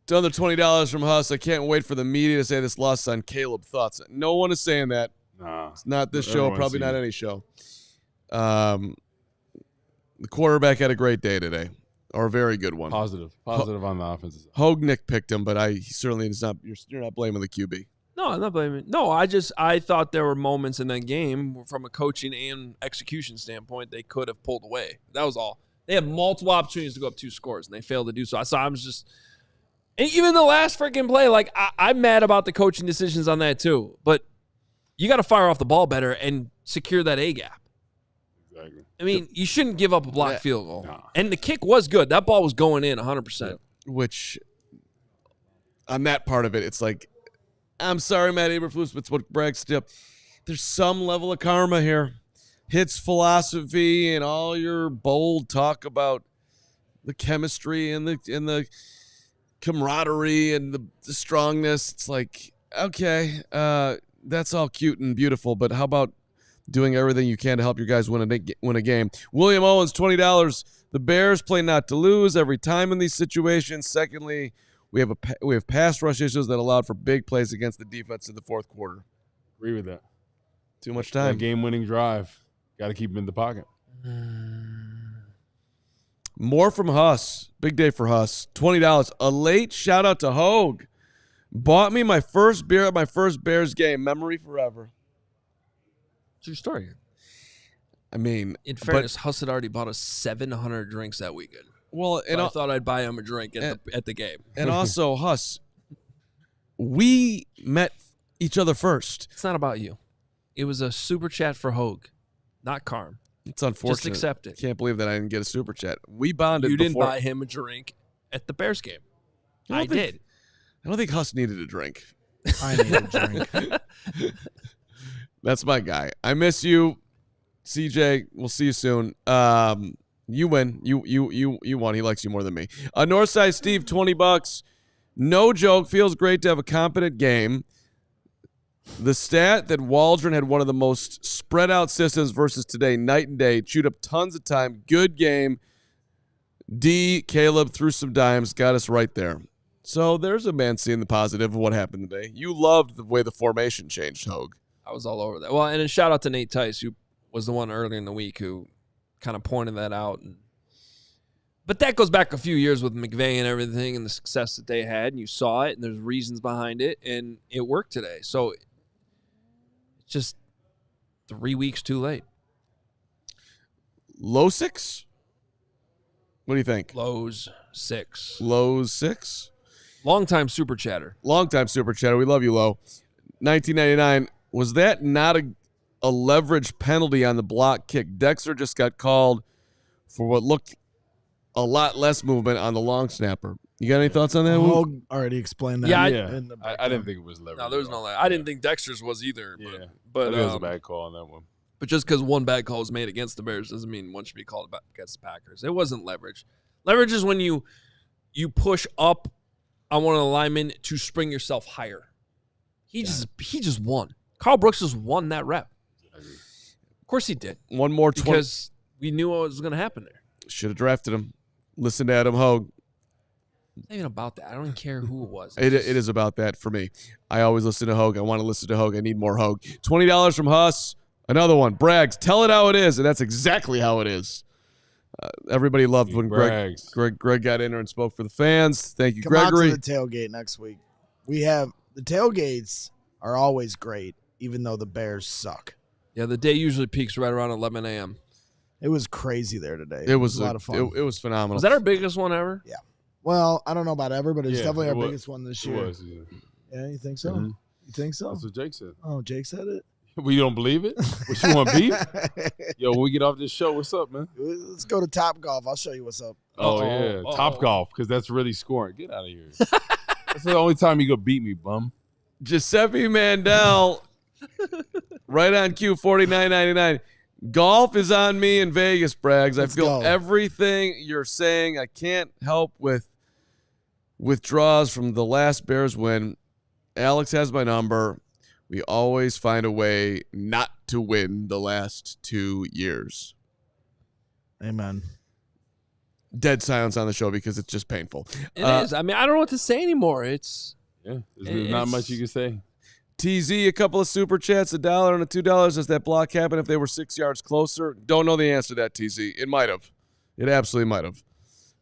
Another $20 from Huss. I can't wait for the media to say this loss on Caleb. Thoughts? No one is saying that. Nah, it's not this show, probably not any show. The quarterback had a great day today, or a very good one. Positive on the offensive side. Hoge Nick picked him, but he certainly is not. You're not blaming the QB. No, I'm not blaming. No, I thought there were moments in that game from a coaching and execution standpoint they could have pulled away. That was all. They had multiple opportunities to go up 2 scores, and they failed to do so. So I was just, and even the last freaking play, like I'm mad about the coaching decisions on that too. But you got to fire off the ball better and secure that A gap. Exactly. I mean, you shouldn't give up a blocked field goal. No. And the kick was good. That ball was going in 100%. Which, on that part of it, it's like, I'm sorry, Matt Eberflus, but it's what Braggs did. There's some level of karma here. Hits philosophy and all your bold talk about the chemistry and the camaraderie and the strongness. It's like, okay, that's all cute and beautiful, but how about doing everything you can to help your guys win a game? William Owens, $20. The Bears play not to lose every time in these situations. Secondly, we have pass rush issues that allowed for big plays against the defense in the fourth quarter. Agree with that. Too much time. Game-winning drive. Got to keep him in the pocket. More from Huss. Big day for Huss. $20. A late shout-out to Hoge. Bought me my first beer at my first Bears game. Memory forever. True story. I mean, in fairness, Huss had already bought us 700 drinks that weekend. Well, and I thought I'd buy him a drink at the game. And also, Huss, we met each other first. It's not about you. It was a super chat for Hoge, not Carm. It's unfortunate. Just accept it. Can't believe that I didn't get a super chat. We bonded. You didn't before. buy him a drink at the Bears game. I did. I don't think Huss needed a drink. I need a drink. That's my guy. I miss you, CJ. We'll see you soon. You win. You won. He likes you more than me. Northside Steve, $20. No joke. Feels great to have a competent game. The stat that Waldron had one of the most spread out systems versus today, night and day. Chewed up tons of time. Good game. D. Caleb threw some dimes. Got us right there. So there's a man seeing the positive of what happened today. You loved the way the formation changed, Hoge. I was all over that. Well, and a shout out to Nate Tice, who was the one earlier in the week who kind of pointed that out. But that goes back a few years with McVay and everything and the success that they had, and you saw it, and there's reasons behind it, and it worked today. So it's just 3 weeks too late. Low 6? What do you think? Lows 6. Lows 6? Long-time super chatter. Long-time super chatter. We love you, Low. 1999. Was that not a leverage penalty on the block kick? Dexter just got called for what looked a lot less movement on the long snapper. You got any thoughts on that? Hoge already explained that. Yeah, I didn't think it was leverage. No, there was no leverage. I didn't think Dexter's was either. Yeah, but it was a bad call on that one. But just because one bad call was made against the Bears doesn't mean one should be called against the Packers. It wasn't leverage. Leverage is when you push up on one of the linemen to spring yourself higher. He just won. Carl Brooks just won that rep. Of course he did. One more because we knew what was going to happen there. Should have drafted him. Listen to Adam Hoge. It's not even about that. I don't even care who it was. It is about that for me. I always listen to Hoge. I want to listen to Hoge. I need more Hoge. $20 from Huss. Another one. Braggs. Tell it how it is, and that's exactly how it is. Everybody loved when Greg got in there and spoke for the fans. Thank you, Gregory. Come out to the tailgate next week. The tailgates are always great, even though the Bears suck. Yeah, the day usually peaks right around 11 a.m. It was crazy there today. It was a lot of fun. It was phenomenal. Was that our biggest one ever? Yeah. Well, I don't know about ever, but it's definitely our was. biggest one this year. It was, yeah. Yeah, you think so? Mhm. You think so? That's what Jake said. Oh, Jake said it? We don't believe it? What, you want beef? Yo, when we get off this show, what's up, man? Let's go to Top Golf. I'll show you what's up. Oh, yeah. Top Golf, because that's really scoring. Get out of here. That's the only time you go beat me, bum. Giuseppe Mandel, right on cue, $49.99. Golf is on me in Vegas, Braggs. I feel everything you're saying. I can't help with withdrawals from the last Bears win. Alex has my number. We always find a way not to win the last 2 years. Amen. Dead silence on the show because it's just painful. It is. I mean, I don't know what to say anymore. There's not much you can say. TZ, a couple of super chats, $1 and a $2. Does that block happen if they were 6 yards closer? Don't know the answer to that, TZ. It might have. It absolutely might have.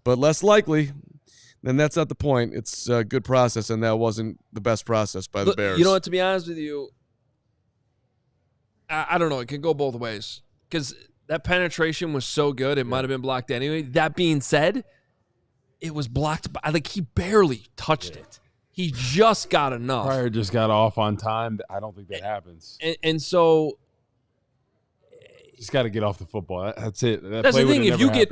But less likely, then that's not the point. It's a good process, and that wasn't the best process by the Bears. You know what, to be honest with you, I don't know. It could go both ways because that penetration was so good, it might have been blocked anyway. That being said, it was blocked by, like, he barely touched it. He just got enough. Pryor just got off on time. I don't think that happens. And so just got to get off the football. That's it. That's the thing. If you get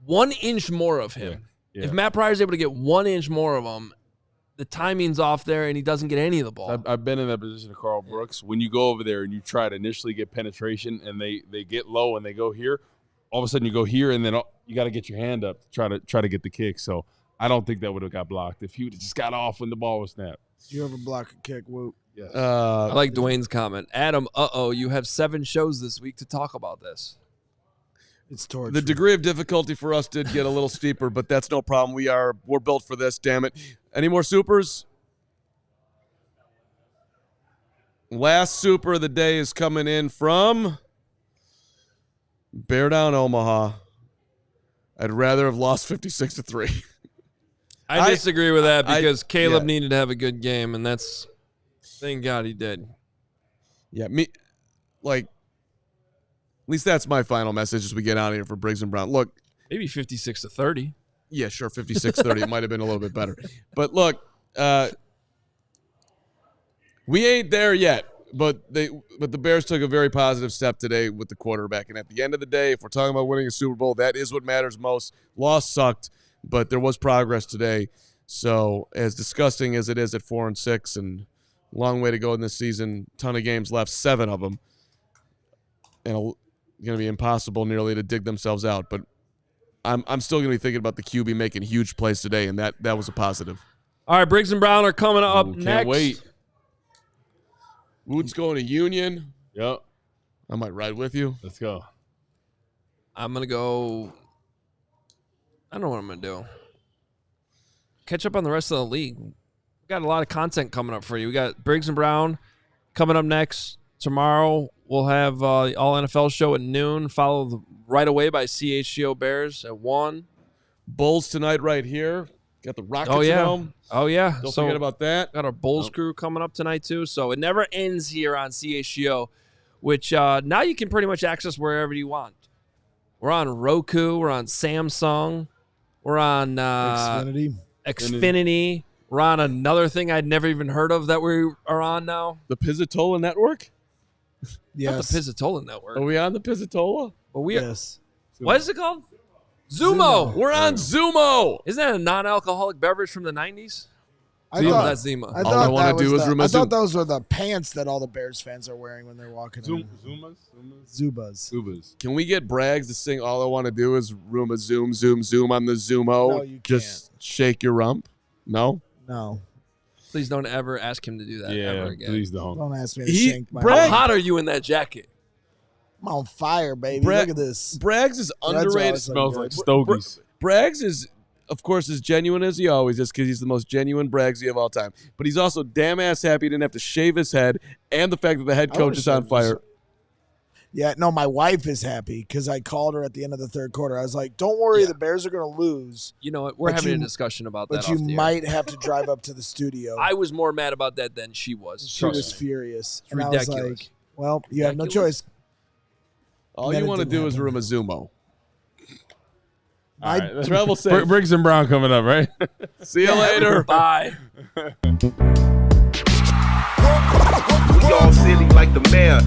1 inch more of him, if Matt Pryor's able to get 1 inch more of him, the timing's off there and he doesn't get any of the ball. I've been in that position of Carl Brooks. When you go over there and you try to initially get penetration and they get low and they go here, all of a sudden you go here and then you got to get your hand up to try to get the kick. So I don't think that would have got blocked if he would have just got off when the ball was snapped. Did you ever block a kick, Woot? Yeah. I like Dwayne's comment. Adam, you have 7 shows this week to talk about this. It's torture. The degree of difficulty for us did get a little steeper, but that's no problem. We're built for this, damn it. Any more supers? Last super of the day is coming in from Bear Down Omaha. I'd rather have lost 56-3. I disagree with that because Caleb needed to have a good game, and thank God he did. Yeah, at least that's my final message as we get out of here for Briggs and Brown. Look, maybe 56-30. Yeah, sure, 56-30. It might have been a little bit better. But look, we ain't there yet. But the Bears took a very positive step today with the quarterback. And at the end of the day, if we're talking about winning a Super Bowl, that is what matters most. Loss sucked, but there was progress today. So as disgusting as it is at 4-6 and long way to go in this season, ton of games left, 7 of them. And going to be impossible nearly to dig themselves out. But I'm still going to be thinking about the QB making huge plays today, and that was a positive. All right, Briggs and Brown are coming up next. Can't wait. Woot's going to Union. Yep. I might ride with you. Let's go. I'm going to go. I don't know what I'm going to do. Catch up on the rest of the league. We got a lot of content coming up for you. We got Briggs and Brown coming up next. Tomorrow, we'll have the All-NFL show at noon, followed right away by CHGO Bears at 1. Bulls tonight right here. Got the Rockets at home. Oh, yeah. Don't forget about that. Got our Bulls crew coming up tonight, too. So it never ends here on CHGO, which now you can pretty much access wherever you want. We're on Roku. We're on Samsung. We're on Xfinity. We're on another thing I'd never even heard of that we are on now. The Pizzatola Network? Yes. Not the Pizzatola Network. Are we on the Pizzatola? Well, we are. Yes. What is it called? Zumo. We're on Zumo. Isn't that a non-alcoholic beverage from the 90s? I thought that's Zima. All I want to do is I thought those were the pants that all the Bears fans are wearing when they're walking in. Zubas. Can we get Braggs to sing All I Want to Do Is Room a Zoom, Zoom, Zoom on the Zumo? No, you Just shake your rump? No? No. Please don't ever ask him to do that ever again. Please don't. Don't ask me to shank my How hot are you in that jacket? I'm on fire, baby. Look at this. Braggs is underrated. Smells like Stogies. Braggs is of course, as genuine as he always is because he's the most genuine Braggsy of all time. But he's also damn ass happy he didn't have to shave his head, and the fact that the head coach is on fire. Yeah, no, my wife is happy because I called her at the end of the third quarter. I was like, don't worry, the Bears are going to lose. You know what? We're having a discussion about that. But you might have to drive up to the studio. I was more mad about that than she was. She was furious. It's and ridiculous. I was like, well, you have no choice. All you want to do is Rumazumo. All right, let's travel safe. Briggs and Brown coming up, right? See you later. Bye. We all silly like the mayor.